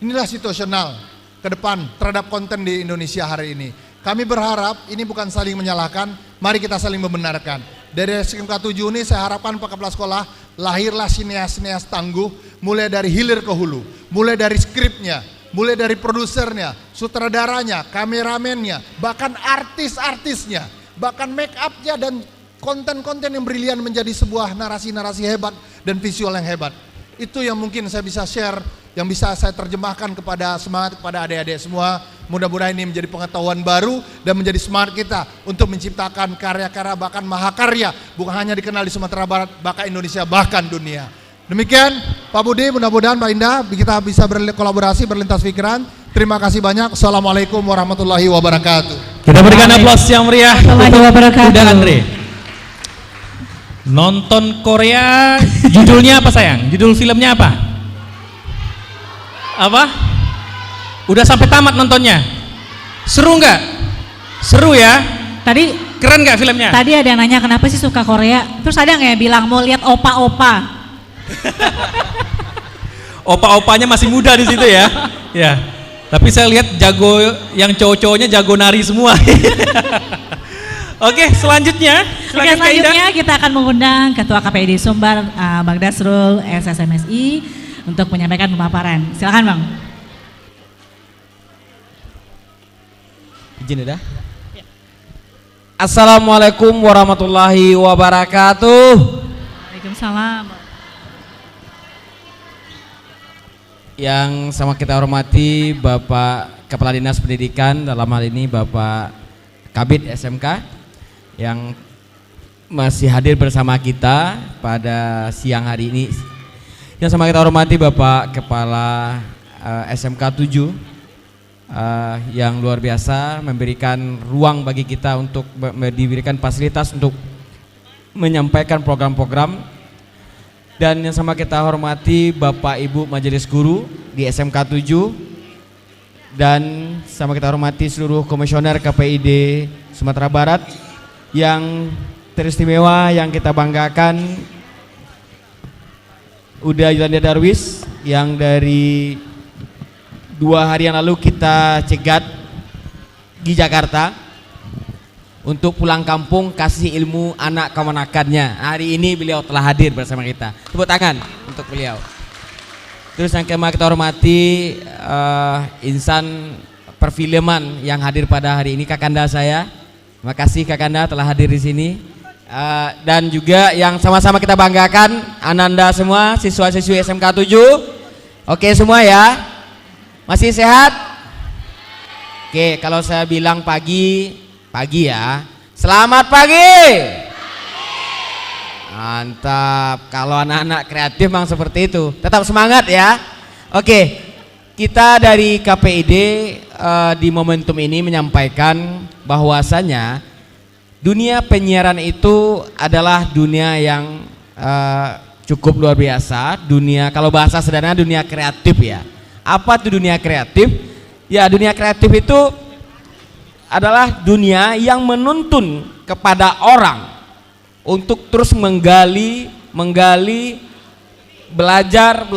Inilah situasional ke depan terhadap konten di Indonesia hari ini. Kami berharap ini bukan saling menyalahkan, mari kita saling membenarkan. Dari SMK 7 ini saya harapkan Pak Kepala Sekolah lahirlah sineas-sineas tangguh, mulai dari hilir ke hulu, mulai dari skripnya, mulai dari produsernya, sutradaranya, kameramennya, bahkan artis-artisnya, bahkan make upnya dan konten-konten yang brilian menjadi sebuah narasi-narasi hebat dan visual yang hebat. Itu yang mungkin saya bisa share, yang bisa saya terjemahkan kepada semangat kepada adik-adik semua. Mudah-mudahan ini menjadi pengetahuan baru dan menjadi semangat kita untuk menciptakan karya-karya bahkan mahakarya, bukan hanya dikenal di Sumatera Barat, bahkan Indonesia, bahkan dunia. Demikian Pak Budi, mudah-mudahan Pak Indah kita bisa berkolaborasi, berlintas pikiran. Terima kasih banyak. Assalamualaikum warahmatullahi wabarakatuh. Kita berikan aplaus yang meriah untuk Uda Andre. Nonton Korea, judulnya apa sayang? Judul filmnya apa? Apa? Udah sampai tamat nontonnya? Seru nggak? Seru ya? Tadi keren nggak filmnya? Tadi ada yang nanya kenapa sih suka Korea? Terus ada nggak yang bilang mau lihat opa-opa? Opa-opanya masih muda di situ ya? Ya. Tapi saya lihat jago, yang cowok-cowoknya jago nari semua. Oke, selanjutnya. Oke, selanjutnya kita akan mengundang Ketua KPID Sumbar, Bang Dasrul SSMSI untuk menyampaikan pemaparan. Silakan Bang. Izin udah? Assalamualaikum warahmatullahi wabarakatuh. Waalaikumsalam. Yang sama kita hormati Bapak Kepala Dinas Pendidikan, dalam hal ini Bapak Kabid SMK yang masih hadir bersama kita pada siang hari ini. Yang sama kita hormati Bapak Kepala SMK 7 yang luar biasa memberikan ruang bagi kita untuk diberikan fasilitas untuk menyampaikan program-program. Dan yang sama kita hormati Bapak Ibu Majelis Guru di SMK 7 dan sama kita hormati seluruh komisioner KPID Sumatera Barat yang teristimewa, yang kita banggakan, Uda Yulanda Darwis yang dari 2 hari yang lalu kita cegat di Jakarta untuk pulang kampung kasih ilmu anak kemanakannya. Hari ini beliau telah hadir bersama kita. Tepuk tangan untuk beliau. Terus yang kita hormati insan perfilman yang hadir pada hari ini, Kakanda saya. Terima kasih Kakanda telah hadir di sini. Dan juga yang sama-sama kita banggakan, Ananda semua, siswa-siswi SMK 7. Oke semua ya? Masih sehat? Oke, kalau saya bilang pagi ya. Selamat pagi. Mantap. Kalau anak-anak kreatif memang seperti itu. Tetap semangat ya. Oke, kita dari KPID di momentum ini menyampaikan bahwasanya dunia penyiaran itu adalah dunia yang cukup luar biasa. Dunia, kalau bahasa sederhana, dunia kreatif ya. Apa itu dunia kreatif? Ya, dunia kreatif itu adalah dunia yang menuntun kepada orang untuk terus menggali, belajar,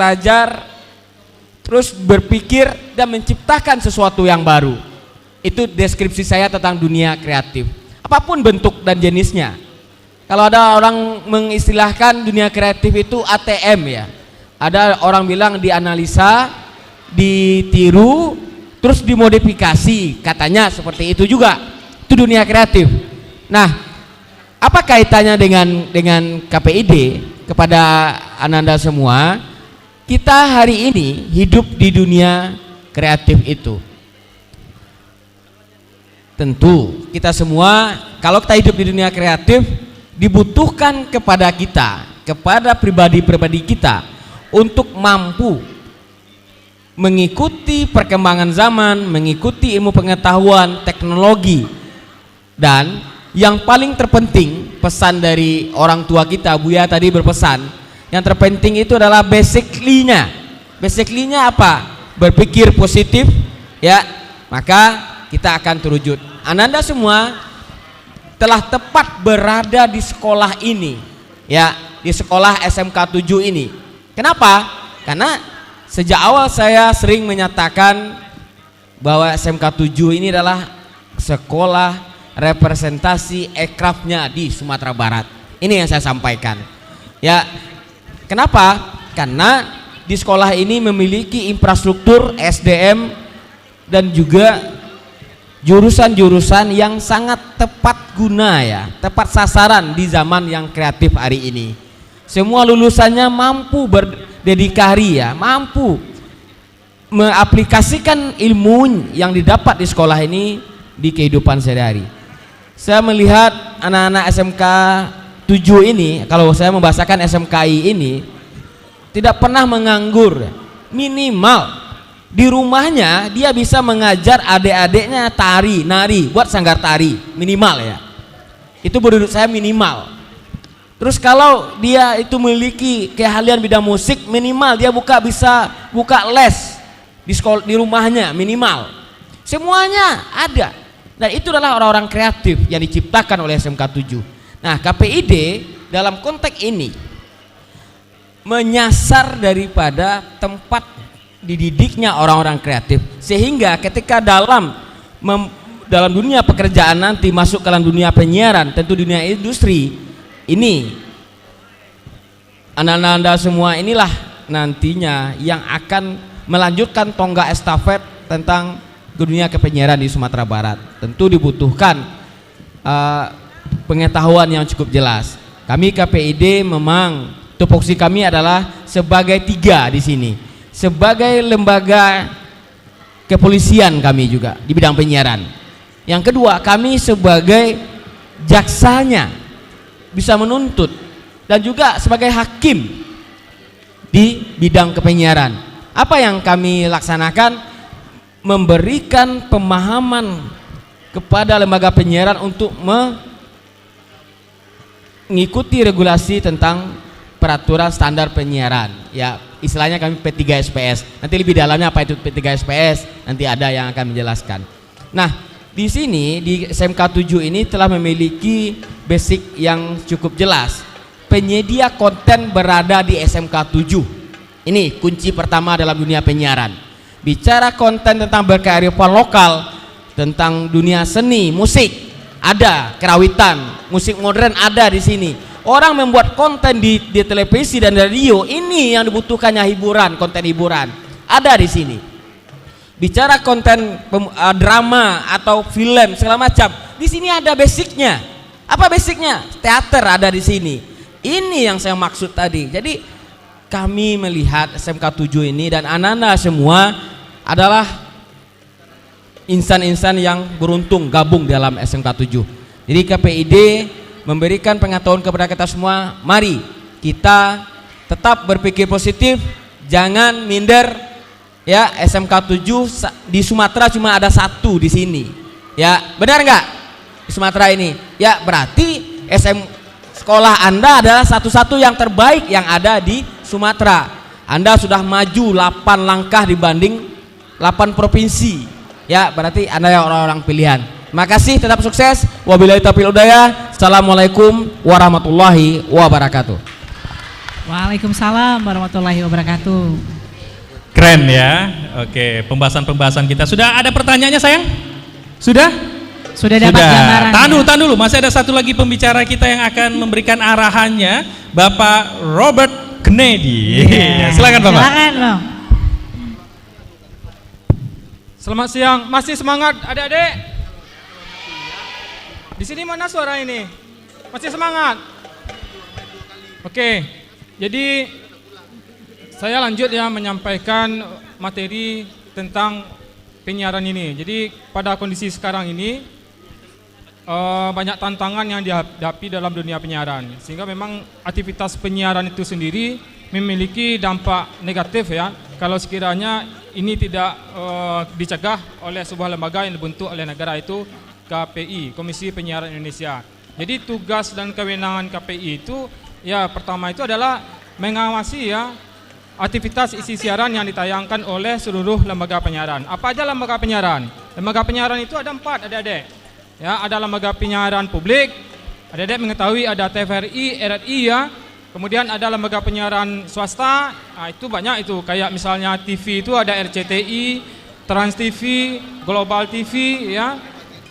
terus berpikir dan menciptakan sesuatu yang baru. Itu deskripsi saya tentang dunia kreatif. Apapun bentuk dan jenisnya. Kalau ada orang mengistilahkan dunia kreatif itu ATM ya. Ada orang bilang dianalisa, ditiru, terus dimodifikasi, katanya seperti itu juga. Itu dunia kreatif. Nah, apa kaitannya dengan KPID? Kepada Ananda semua, kita hari ini hidup di dunia kreatif itu. Tentu kita semua, kalau kita hidup di dunia kreatif, dibutuhkan kepada kita, kepada pribadi-pribadi kita untuk mampu mengikuti perkembangan zaman, mengikuti ilmu pengetahuan, teknologi, dan yang paling terpenting, pesan dari orang tua kita, Buya tadi berpesan, yang terpenting itu adalah basically-nya. Basically-nya apa? Berpikir positif, ya, maka kita akan terwujud. Ananda semua telah tepat berada di sekolah ini, ya, di sekolah SMK 7 ini. Kenapa? Karena sejak awal saya sering menyatakan bahwa SMK 7 ini adalah sekolah representasi aircraftnya di Sumatera Barat. Ini yang saya sampaikan. Ya, kenapa? Karena di sekolah ini memiliki infrastruktur SDM dan juga jurusan-jurusan yang sangat tepat guna, ya, tepat sasaran di zaman yang kreatif hari ini. Semua lulusannya mampu berdedikasi, ya, mampu mengaplikasikan ilmu yang didapat di sekolah ini di kehidupan sehari-hari. Saya melihat anak-anak SMK 7 ini, kalau saya membahasakan SMKI ini, tidak pernah menganggur. Minimal di rumahnya dia bisa mengajar adik-adiknya tari, nari, buat sanggar tari, minimal, ya. Itu menurut saya minimal. Terus kalau dia itu memiliki keahlian bidang musik, minimal dia bisa buka les di sekolah, di rumahnya, minimal. Semuanya ada. Dan itu adalah orang-orang kreatif yang diciptakan oleh SMK 7. Nah, KPID dalam konteks ini menyasar daripada tempat dididiknya orang-orang kreatif, sehingga ketika dalam dunia pekerjaan nanti masuk ke dalam dunia penyiaran, tentu dunia industri ini, anak-anak semua inilah nantinya yang akan melanjutkan tonggak estafet tentang dunia kepenyiaran di Sumatera Barat. Tentu dibutuhkan pengetahuan yang cukup jelas. Kami KPID memang tupoksi kami adalah sebagai 3 di sini, sebagai lembaga kepolisian kami juga di bidang penyiaran. Yang kedua, kami sebagai jaksanya, bisa menuntut, dan juga sebagai hakim di bidang kepenyiaran. Apa yang kami laksanakan? Memberikan pemahaman kepada lembaga penyiaran untuk mengikuti regulasi tentang peraturan standar penyiaran, ya, istilahnya kami P3SPS. Nanti lebih dalamnya apa itu P3SPS, nanti ada yang akan menjelaskan. Nah, di sini di SMK 7 ini telah memiliki basic yang cukup jelas. Penyedia konten berada di SMK 7. Ini kunci pertama dalam dunia penyiaran. Bicara konten tentang berkearifan lokal, tentang dunia seni, musik, ada kerawitan, musik modern ada di sini. Orang membuat konten di televisi dan radio, ini yang dibutuhkannya hiburan, konten hiburan ada di sini. Bicara konten drama atau film segala macam, di sini ada basicnya. Apa basicnya? Teater ada di sini. Ini yang saya maksud tadi. Jadi kami melihat SMK 7 ini dan anak-anak semua adalah insan-insan yang beruntung gabung dalam SMK 7. Jadi KPID memberikan pengetahuan kepada kita semua, mari kita tetap berpikir positif, jangan minder, ya. SMK 7 di Sumatera cuma ada 1 di sini, ya, benar nggak? Di Sumatera ini, ya, berarti sekolah Anda adalah satu-satu yang terbaik yang ada di Sumatera. Anda sudah maju 8 langkah dibanding 8 provinsi, ya, berarti Anda yang orang-orang pilihan. Makasih, tetap sukses. Wabillahi taufiq wal hidayah. Assalamualaikum warahmatullahi wabarakatuh. Waalaikumsalam warahmatullahi wabarakatuh. Keren, ya. Oke, pembahasan-pembahasan kita. Sudah ada pertanyaannya, sayang? Sudah? Sudah dapat gambaran. Tahan dulu, masih ada satu lagi pembicara kita yang akan memberikan arahannya, Bapak Robert Kennedy. Yeah. Silakan, Bapak. Silakan, Bang. Selamat siang, masih semangat adik-adik? Di sini mana suara ini? Masih semangat? Oke, jadi saya lanjut ya menyampaikan materi tentang penyiaran ini. Jadi pada kondisi sekarang ini banyak tantangan yang dihadapi dalam dunia penyiaran, sehingga memang aktivitas penyiaran itu sendiri memiliki dampak negatif ya kalau sekiranya ini tidak dicegah oleh sebuah lembaga yang dibentuk oleh negara, itu KPI, Komisi Penyiaran Indonesia. Jadi tugas dan kewenangan KPI itu ya pertama itu adalah mengawasi ya aktivitas isi siaran yang ditayangkan oleh seluruh lembaga penyiaran. Apa aja lembaga penyiaran? Lembaga penyiaran itu ada 4 adik-adik. Ya, ada lembaga penyiaran publik. Adik-adik mengetahui ada TVRI, RRI ya. Kemudian ada lembaga penyiaran swasta. Nah, itu banyak itu. Kayak misalnya TV itu ada RCTI, Trans TV, Global TV ya.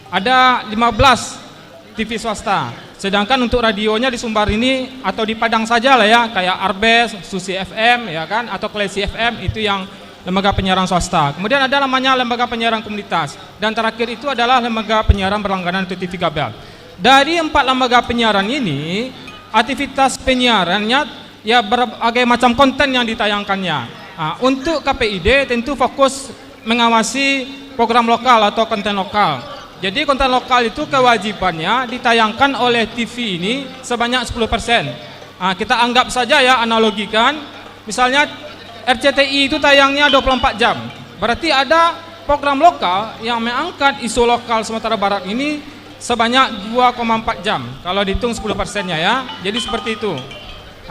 Ada 15 TV swasta. Sedangkan untuk radionya di Sumbar ini atau di Padang saja lah ya, kayak Arbes, Susi FM ya kan, atau Klesi FM, itu yang lembaga penyiaran swasta. Kemudian ada namanya lembaga penyiaran komunitas, dan terakhir itu adalah lembaga penyiaran berlangganan untuk TV kabel. Dari 4 lembaga penyiaran ini, aktivitas penyiarannya ya berbagai macam konten yang ditayangkannya. Nah, untuk KPID tentu fokus mengawasi program lokal atau konten lokal. Jadi konten lokal itu kewajibannya ditayangkan oleh TV ini sebanyak 10%. Nah, kita anggap saja ya, analogikan, misalnya RCTI itu tayangnya 24 jam. Berarti ada program lokal yang mengangkat isu lokal Sumatera Barat ini sebanyak 2,4 jam. Kalau dihitung 10%-nya ya. Jadi seperti itu.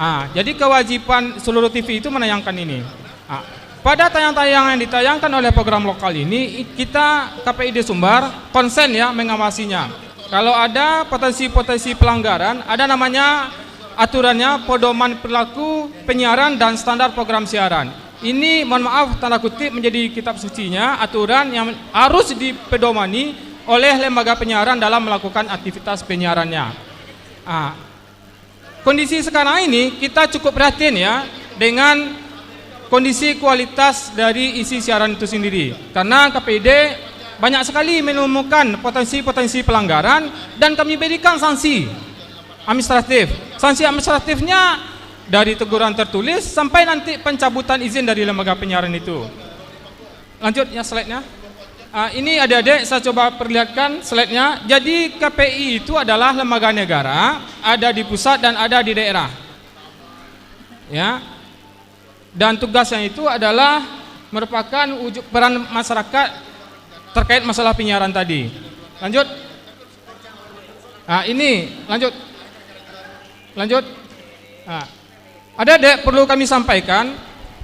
Nah, jadi kewajiban seluruh TV itu menayangkan ini. Nah, pada tayang-tayang yang ditayangkan oleh program lokal ini, kita KPID Sumbar konsen ya mengawasinya. Kalau ada potensi-potensi pelanggaran, ada namanya aturannya pedoman perilaku penyiaran dan standar program siaran. Ini mohon maaf tanda kutip menjadi kitab sucinya, aturan yang harus dipedomani oleh lembaga penyiaran dalam melakukan aktivitas penyiarannya. Nah, kondisi sekarang ini kita cukup prihatin ya dengan kondisi kualitas dari isi siaran itu sendiri, karena KPID banyak sekali menemukan potensi-potensi pelanggaran dan kami berikan sanksi administratif. Sanksi administratifnya dari teguran tertulis sampai nanti pencabutan izin dari lembaga penyiaran itu. Lanjut ya slide-nya. Ini adik-adik saya coba perlihatkan slide-nya. Jadi KPI itu adalah lembaga negara, ada di pusat dan ada di daerah. Ya. Dan tugasnya itu adalah merupakan wujud peran masyarakat terkait masalah penyiaran tadi. Lanjut. Nah, ini lanjut. Nah, adik-adik perlu kami sampaikan,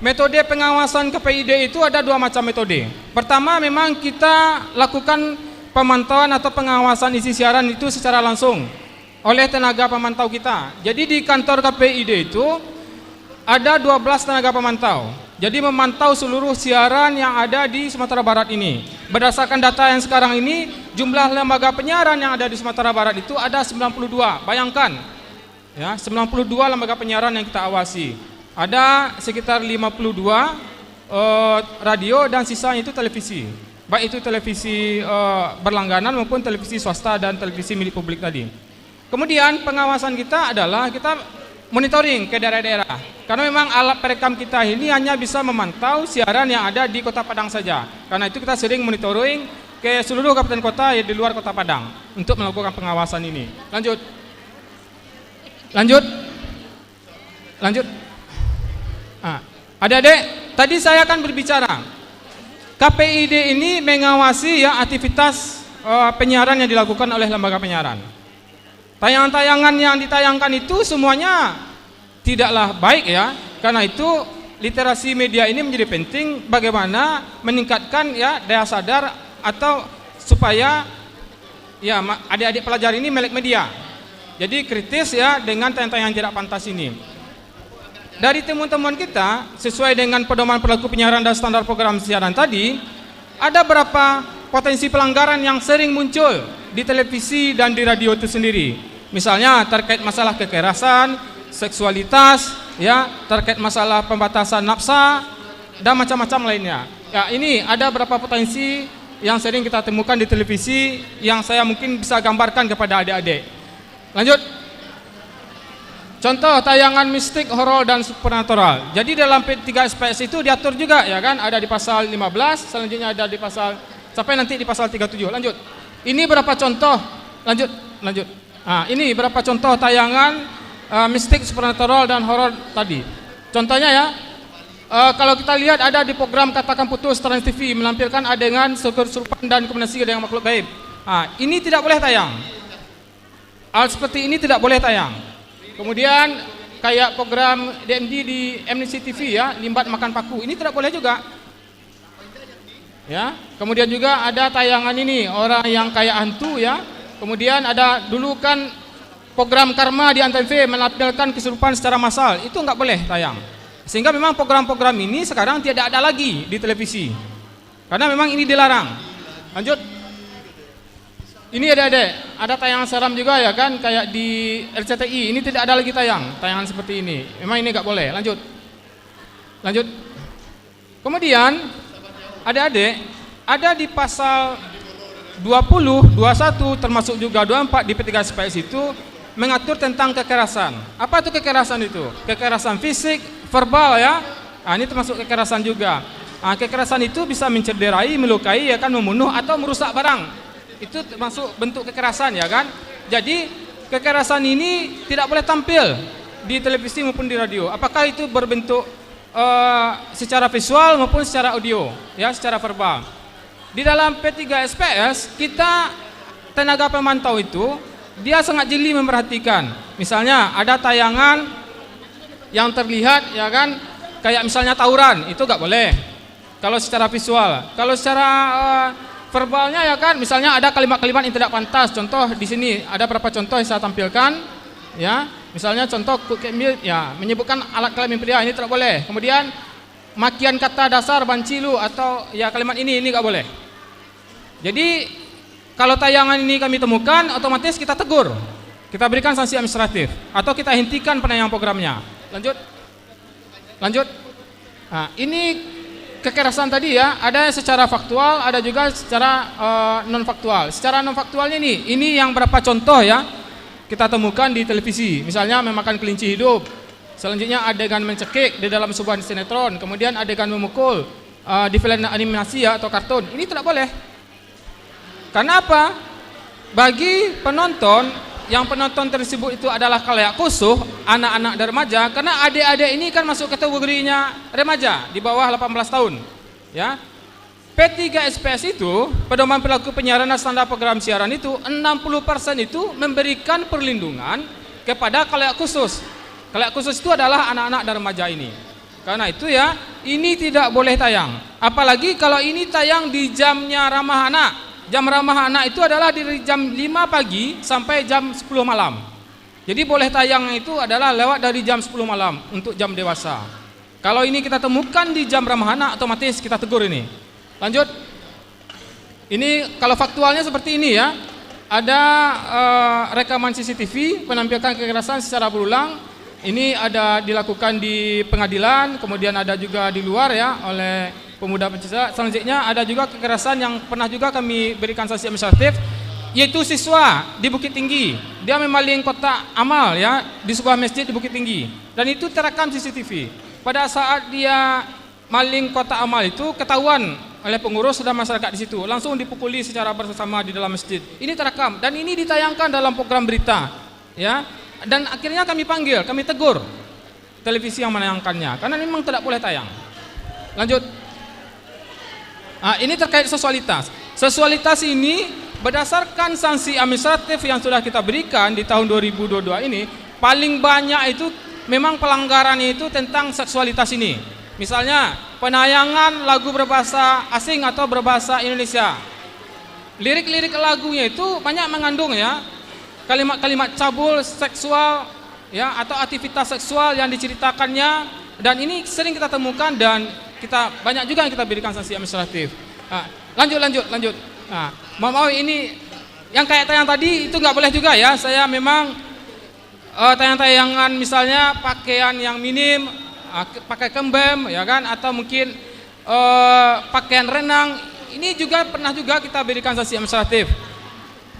metode pengawasan KPID itu ada 2 macam metode. Pertama, memang kita lakukan pemantauan atau pengawasan isi siaran itu secara langsung oleh tenaga pemantau kita. Jadi di kantor KPID itu ada 12 tenaga pemantau. Jadi memantau seluruh siaran yang ada di Sumatera Barat ini. Berdasarkan data yang sekarang ini, jumlah lembaga penyiaran yang ada di Sumatera Barat itu ada 92. Bayangkan, ya 92 lembaga penyiaran yang kita awasi. Ada sekitar 52 radio dan sisanya itu televisi. Baik itu televisi berlangganan maupun televisi swasta dan televisi milik publik tadi. Kemudian pengawasan kita adalah kita monitoring ke daerah-daerah. Karena memang alat perekam kita ini hanya bisa memantau siaran yang ada di Kota Padang saja. Karena itu kita sering monitoring ke seluruh kabupaten kota yang di luar Kota Padang untuk melakukan pengawasan ini. Lanjut. Adik-adik, tadi saya akan berbicara. KPID ini mengawasi ya aktivitas penyiaran yang dilakukan oleh lembaga penyiaran. Tayangan-tayangan yang ditayangkan itu semuanya tidaklah baik ya. Karena itu literasi media ini menjadi penting, bagaimana meningkatkan ya daya sadar atau supaya ya adik-adik pelajar ini melek media. Jadi kritis ya dengan tayangan-tayangan yang tidak pantas ini. Dari temuan-temuan kita sesuai dengan pedoman perilaku penyiaran dan standar program siaran tadi, ada berapa potensi pelanggaran yang sering muncul di televisi dan di radio itu sendiri. Misalnya terkait masalah kekerasan, seksualitas, ya, terkait masalah pembatasan nafsa dan macam-macam lainnya. Ya, ini ada beberapa potensi yang sering kita temukan di televisi yang saya mungkin bisa gambarkan kepada adik-adik. Lanjut. Contoh tayangan mistik, horor dan supernatural. Jadi dalam P3SPS itu diatur juga ya kan, ada di pasal 15, selanjutnya ada di pasal sampai nanti di pasal 37. Lanjut. Ini berapa contoh? Lanjut. Nah, ini berapa contoh tayangan mistik, supernatural dan horor tadi. Contohnya ya, kalau kita lihat ada di program Katakan Putus Trans TV menampilkan adegan kesurupan dan komunikasi dengan makhluk gaib. Ini tidak boleh tayang. Hal seperti ini tidak boleh tayang. Kemudian kayak program DMD di MNC TV ya, Limbat Makan Paku, ini tidak boleh juga. Ya, kemudian juga ada tayangan ini orang yang kayak hantu ya. Kemudian ada dulu kan program Karma di Antv menampilkan kesurupan secara massal, itu nggak boleh tayang. Sehingga memang program-program ini sekarang tidak ada lagi di televisi. Karena memang ini dilarang. Lanjut. Ini ada tayangan seram juga ya kan, kayak di RCTI, ini tidak ada lagi tayangan seperti ini. Memang ini nggak boleh. Lanjut. Kemudian adik-adik, ada di pasal 20, 21 termasuk juga 24 di P3SPS itu mengatur tentang kekerasan. Apa itu kekerasan itu? Kekerasan fisik, verbal ya. Ini termasuk kekerasan juga. Kekerasan itu bisa mencederai, melukai, ya kan, membunuh atau merusak barang. Itu termasuk bentuk kekerasan ya kan. Jadi kekerasan ini tidak boleh tampil di televisi maupun di radio. Apakah itu berbentuk secara visual maupun secara audio, ya, secara verbal. Di dalam P3SPS kita tenaga pemantau itu dia sangat jeli memperhatikan. Misalnya ada tayangan yang terlihat ya kan, kayak misalnya tawuran, itu nggak boleh. Kalau secara visual, kalau secara verbalnya ya kan, misalnya ada kalimat-kalimat yang tidak pantas. Contoh di sini ada beberapa contoh yang saya tampilkan, ya. Misalnya contoh ya, menyebutkan alat kelamin pria, ini tidak boleh. Kemudian makian kata dasar, banci lu, atau ya kalimat ini nggak boleh. Jadi kalau tayangan ini kami temukan, otomatis kita tegur, kita berikan sanksi administratif, atau kita hentikan penayangan programnya. Lanjut. Nah, ini kekerasan tadi ya, ada secara faktual, ada juga secara non faktual. Secara non faktualnya ini yang berapa contoh ya kita temukan di televisi. Misalnya memakan kelinci hidup, selanjutnya adegan mencekik di dalam sebuah sinetron, kemudian adegan memukul di film animasi ya atau kartun. Ini tidak boleh. Karena apa? Bagi penonton, yang penonton tersebut itu adalah khalayak khusus, anak-anak dan remaja, karena adik-adik ini kan masuk kategorinya remaja di bawah 18 tahun. Ya. P3SPS itu, pedoman perilaku penyiaran dan standar program siaran itu 60% itu memberikan perlindungan kepada khalayak khusus. Khalayak khusus itu adalah anak-anak dan remaja ini. Karena itu ya, ini tidak boleh tayang. Apalagi kalau ini tayang di jamnya ramah anak. Jam ramah anak itu adalah dari jam 5 pagi sampai jam 10 malam. Jadi boleh tayang itu adalah lewat dari jam 10 malam untuk jam dewasa. Kalau ini kita temukan di jam ramah anak, otomatis kita tegur ini. Lanjut. Ini kalau faktualnya seperti ini ya. Ada rekaman CCTV penampilkan kekerasan secara berulang. Ini ada dilakukan di pengadilan, kemudian ada juga di luar ya oleh pemuda pencipta. Selanjutnya ada juga kekerasan yang pernah juga kami berikan sanksi administratif, yaitu siswa di Bukit Tinggi. Dia memaling kotak amal ya di sebuah masjid di Bukit Tinggi, dan itu terekam CCTV. Pada saat dia maling kotak amal itu ketahuan oleh pengurus dan masyarakat di situ, langsung dipukuli secara bersama di dalam masjid. Ini terekam dan ini ditayangkan dalam program berita, ya. Dan akhirnya kami panggil, kami tegur televisi yang menayangkannya karena memang tidak boleh tayang. Lanjut. Ini terkait seksualitas. Seksualitas ini berdasarkan sanksi administratif yang sudah kita berikan di tahun 2022 ini, paling banyak itu memang pelanggarannya itu tentang seksualitas ini. Misalnya penayangan lagu berbahasa asing atau berbahasa Indonesia. Lirik-lirik lagunya itu banyak mengandung ya kalimat-kalimat cabul seksual ya atau aktivitas seksual yang diceritakannya, dan ini sering kita temukan dan kita banyak juga yang kita berikan sanksi administratif. Lanjut. Mau ini yang kayak tayang tadi itu nggak boleh juga ya. Saya memang tayang-tayangan misalnya pakaian yang minim, pakai kembem ya kan, atau mungkin pakaian renang, ini juga pernah juga kita berikan sanksi administratif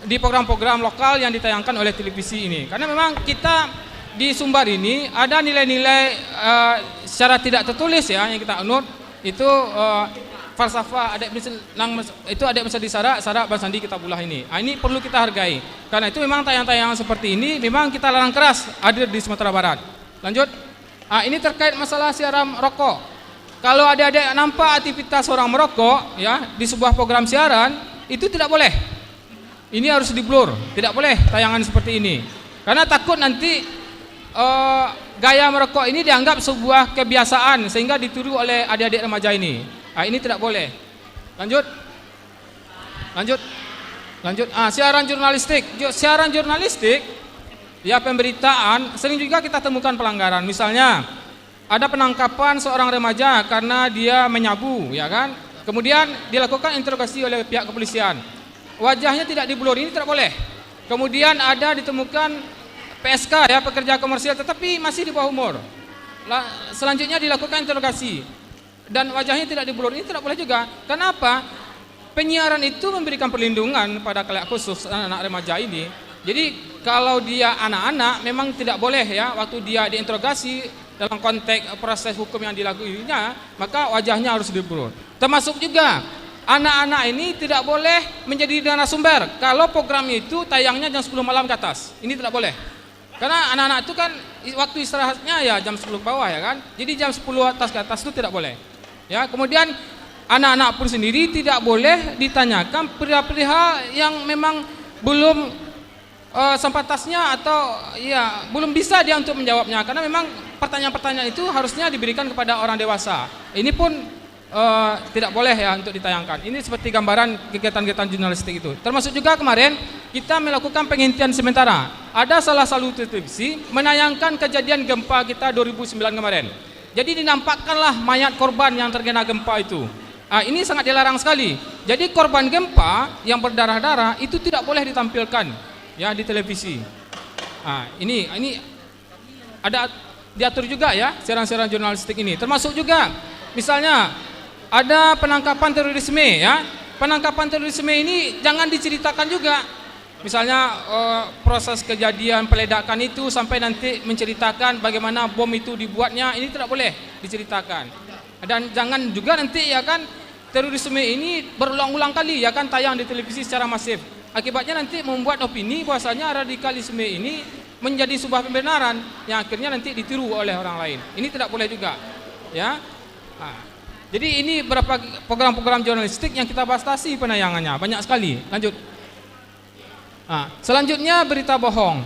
di program-program lokal yang ditayangkan oleh televisi ini. Karena memang kita di Sumbar ini ada nilai-nilai secara tidak tertulis ya yang kita anut, itu falsafah adat itu adat besar di sarak bersandi kita bulah ini. Ini perlu kita hargai. Karena itu memang tayang-tayangan seperti ini memang kita larang keras hadir di Sumatera Barat. Lanjut. Ini terkait masalah siaran rokok. Kalau adik-adik nampak aktivitas orang merokok ya di sebuah program siaran, itu tidak boleh. Ini harus di-blur, tidak boleh tayangan seperti ini. Karena takut nanti gaya merokok ini dianggap sebuah kebiasaan sehingga ditiru oleh adik-adik remaja ini. Ini tidak boleh. Lanjut. Siaran jurnalistik. Siaran jurnalistik, ya pemberitaan sering juga kita temukan pelanggaran. Misalnya ada penangkapan seorang remaja karena dia menyabu, ya kan? Kemudian dilakukan interogasi oleh pihak kepolisian. Wajahnya tidak di-blur, ini tidak boleh. Kemudian ada ditemukan PSK ya pekerja komersial tetapi masih di bawah umur. Selanjutnya dilakukan interogasi dan wajahnya tidak di-blur, ini tidak boleh juga. Kenapa? Penyiaran itu memberikan perlindungan pada kelompok khusus anak remaja ini. Jadi kalau dia anak-anak memang tidak boleh ya waktu dia diinterogasi dalam konteks proses hukum yang dilakukannya, maka wajahnya harus di-blur. Termasuk juga anak-anak ini tidak boleh menjadi narasumber kalau program itu tayangnya jam 10 malam ke atas. Ini tidak boleh. Karena anak-anak itu kan waktu istirahatnya ya jam 10 ke bawah ya kan. Jadi jam 10 ke atas itu tidak boleh. Ya, kemudian anak-anak pun sendiri tidak boleh ditanyakan perihal yang memang belum sempatasnya atau ya belum bisa dia untuk menjawabnya karena memang pertanyaan-pertanyaan itu harusnya diberikan kepada orang dewasa. Ini pun tidak boleh ya untuk ditayangkan. Ini seperti gambaran kegiatan-kegiatan jurnalistik itu. Termasuk juga kemarin kita melakukan penghentian sementara. Ada salah satu televisi menayangkan kejadian gempa kita 2009 kemarin. Jadi dinampakkanlah mayat korban yang terkena gempa itu. Ini sangat dilarang sekali. Jadi korban gempa yang berdarah-darah itu tidak boleh ditampilkan ya di televisi. Ini ada diatur juga ya siaran-siaran jurnalistik ini. Termasuk juga misalnya ada penangkapan terorisme ya. Penangkapan terorisme ini jangan diceritakan juga. Misalnya proses kejadian peledakan itu sampai nanti menceritakan bagaimana bom itu dibuatnya, ini tidak boleh diceritakan. Dan jangan juga nanti ya kan terorisme ini berulang-ulang kali ya kan tayang di televisi secara masif. Akibatnya nanti membuat opini bahwasanya radikalisme ini menjadi sebuah pembenaran yang akhirnya nanti ditiru oleh orang lain. Ini tidak boleh juga. Ya. Jadi ini beberapa program-program jurnalistik yang kita batasi penayangannya, banyak sekali. Lanjut. Selanjutnya berita bohong.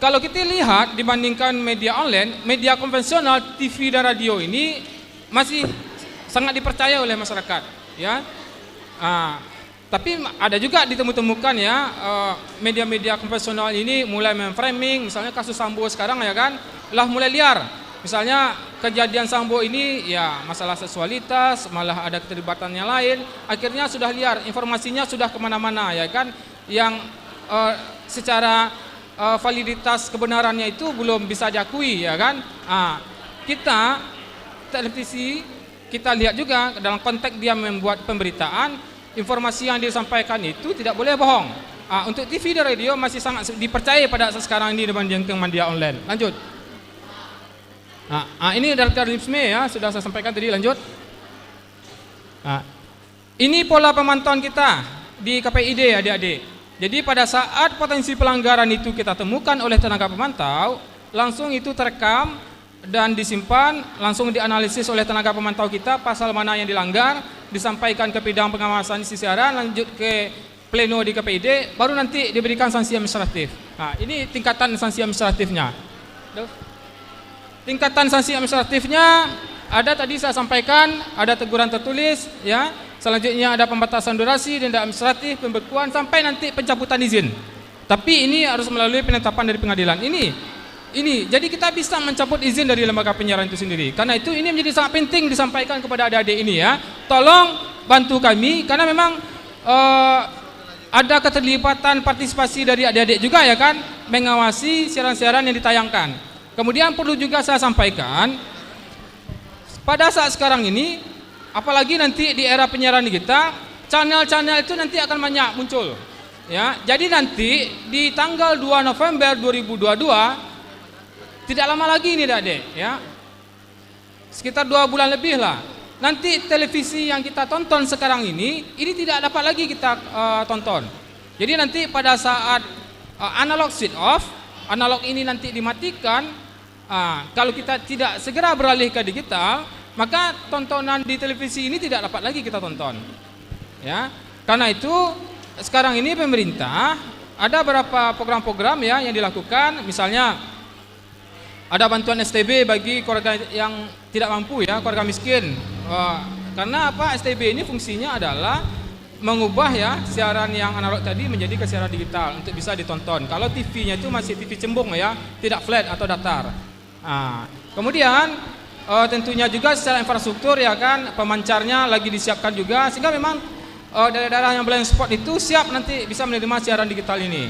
Kalau kita lihat dibandingkan media online, media konvensional TV dan radio ini masih sangat dipercaya oleh masyarakat, ya. Tapi ada juga ditemukan ya media-media konvensional ini mulai memframing, misalnya kasus Sambo sekarang ya kan, lah mulai liar. Misalnya kejadian Sambo ini ya masalah seksualitas, malah ada keterlibatannya lain, akhirnya sudah liar, informasinya sudah kemana-mana ya kan, yang secara validitas kebenarannya itu belum bisa diakui ya kan. Kita televisi kita lihat juga dalam konteks dia membuat pemberitaan, informasi yang disampaikan itu tidak boleh bohong. Untuk TV dan radio masih sangat dipercaya pada saat sekarang ini dibandingkan media online. Lanjut. Ini radikalisme ya sudah saya sampaikan tadi. Lanjut. Ini pola pemantauan kita di KPID adik-adik. Jadi pada saat potensi pelanggaran itu kita temukan oleh tenaga pemantau, langsung itu terekam dan disimpan, langsung dianalisis oleh tenaga pemantau kita pasal mana yang dilanggar, disampaikan ke bidang pengawasan isi siaran, lanjut ke pleno di KPID, baru nanti diberikan sanksi administratif. Ini tingkatan sanksi administratifnya. Tingkatan sanksi administratifnya ada tadi saya sampaikan, ada teguran tertulis ya. Selanjutnya ada pembatasan durasi, denda administratif, pembekuan sampai nanti pencabutan izin. Tapi ini harus melalui penetapan dari pengadilan. Ini jadi kita bisa mencabut izin dari lembaga penyiaran itu sendiri. Karena itu ini menjadi sangat penting disampaikan kepada adik-adik ini ya. Tolong bantu kami karena memang ada keterlibatan partisipasi dari adik-adik juga ya kan mengawasi siaran-siaran yang ditayangkan. Kemudian perlu juga saya sampaikan pada saat sekarang ini apalagi nanti di era penyiaran kita, channel-channel itu nanti akan banyak muncul. Ya, jadi nanti di tanggal 2 November 2022 tidak lama lagi ini Adik, ya. Sekitar 2 bulan lebih lah. Nanti televisi yang kita tonton sekarang ini tidak dapat lagi kita tonton. Jadi nanti pada saat analog switch off, analog ini nanti dimatikan, kalau kita tidak segera beralih ke digital, maka tontonan di televisi ini tidak dapat lagi kita tonton. Ya. Karena itu sekarang ini pemerintah ada beberapa program-program ya yang dilakukan, misalnya ada bantuan STB bagi keluarga yang tidak mampu ya, keluarga miskin. Karena apa? STB ini fungsinya adalah mengubah ya siaran yang analog tadi menjadi ke siaran digital untuk bisa ditonton. Kalau TV-nya itu masih TV cembung ya, tidak flat atau datar. Kemudian tentunya juga secara infrastruktur ya kan, pemancarnya lagi disiapkan juga sehingga memang daerah-daerah yang blind spot itu siap nanti bisa menerima siaran digital ini.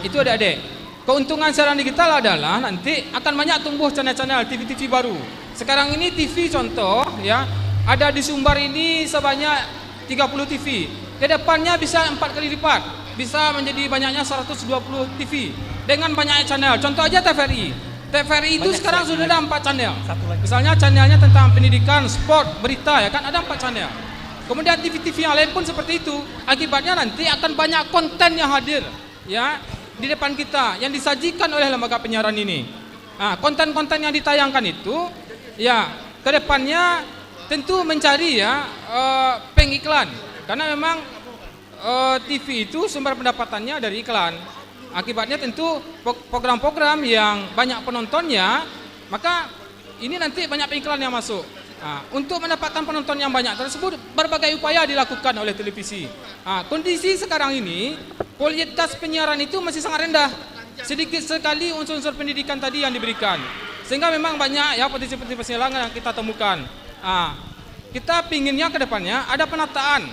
Itu Adik-adik. Keuntungan siaran digital adalah nanti akan banyak tumbuh channel-channel TV-TV baru. Sekarang ini TV contoh ya, ada di Sumbar ini sebanyak 30 TV. Ke depannya bisa 4 kali lipat. Bisa menjadi banyaknya 120 TV dengan banyak channel. Contoh aja TVRI. TVRI itu sekarang sudah ada 4 channel. Misalnya channelnya tentang pendidikan, sport, berita ya kan, ada 4 channel. Kemudian TV-TV yang lain pun seperti itu. Akibatnya nanti akan banyak konten yang hadir ya di depan kita yang disajikan oleh lembaga penyiaran ini. Konten-konten yang ditayangkan itu ya ke depannya tentu mencari ya pengiklan. Karena memang TV itu sumber pendapatannya dari iklan. Akibatnya tentu program-program yang banyak penontonnya, maka ini nanti banyak pengiklan yang masuk. Untuk mendapatkan penonton yang banyak tersebut, berbagai upaya dilakukan oleh televisi. Kondisi sekarang ini, kualitas penyiaran itu masih sangat rendah. Sedikit sekali unsur-unsur pendidikan tadi yang diberikan. Sehingga memang banyak ya potensi-potensi persilangan yang kita temukan. Kita pinginnya ke depannya ada penataan.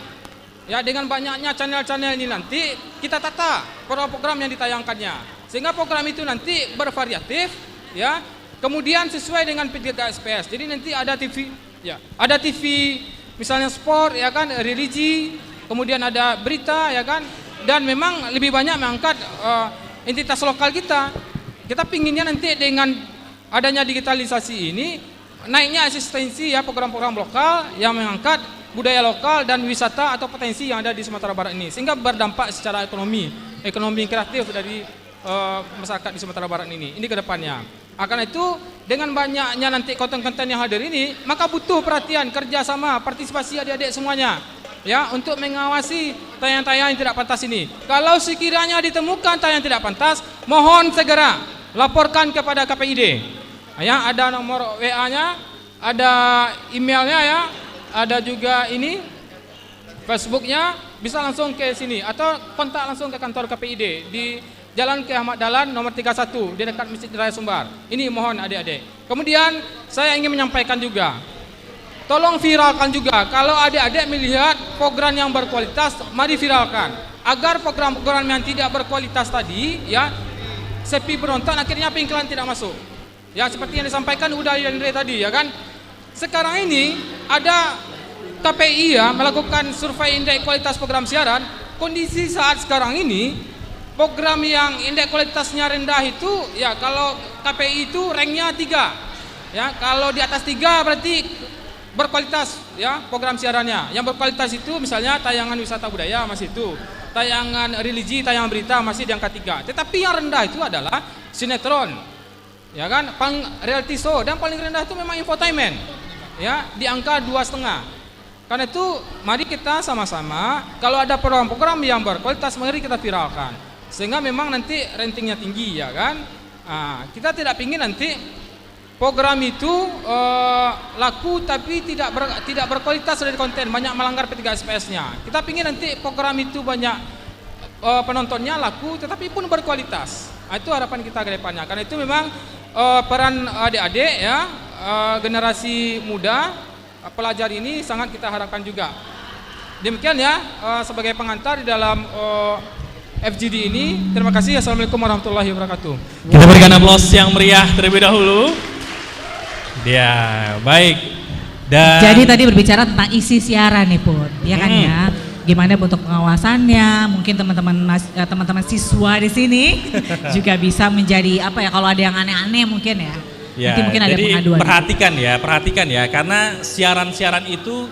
Ya, dengan banyaknya channel-channel ini nanti kita tata program-program yang ditayangkannya. Sehingga program itu nanti bervariatif, ya. Kemudian sesuai dengan P3SPS. Jadi nanti ada TV, ya, ada TV misalnya sport, ya kan, religi, kemudian ada berita, ya kan, dan memang lebih banyak mengangkat entitas lokal kita. Kita pinginnya nanti dengan adanya digitalisasi ini naiknya asistensi ya program-program lokal yang mengangkat budaya lokal dan wisata atau potensi yang ada di Sumatera Barat ini, sehingga berdampak secara ekonomi kreatif dari masyarakat di Sumatera Barat ini ke depannya. Karena itu dengan banyaknya nanti konten-konten yang hadir ini, maka butuh perhatian, kerjasama, partisipasi adik-adik semuanya, ya, untuk mengawasi tayangan-tayangan yang tidak pantas ini. Kalau sekiranya ditemukan tayangan tidak pantas, mohon segera laporkan kepada KPID. Ya, ada nomor WA-nya, ada emailnya ya, ada juga ini Facebook-nya, bisa langsung ke sini atau kontak langsung ke kantor KPID di Jalan Kiai Ahmad Dahlan nomor 31 di dekat Masjid Raya Sumbar. Ini mohon adik-adik. Kemudian saya ingin menyampaikan juga, tolong viralkan juga. Kalau adik-adik melihat program yang berkualitas, mari viralkan. Agar program-program yang tidak berkualitas tadi, ya, sepi penonton, akhirnya pengiklan tidak masuk. Ya, seperti yang disampaikan Uda Yuliandre tadi, ya kan. Sekarang ini ada KPI ya melakukan survei indeks kualitas program siaran. Kondisi saat sekarang ini, program yang indeks kualitasnya rendah itu, ya kalau KPI itu ranknya 3. Ya, kalau di atas 3 berarti berkualitas ya program siarannya. Yang berkualitas itu misalnya tayangan wisata budaya masih itu, tayangan religi, tayangan berita masih di angka 3. Tetapi yang rendah itu adalah sinetron. Ya kan, paling reality show, dan paling rendah itu memang infotainment. Ya, di angka 2,5. Karena itu mari kita sama-sama kalau ada program-program yang berkualitas mari kita viralkan. Sehingga memang nanti ratingnya tinggi, ya kan. Kita tidak ingin nanti program itu laku tapi tidak berkualitas dari konten, banyak melanggar P3SPS-nya. Kita ingin nanti program itu banyak penontonnya, laku tetapi pun berkualitas. Itu harapan kita ke depannya. Karena itu memang peran adik-adik ya, generasi muda, pelajar ini sangat kita harapkan juga. Demikian ya sebagai pengantar di dalam FGD ini. Terima kasih. Assalamualaikum warahmatullahi wabarakatuh. Kita berikan aplaus yang meriah terlebih dahulu. Ya, baik. Dan jadi tadi berbicara tentang isi siaran nih Put, ya kan ya. Gimana bentuk pengawasannya? Mungkin teman-teman siswa di sini juga bisa menjadi apa ya, kalau ada yang aneh-aneh mungkin ya. Ya, nanti mungkin ada jadi pengaduan. perhatikan ya, karena siaran-siaran itu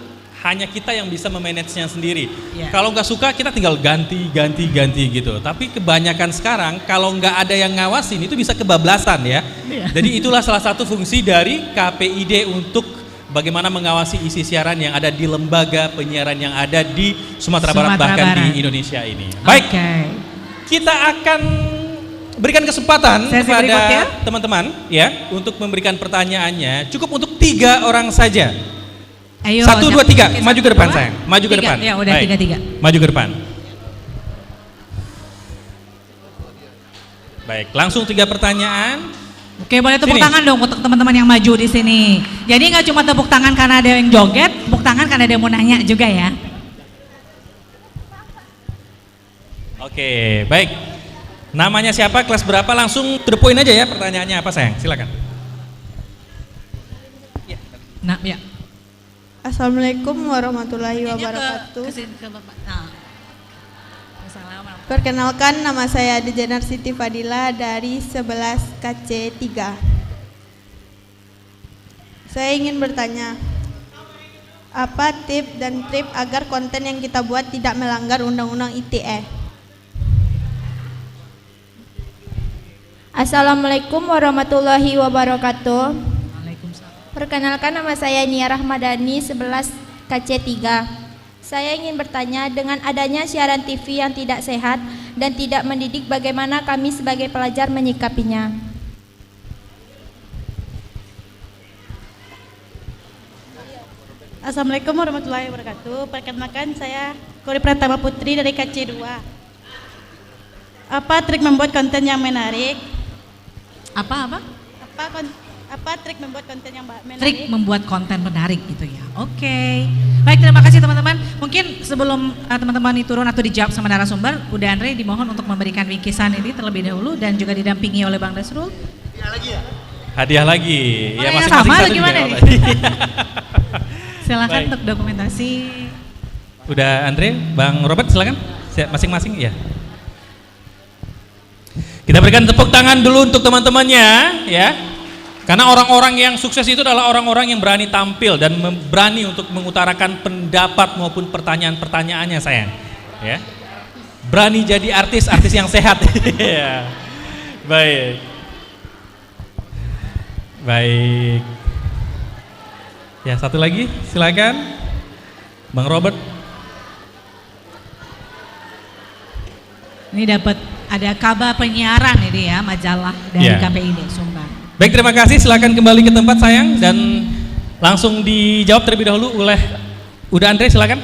hanya kita yang bisa memanagenya sendiri. Ya. Kalau nggak suka kita tinggal ganti gitu. Tapi kebanyakan sekarang kalau nggak ada yang ngawasin itu bisa kebablasan ya. Ya. Jadi itulah salah satu fungsi dari KPID untuk bagaimana mengawasi isi siaran yang ada di lembaga penyiaran yang ada di Sumatera Barat bahkan di Indonesia ini. Baik, kita akan berikan kesempatan Sesi kepada berikutnya. teman-teman ya untuk memberikan pertanyaannya. Cukup untuk 3 orang saja. Ayo, 1, 2, 3, oke, maju ke depan sayang, maju ke 3, depan. ya udah, Baik. 3. Maju ke depan. Baik, langsung 3 pertanyaan. Oke, boleh tepuk Sini. tangan dong untuk teman-teman yang maju di sini. Jadi nggak cuma tepuk tangan karena ada yang joget, tepuk tangan karena ada yang mau nanya juga ya. Oke, baik. Namanya siapa, kelas berapa, langsung to the point aja ya pertanyaannya apa sayang, silakan. Nah, ya. Assalamualaikum warahmatullahi wabarakatuh. Perkenalkan, nama saya Dejenar Siti Fadila dari 11 KC3. Saya ingin bertanya, apa tips dan trik agar konten yang kita buat tidak melanggar Undang-Undang ITE? Assalamualaikum warahmatullahi wabarakatuh. Perkenalkan, nama saya Nia Rahmadani 11 KC3. Saya ingin bertanya, dengan adanya siaran TV yang tidak sehat dan tidak mendidik, bagaimana kami sebagai pelajar menyikapinya? Assalamualaikum warahmatullahi wabarakatuh. Perkenalkan, saya Kori Pratama Putri dari KC2. Apa trik membuat konten yang menarik? Apa? Apa trik membuat konten yang menarik? Trik membuat konten menarik gitu ya. Oke. Baik, terima kasih teman-teman. Mungkin sebelum teman-teman ini turun atau dijawab sama narasumber, Uda Andre dimohon untuk memberikan bingkisan ini terlebih dahulu dan juga didampingi oleh Bang Dasrul. Hadiah lagi. Ya, masing-masing sama satu atau gimana dijawab nih? tadi. Silakan Baik. untuk dokumentasi. Udah Andre, Bang Robert silakan. Masing-masing ya. Kita berikan tepuk tangan dulu untuk teman-temannya ya. Karena orang-orang yang sukses itu adalah orang-orang yang berani tampil dan berani untuk mengutarakan pendapat maupun pertanyaan-pertanyaannya sayang. Ya. Berani jadi artis yang sehat. Ya. Baik. Baik. Ya, satu lagi, silakan. Bang Robert. Ini dapat ada kabar penyiaran ini ya, majalah dari Ya. KPID Sumbar. Baik, terima kasih. Silakan kembali ke tempat sayang dan langsung dijawab terlebih dahulu oleh Uda Andre, silakan.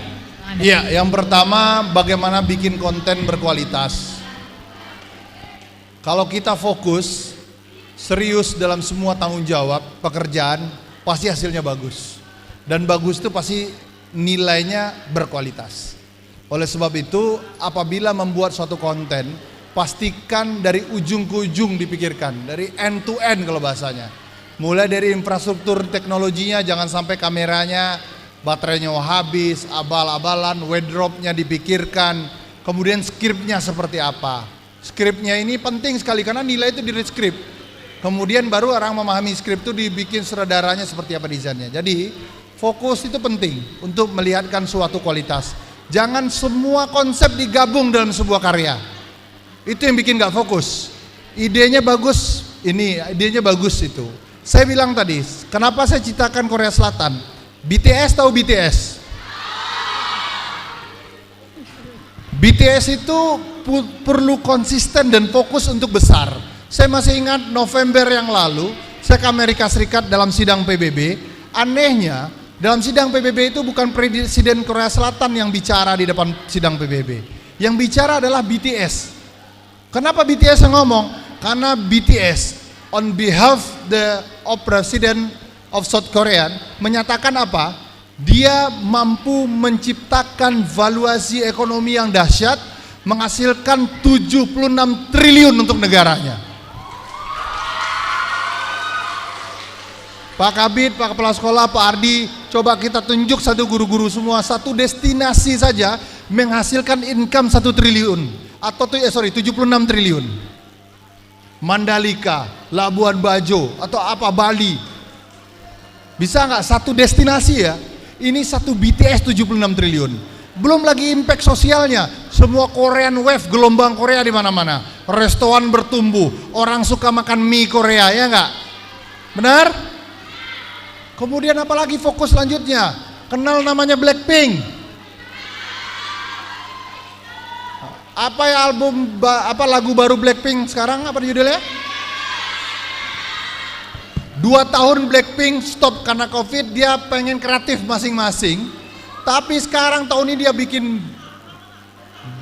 Iya, yang pertama bagaimana bikin konten berkualitas. Kalau kita fokus, serius dalam semua tanggung jawab, pekerjaan, pasti hasilnya bagus. Dan bagus itu pasti nilainya berkualitas. Oleh sebab itu, apabila membuat suatu konten, pastikan dari ujung ke ujung dipikirkan, dari end to end kalau bahasanya. Mulai dari infrastruktur teknologinya, jangan sampai kameranya, baterainya habis, abal-abalan, wardrobe-nya dipikirkan, kemudian skripnya seperti apa. Skripnya ini penting sekali karena nilai itu di skrip. Kemudian baru orang memahami skrip itu dibikin sutradaranya seperti apa desainnya. Jadi fokus itu penting untuk melihatkan suatu kualitas. Jangan semua konsep digabung dalam sebuah karya. Itu yang bikin gak fokus. Idenya bagus, idenya bagus itu. Saya bilang tadi, kenapa saya ciptakan Korea Selatan? BTS tahu BTS? BTS itu perlu konsisten dan fokus untuk besar. Saya masih ingat November yang lalu, saya ke Amerika Serikat dalam sidang PBB. Anehnya, dalam sidang PBB itu bukan Presiden Korea Selatan yang bicara di depan sidang PBB. Yang bicara adalah BTS. Kenapa BTS yang ngomong? Karena BTS on behalf of President of South Korea menyatakan apa? Dia mampu menciptakan valuasi ekonomi yang dahsyat, menghasilkan 76 triliun untuk negaranya. Pak Kabid, Pak Kepala Sekolah, Pak Ardi, coba kita tunjuk satu guru-guru semua, satu destinasi saja menghasilkan income 1 triliun atau 76 triliun. Mandalika, Labuan Bajo atau apa Bali. Bisa nggak satu destinasi ya? Ini satu BTS 76 triliun. Belum lagi impact sosialnya. Semua Korean wave, gelombang Korea di mana-mana. Restoran bertumbuh, orang suka makan mie Korea, ya nggak? Benar? Kemudian apalagi fokus selanjutnya? Kenal namanya Blackpink. Apa ya lagu baru Blackpink sekarang, apa judulnya? 2 tahun Blackpink stop karena Covid, dia pengen kreatif masing-masing. Tapi sekarang tahun ini dia bikin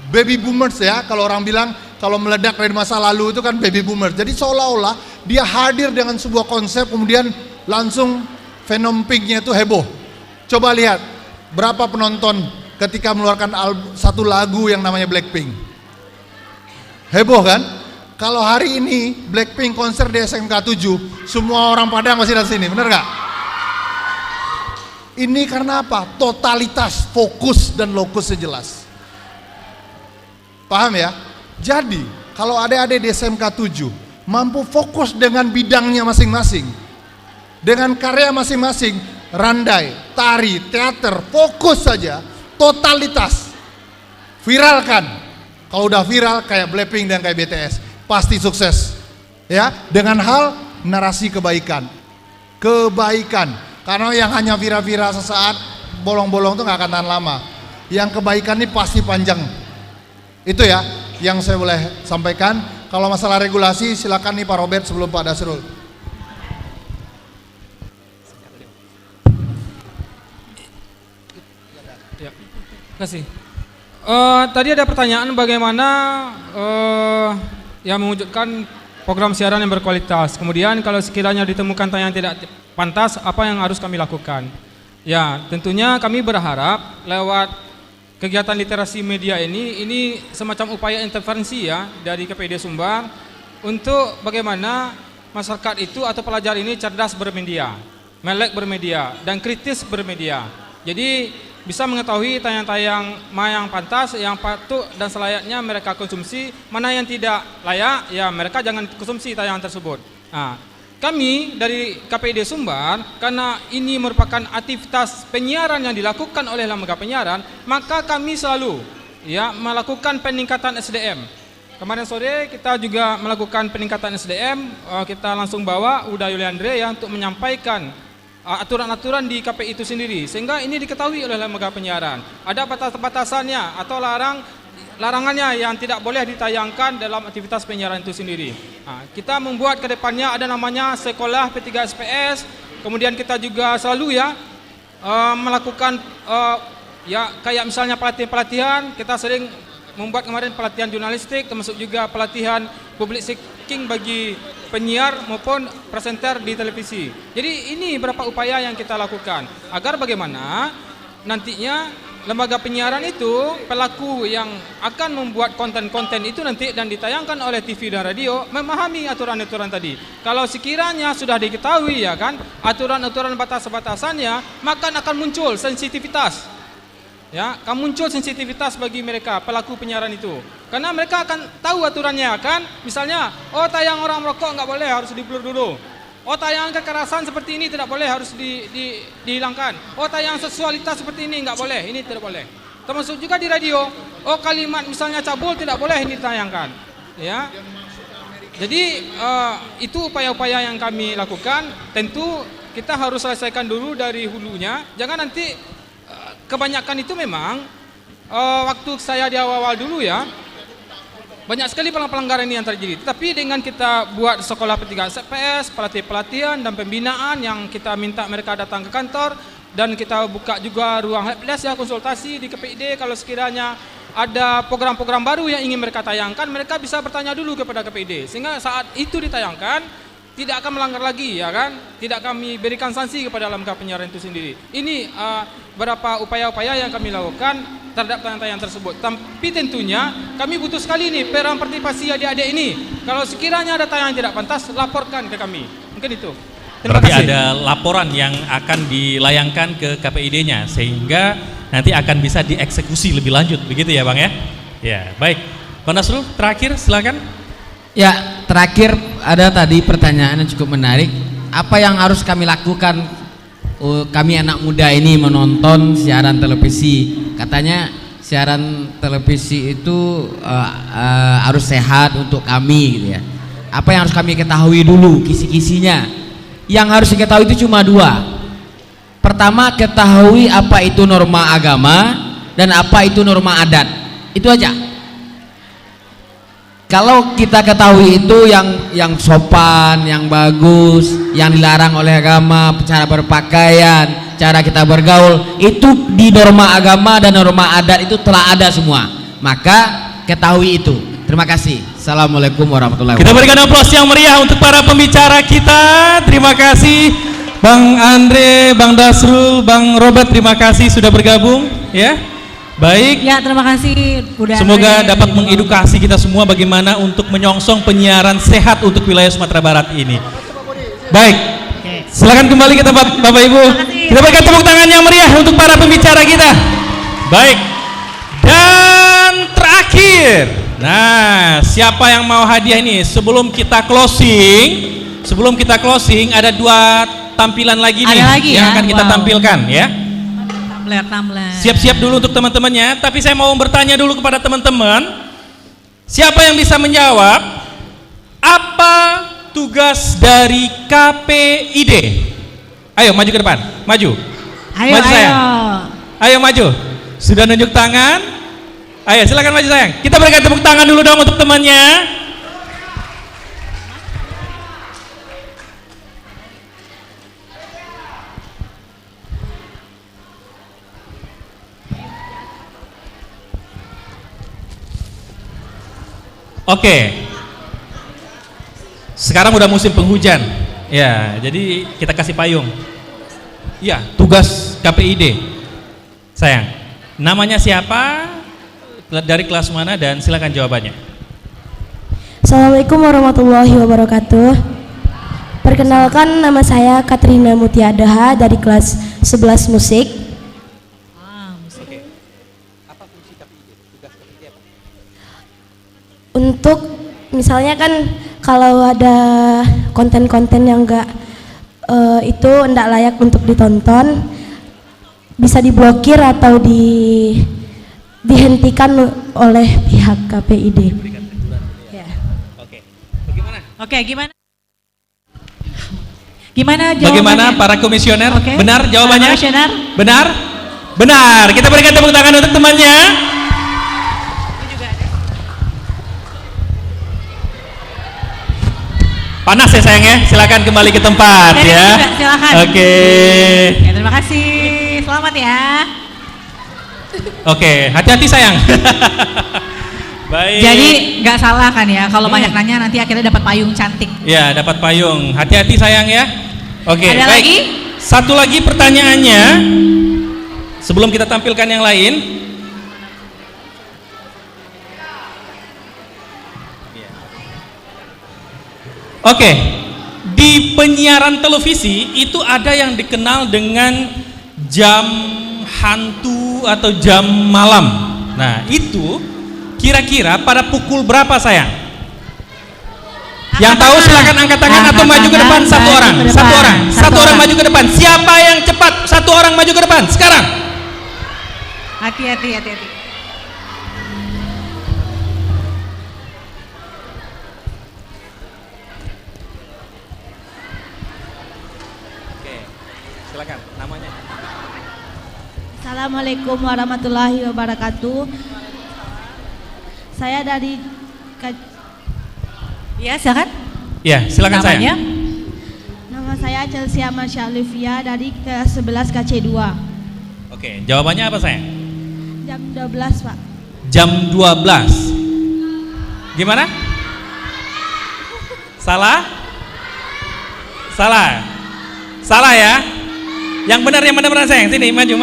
baby boomers ya, kalau orang bilang kalau meledak dari masa lalu itu kan baby boomers. Jadi seolah-olah dia hadir dengan sebuah konsep, kemudian langsung fenomenanya itu heboh. Coba lihat berapa penonton ketika mengeluarkan satu lagu yang namanya Blackpink. Heboh kan? Kalau hari ini Blackpink konser di SMK 7, semua orang Padang masih di sini, bener gak? Ini karena apa? Totalitas, fokus dan lokusnya jelas. Paham ya? Jadi kalau adik-adik di SMK 7 mampu fokus dengan bidangnya masing-masing, dengan karya masing-masing, randai, tari, teater, fokus saja, totalitas, viralkan. Kalau udah viral kayak Blackpink dan kayak BTS, pasti sukses. Ya, dengan hal narasi kebaikan. Kebaikan. Karena yang hanya viral-viral sesaat, bolong-bolong itu nggak akan tahan lama. Yang kebaikan ini pasti panjang. Itu ya yang saya boleh sampaikan. Kalau masalah regulasi silakan nih Pak Robert sebelum Pak Dasrul. Ya, terima kasih. Tadi ada pertanyaan bagaimana yang mewujudkan program siaran yang berkualitas. Kemudian kalau sekiranya ditemukan tayangan tidak pantas, apa yang harus kami lakukan? Ya, tentunya kami berharap lewat kegiatan literasi media ini semacam upaya intervensi ya dari KPID Sumbar untuk bagaimana masyarakat itu atau pelajar ini cerdas bermedia, melek bermedia dan kritis bermedia. Jadi bisa mengetahui tayang-tayang mana yang pantas, yang patut dan selayaknya mereka konsumsi, mana yang tidak layak, ya mereka jangan konsumsi tayangan tersebut. Nah, kami dari KPID Sumbar, karena ini merupakan aktivitas penyiaran yang dilakukan oleh lembaga penyiaran, maka kami selalu ya melakukan peningkatan SDM. Kemarin sore kita juga melakukan peningkatan SDM, kita langsung bawa Uda Yuliandre ya untuk menyampaikan aturan-aturan di KPI itu sendiri, sehingga ini diketahui oleh lembaga penyiaran. Ada batas-batasannya atau larangannya yang tidak boleh ditayangkan dalam aktivitas penyiaran itu sendiri. Nah, kita membuat ke depannya ada namanya sekolah P3 SPS. Kemudian kita juga selalu ya melakukan ya kayak misalnya pelatihan-pelatihan. Kita sering membuat kemarin pelatihan jurnalistik, termasuk juga pelatihan public speaking bagi penyiar maupun presenter di televisi. Jadi ini beberapa upaya yang kita lakukan agar bagaimana nantinya lembaga penyiaran itu, pelaku yang akan membuat konten-konten itu nanti dan ditayangkan oleh TV dan radio memahami aturan-aturan tadi. Kalau sekiranya sudah diketahui ya kan aturan-aturan batas-batasannya, maka akan muncul sensitivitas. Ya, akan muncul sensitivitas bagi mereka pelaku penyiaran itu, karena mereka akan tahu aturannya kan. Misalnya, oh tayang orang merokok nggak boleh, harus di-blur dulu. Oh tayang kekerasan seperti ini tidak boleh, harus dihilangkan. Oh tayang seksualitas seperti ini nggak boleh, ini tidak boleh. Termasuk juga di radio. Oh kalimat misalnya cabul tidak boleh ini ditayangkan. Ya. Jadi itu upaya-upaya yang kami lakukan. Tentu kita harus selesaikan dulu dari hulunya. Jangan nanti kebanyakan itu memang waktu saya di awal-awal dulu ya, banyak sekali pelanggaran ini yang terjadi. Tapi dengan kita buat sekolah P3 SPS, pelatihan dan pembinaan yang kita minta mereka datang ke kantor, dan kita buka juga ruang helpdesk ya, konsultasi di KPID. Kalau sekiranya ada program-program baru yang ingin mereka tayangkan, mereka bisa bertanya dulu kepada KPID, sehingga saat itu ditayangkan tidak akan melanggar lagi ya kan, tidak kami berikan sanksi kepada lembaga penyiaran itu sendiri. Ini beberapa upaya-upaya yang kami lakukan terhadap tayangan-tayangan tersebut. Tapi tentunya kami butuh sekali nih peran partisipasi adik-adik ini. Kalau sekiranya ada tayangan tidak pantas, laporkan ke kami. Mungkin itu. Terima Berarti kasih. ada laporan yang akan dilayangkan ke KPID-nya sehingga nanti akan bisa dieksekusi lebih lanjut, begitu ya Bang ya? Ya, baik. Bang Nasrul, terakhir silakan. Ya, terakhir ada tadi pertanyaan yang cukup menarik. Apa yang harus kami lakukan? Kami anak muda ini menonton siaran televisi. Katanya siaran televisi itu harus sehat untuk kami, gitu ya. Apa yang harus kami ketahui dulu kisi-kisinya? Yang harus diketahui itu cuma dua. Pertama, ketahui apa itu norma agama dan apa itu norma adat. Itu aja. Kalau kita ketahui itu yang sopan, yang bagus, yang dilarang oleh agama, cara berpakaian, cara kita bergaul, itu di norma agama dan norma adat itu telah ada semua. Maka ketahui itu. Terima kasih. Assalamualaikum warahmatullahi Kita wabarakatuh. berikan aplaus yang meriah untuk para pembicara kita. Terima kasih Bang Andre, Bang Dasrul, Bang Robert, terima kasih sudah bergabung ya. Baik. Ya, terima kasih udah. Semoga dapat mengedukasi kita semua bagaimana untuk menyongsong penyiaran sehat untuk wilayah Sumatera Barat ini. Baik. Silakan kembali ke tempat Bapak Ibu. Kita berikan tepuk tangan yang meriah untuk para pembicara kita. Baik. Dan terakhir. Nah, siapa yang mau hadiah ini? Sebelum kita closing ada dua tampilan lagi nih lagi yang ya? akan kita Wow. tampilkan ya. Tumbler. Siap-siap dulu untuk teman-temannya, tapi saya mau bertanya dulu kepada teman-teman. Siapa yang bisa menjawab apa tugas dari KPID? Ayo maju ke depan, maju. Ayo, maju ayo. sayang. Ayo maju. Sudah nunjuk tangan? Ayo silakan maju sayang. Kita berikan tepuk tangan dulu dong untuk temannya. Oke. Sekarang udah musim penghujan. Ya, jadi kita kasih payung. Ya, tugas KPID. Sayang, namanya siapa? Dari kelas mana dan silakan jawabannya. Assalamualaikum warahmatullahi wabarakatuh. Perkenalkan, nama saya Katrina Mutiadaha dari kelas 11 musik. Untuk misalnya kan kalau ada konten-konten yang itu enggak layak untuk ditonton, bisa diblokir atau dihentikan oleh pihak KPID. Ya. Oke, gimana? Gimana jawabannya? Bagaimana para komisioner? Oke. Benar jawabannya? Para komisioner? Benar? Benar. Kita berikan tepuk tangan untuk temannya. Panas ya sayang ya. Silakan kembali ke tempat Dennis ya. juga, silakan. Oke. Ya, terima kasih. Selamat ya. Oke, hati-hati sayang. Baik. Jadi nggak salah kan ya kalau banyak nanya nanti akhirnya dapat payung cantik. Ya, dapat payung. Hati-hati sayang ya. Oke, Ada baik. lagi? Satu lagi pertanyaannya. Sebelum kita tampilkan yang lain. Oke. Di penyiaran televisi itu ada yang dikenal dengan jam hantu atau jam malam. Nah, itu kira-kira pada pukul berapa sayang? Yang tahu silakan angkat tangan atau maju ke depan satu orang. Satu orang maju ke depan. Siapa yang cepat? Satu orang maju ke depan sekarang. Hati-hati. Oke, silakan namanya. Assalamualaikum warahmatullahi wabarakatuh. Saya dari Ya, silakan. Ya, silakan Namanya? sayang. Nama saya Chelsea Amasya Olivia dari kelas 11 KC2. Oke, jawabannya apa sayang? Jam 12, Pak. Jam 12. Gimana? Salah? Salah. Salah ya? Yang benar sayang. Sini, maju.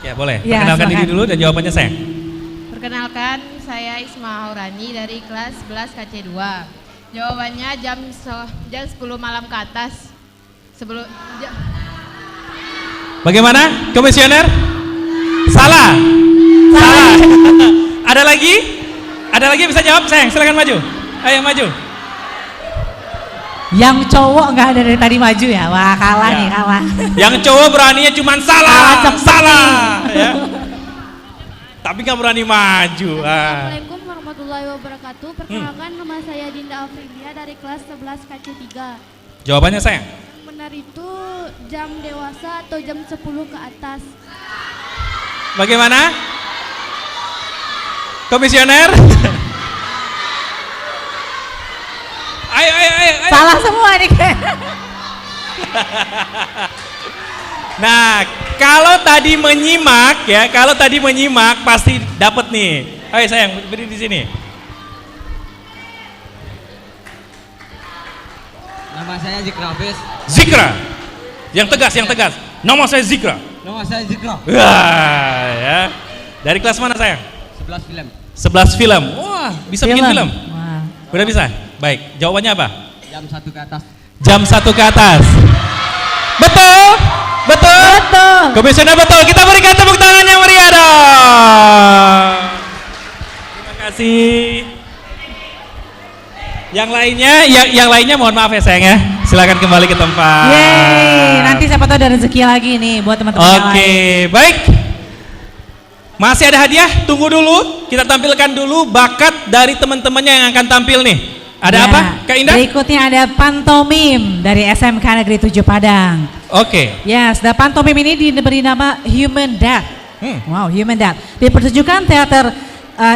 Ya boleh. Ya, Perkenalkan diri silakan. dulu dan jawabannya sayang. Perkenalkan, saya Isma Aurani dari kelas 11 KC2. Jawabannya jam 10 malam ke atas. Bagaimana, komisioner? Salah. Salah. Ada lagi? Ada lagi bisa jawab sayang? Silakan maju. Ayo maju. Yang cowok nggak ada dari tadi maju ya? Wah kalah Ya. nih, kalah. Yang cowok beraninya cuma salah, salah. Ya. Tapi nggak berani maju. Assalamualaikum warahmatullahi wabarakatuh. Perkenalkan nama saya Dinda Afrilia dari kelas 11 KC3. Jawabannya sayang. Benar itu jam dewasa atau jam 10 ke atas. Bagaimana? Komisioner? Ayo. Salah semua nih. Nah, kalau tadi menyimak pasti dapat nih. Ayo sayang, beri di sini. Nama saya Zikra Hafiz. Zikra. Yang tegas. Nama saya Zikra. Nama saya Zikra. Wah, ya. Dari kelas mana sayang? 11 film. 11 film. Wah, bisa bikin film. Wah. Udah bisa? Baik, jawabannya apa? Jam 1 ke atas. Jam 1 ke atas. Betul? Komisioner betul. Kita berikan tepuk tangan yang meriah dong. Terima kasih. Yang lainnya mohon maaf ya sayang ya. Silakan kembali ke tempat. Yeay, nanti siapa tahu ada rezeki lagi nih buat teman-teman yang lain. Oke, baik. Masih ada hadiah? Tunggu dulu. Kita tampilkan dulu bakat dari teman-temannya yang akan tampil nih. Ada apa, Kak Indah? Berikutnya ada pantomim dari SMK Negeri 7 Padang. Oke. Yes, dan pantomim ini diberi nama Human Death. Wow, Human Death. Di pertunjukan teater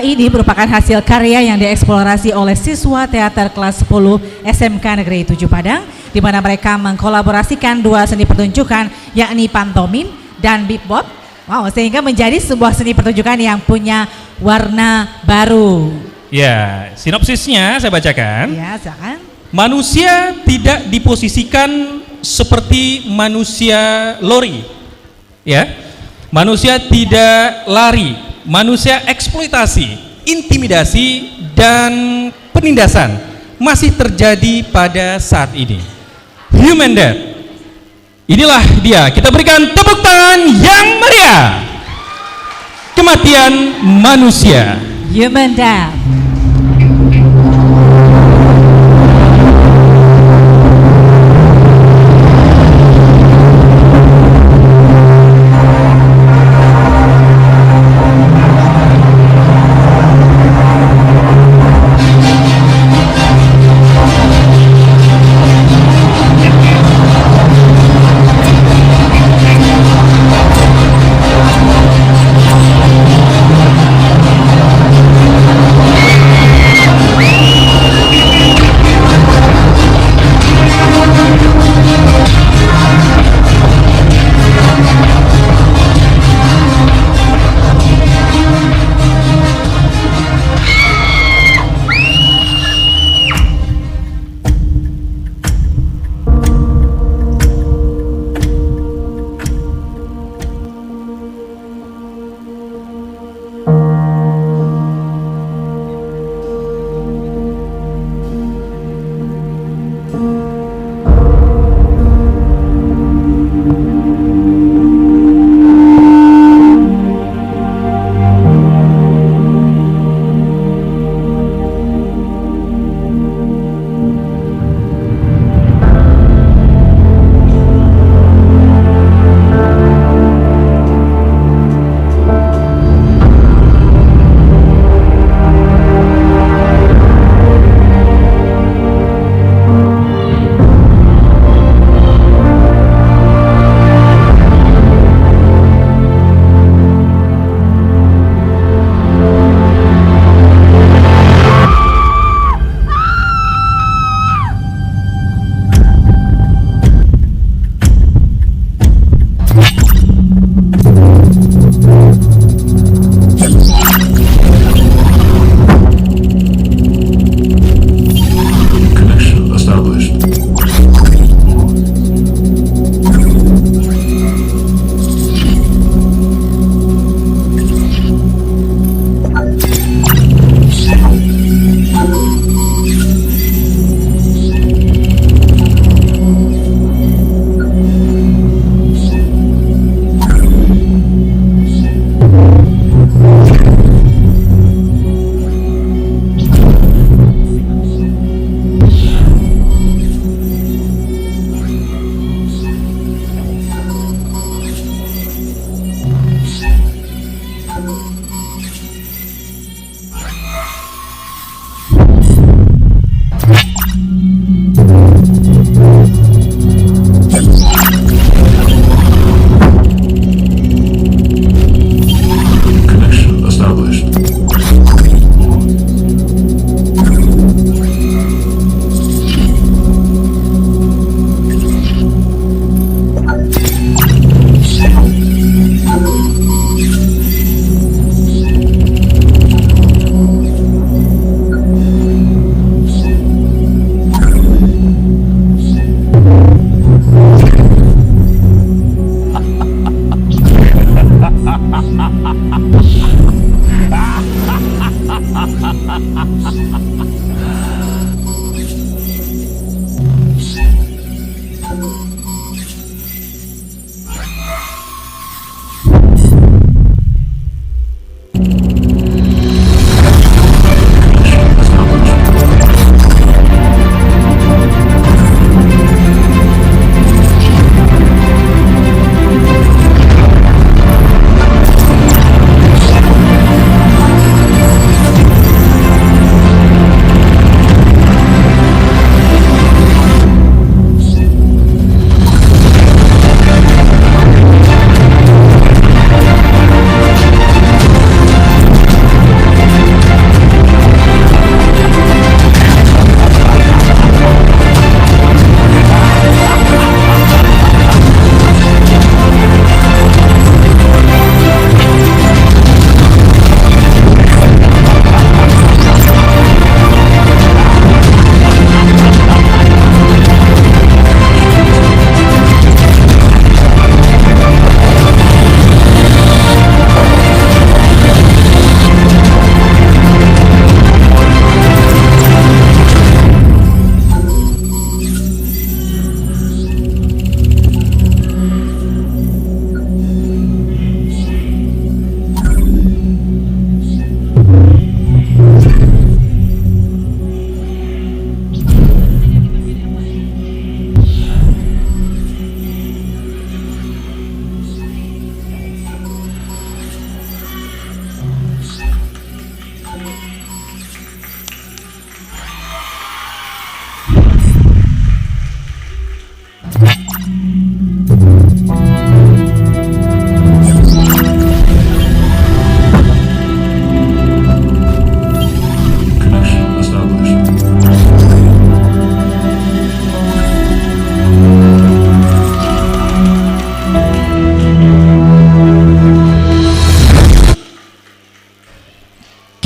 ini merupakan hasil karya yang dieksplorasi oleh siswa teater kelas 10 SMK Negeri 7 Padang, di mana mereka mengkolaborasikan dua seni pertunjukan, yakni pantomim dan bebop. Wow, sehingga menjadi sebuah seni pertunjukan yang punya warna baru. Ya, sinopsisnya saya bacakan. Ya, silakan. Manusia tidak diposisikan seperti manusia lori. Ya. Manusia tidak lari, manusia eksploitasi, intimidasi dan penindasan masih terjadi pada saat ini. Human Death. Inilah dia. Kita berikan tepuk tangan yang meriah. Kematian manusia. Human Death.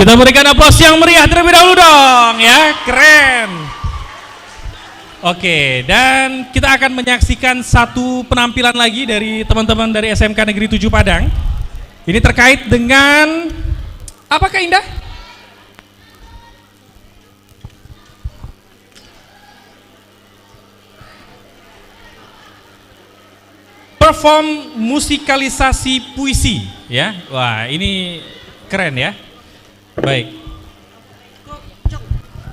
Kita berikan aplaus yang meriah terlebih dahulu dong ya, keren. Oke, dan kita akan menyaksikan satu penampilan lagi dari teman-teman dari SMK Negeri 7 Padang. Ini terkait dengan apakah Indah? Perform musikalisasi puisi ya. Wah, ini keren ya. Baik.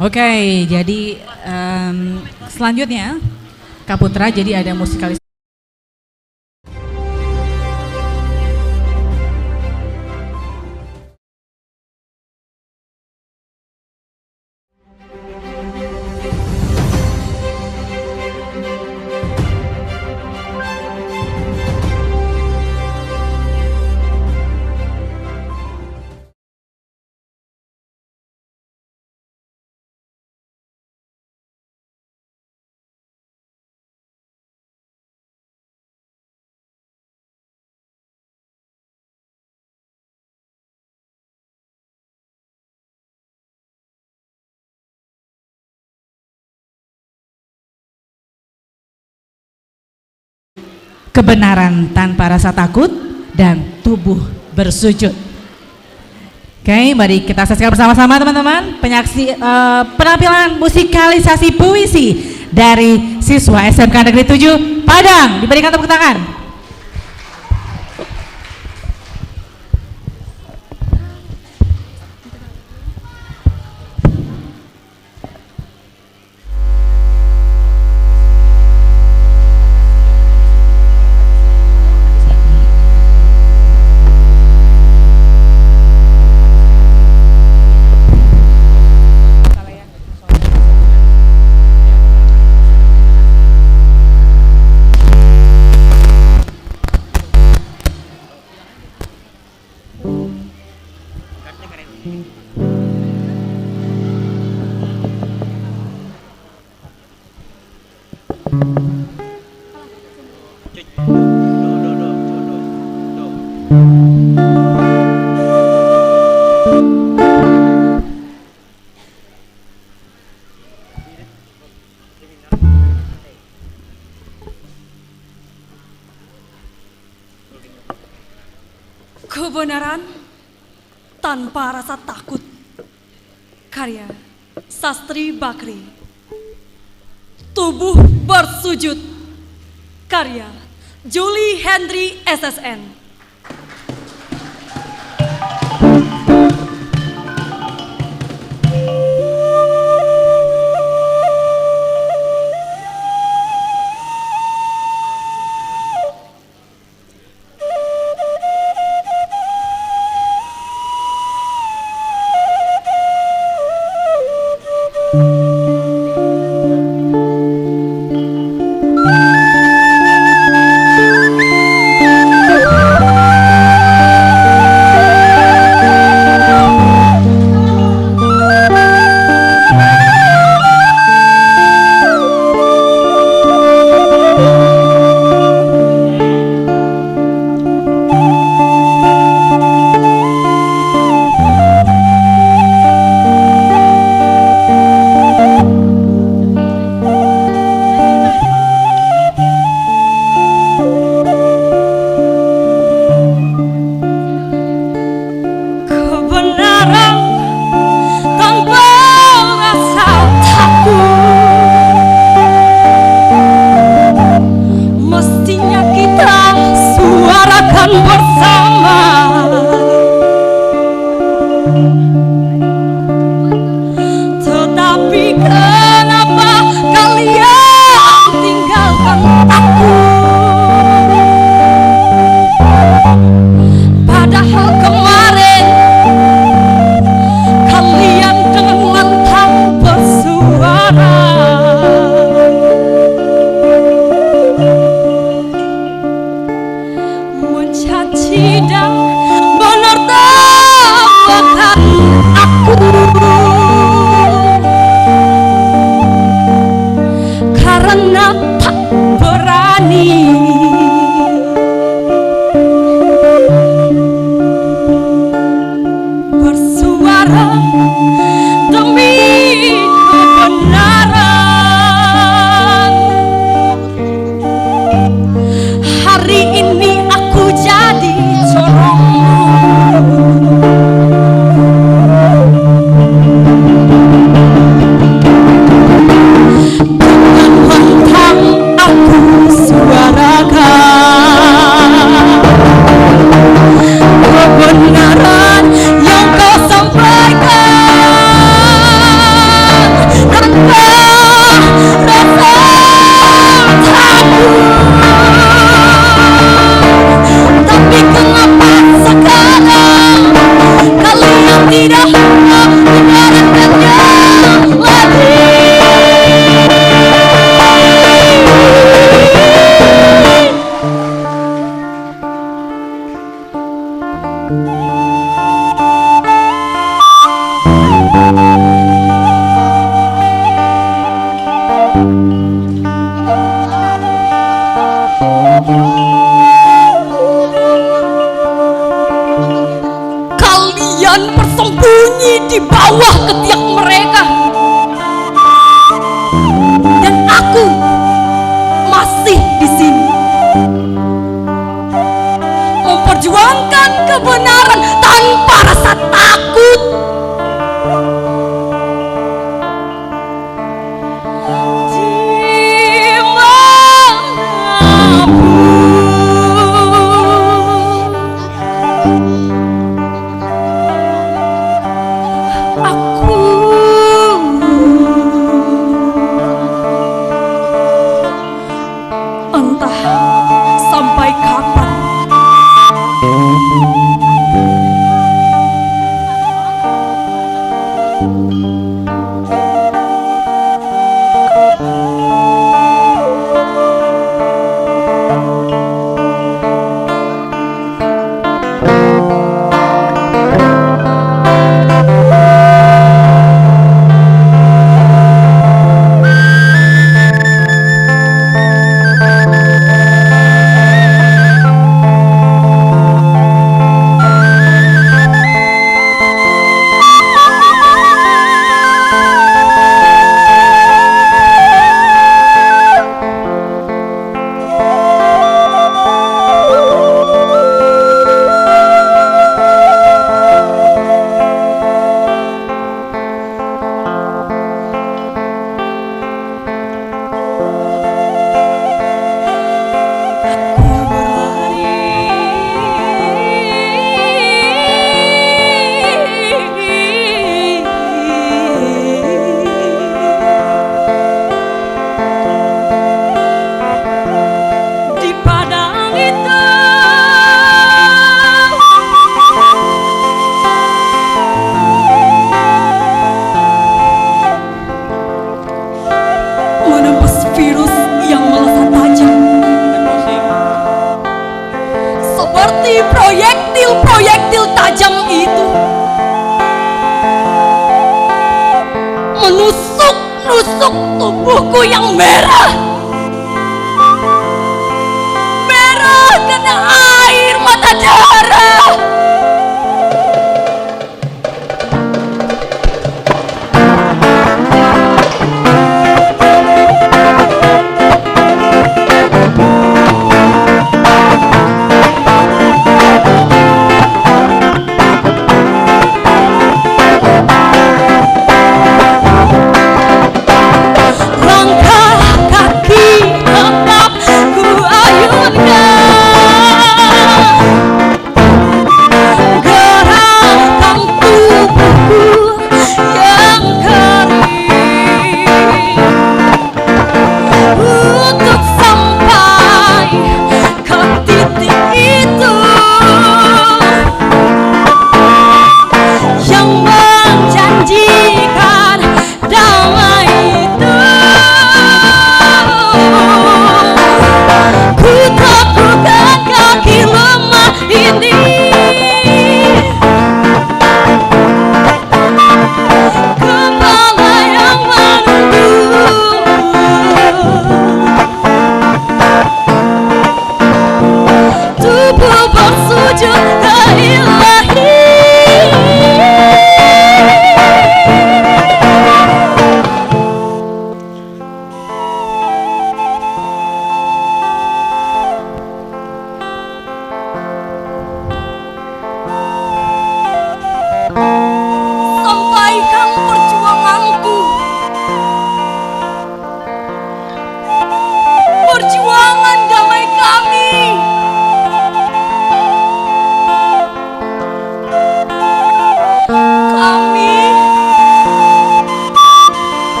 Oke, jadi selanjutnya Kak Putra, jadi ada musikalisasi. Kebenaran tanpa rasa takut dan tubuh bersujud. Oke, mari kita saksikan bersama-sama teman-teman penampilan musikalisasi puisi dari siswa SMK Negeri 7 Padang. Diberikan tepuk tangan. Kebenaran tanpa rasa takut. Karya Sastri Bakri. Tubuh bersujud. Karya Julie Henry SSN. proyektil tajam itu menusuk-nusuk tubuhku yang merah. Merah karena air mata darah.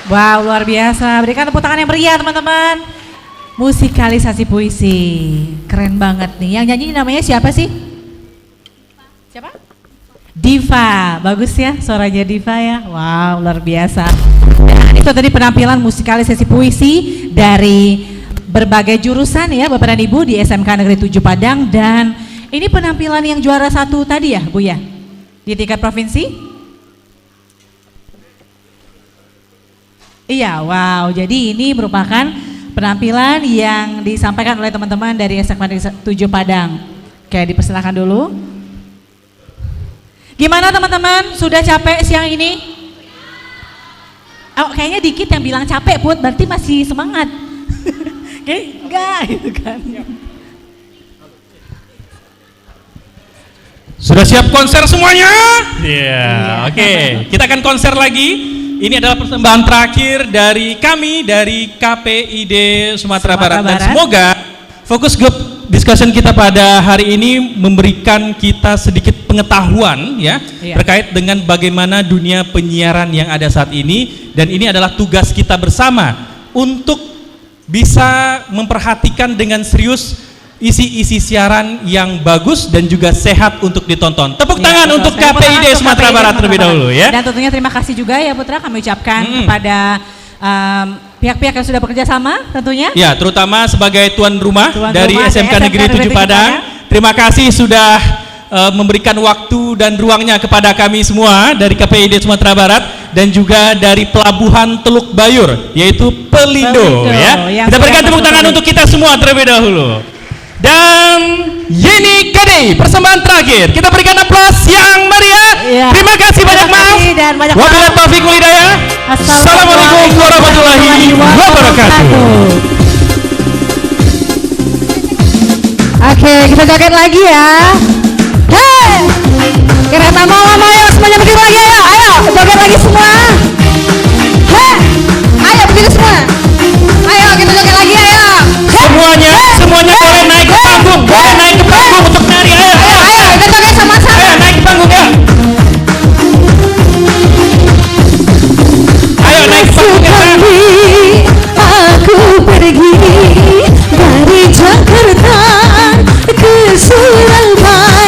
Wow, luar biasa. Berikan tepuk tangan yang meriah teman-teman. Musikalisasi puisi. Keren banget nih. Yang nyanyi namanya siapa sih? Siapa? Diva. Bagus ya suaranya Diva ya. Wow, luar biasa. Dan itu tadi penampilan musikalisasi puisi dari berbagai jurusan ya Bapak dan Ibu di SMK Negeri 7 Padang. Dan ini penampilan yang juara 1 tadi ya Bu ya? Di tingkat provinsi? Iya, wow. Jadi ini merupakan penampilan yang disampaikan oleh teman-teman dari SMK 7 Padang. Oke, dipersilakan dulu. Gimana teman-teman? Sudah capek siang ini? Oh, kayaknya dikit yang bilang capek, Put. Berarti masih semangat. Oke, enggak gitu kan. Sudah siap konser semuanya? Iya, oke. Kita akan konser lagi. Ini adalah persembahan terakhir dari kami dari KPID Sumatera Barat. Dan semoga fokus group discussion kita pada hari ini memberikan kita sedikit pengetahuan ya terkait dengan bagaimana dunia penyiaran yang ada saat ini, dan ini adalah tugas kita bersama untuk bisa memperhatikan dengan serius isi-isi siaran yang bagus dan juga sehat untuk ditonton. Tepuk tangan untuk KPID Sumatera Barat terlebih dahulu ya. Dan tentunya terima kasih juga ya Putra kami ucapkan kepada pihak-pihak yang sudah bekerja sama tentunya. Ya, terutama sebagai tuan rumah dari SMK Negeri 7 Padang. Terima kasih sudah memberikan waktu dan ruangnya kepada kami semua dari KPID Sumatera Barat dan juga dari Pelabuhan Teluk Bayur yaitu Pelindo ya. Kita berikan tepuk tangan untuk kita semua terlebih dahulu. Dan Yeni Kade persembahan terakhir, kita berikan aplaus yang meriah. Terima kasih banyak maaf. Wabillahi taufiq wal hidayah. Assalamualaikum warahmatullahi wabarakatuh. Oke, kita joget lagi ya. Hei, kereta malam ayo semuanya berdiri lagi ayo, ayo joget lagi semua. Hei, ayo berdiri semua. Ayo kita joget lagi ayo. Semuanya boleh naik ke panggung, boleh naik ke panggung untuk nari. Ayo kita joget sama-sama. Ayo naik ke panggung ya. Ayo naik ke panggung ya. Aku pergi dari Jakarta ke Surabaya.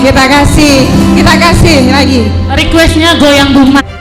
kita kasih lagi. Requestnya goyang Buma.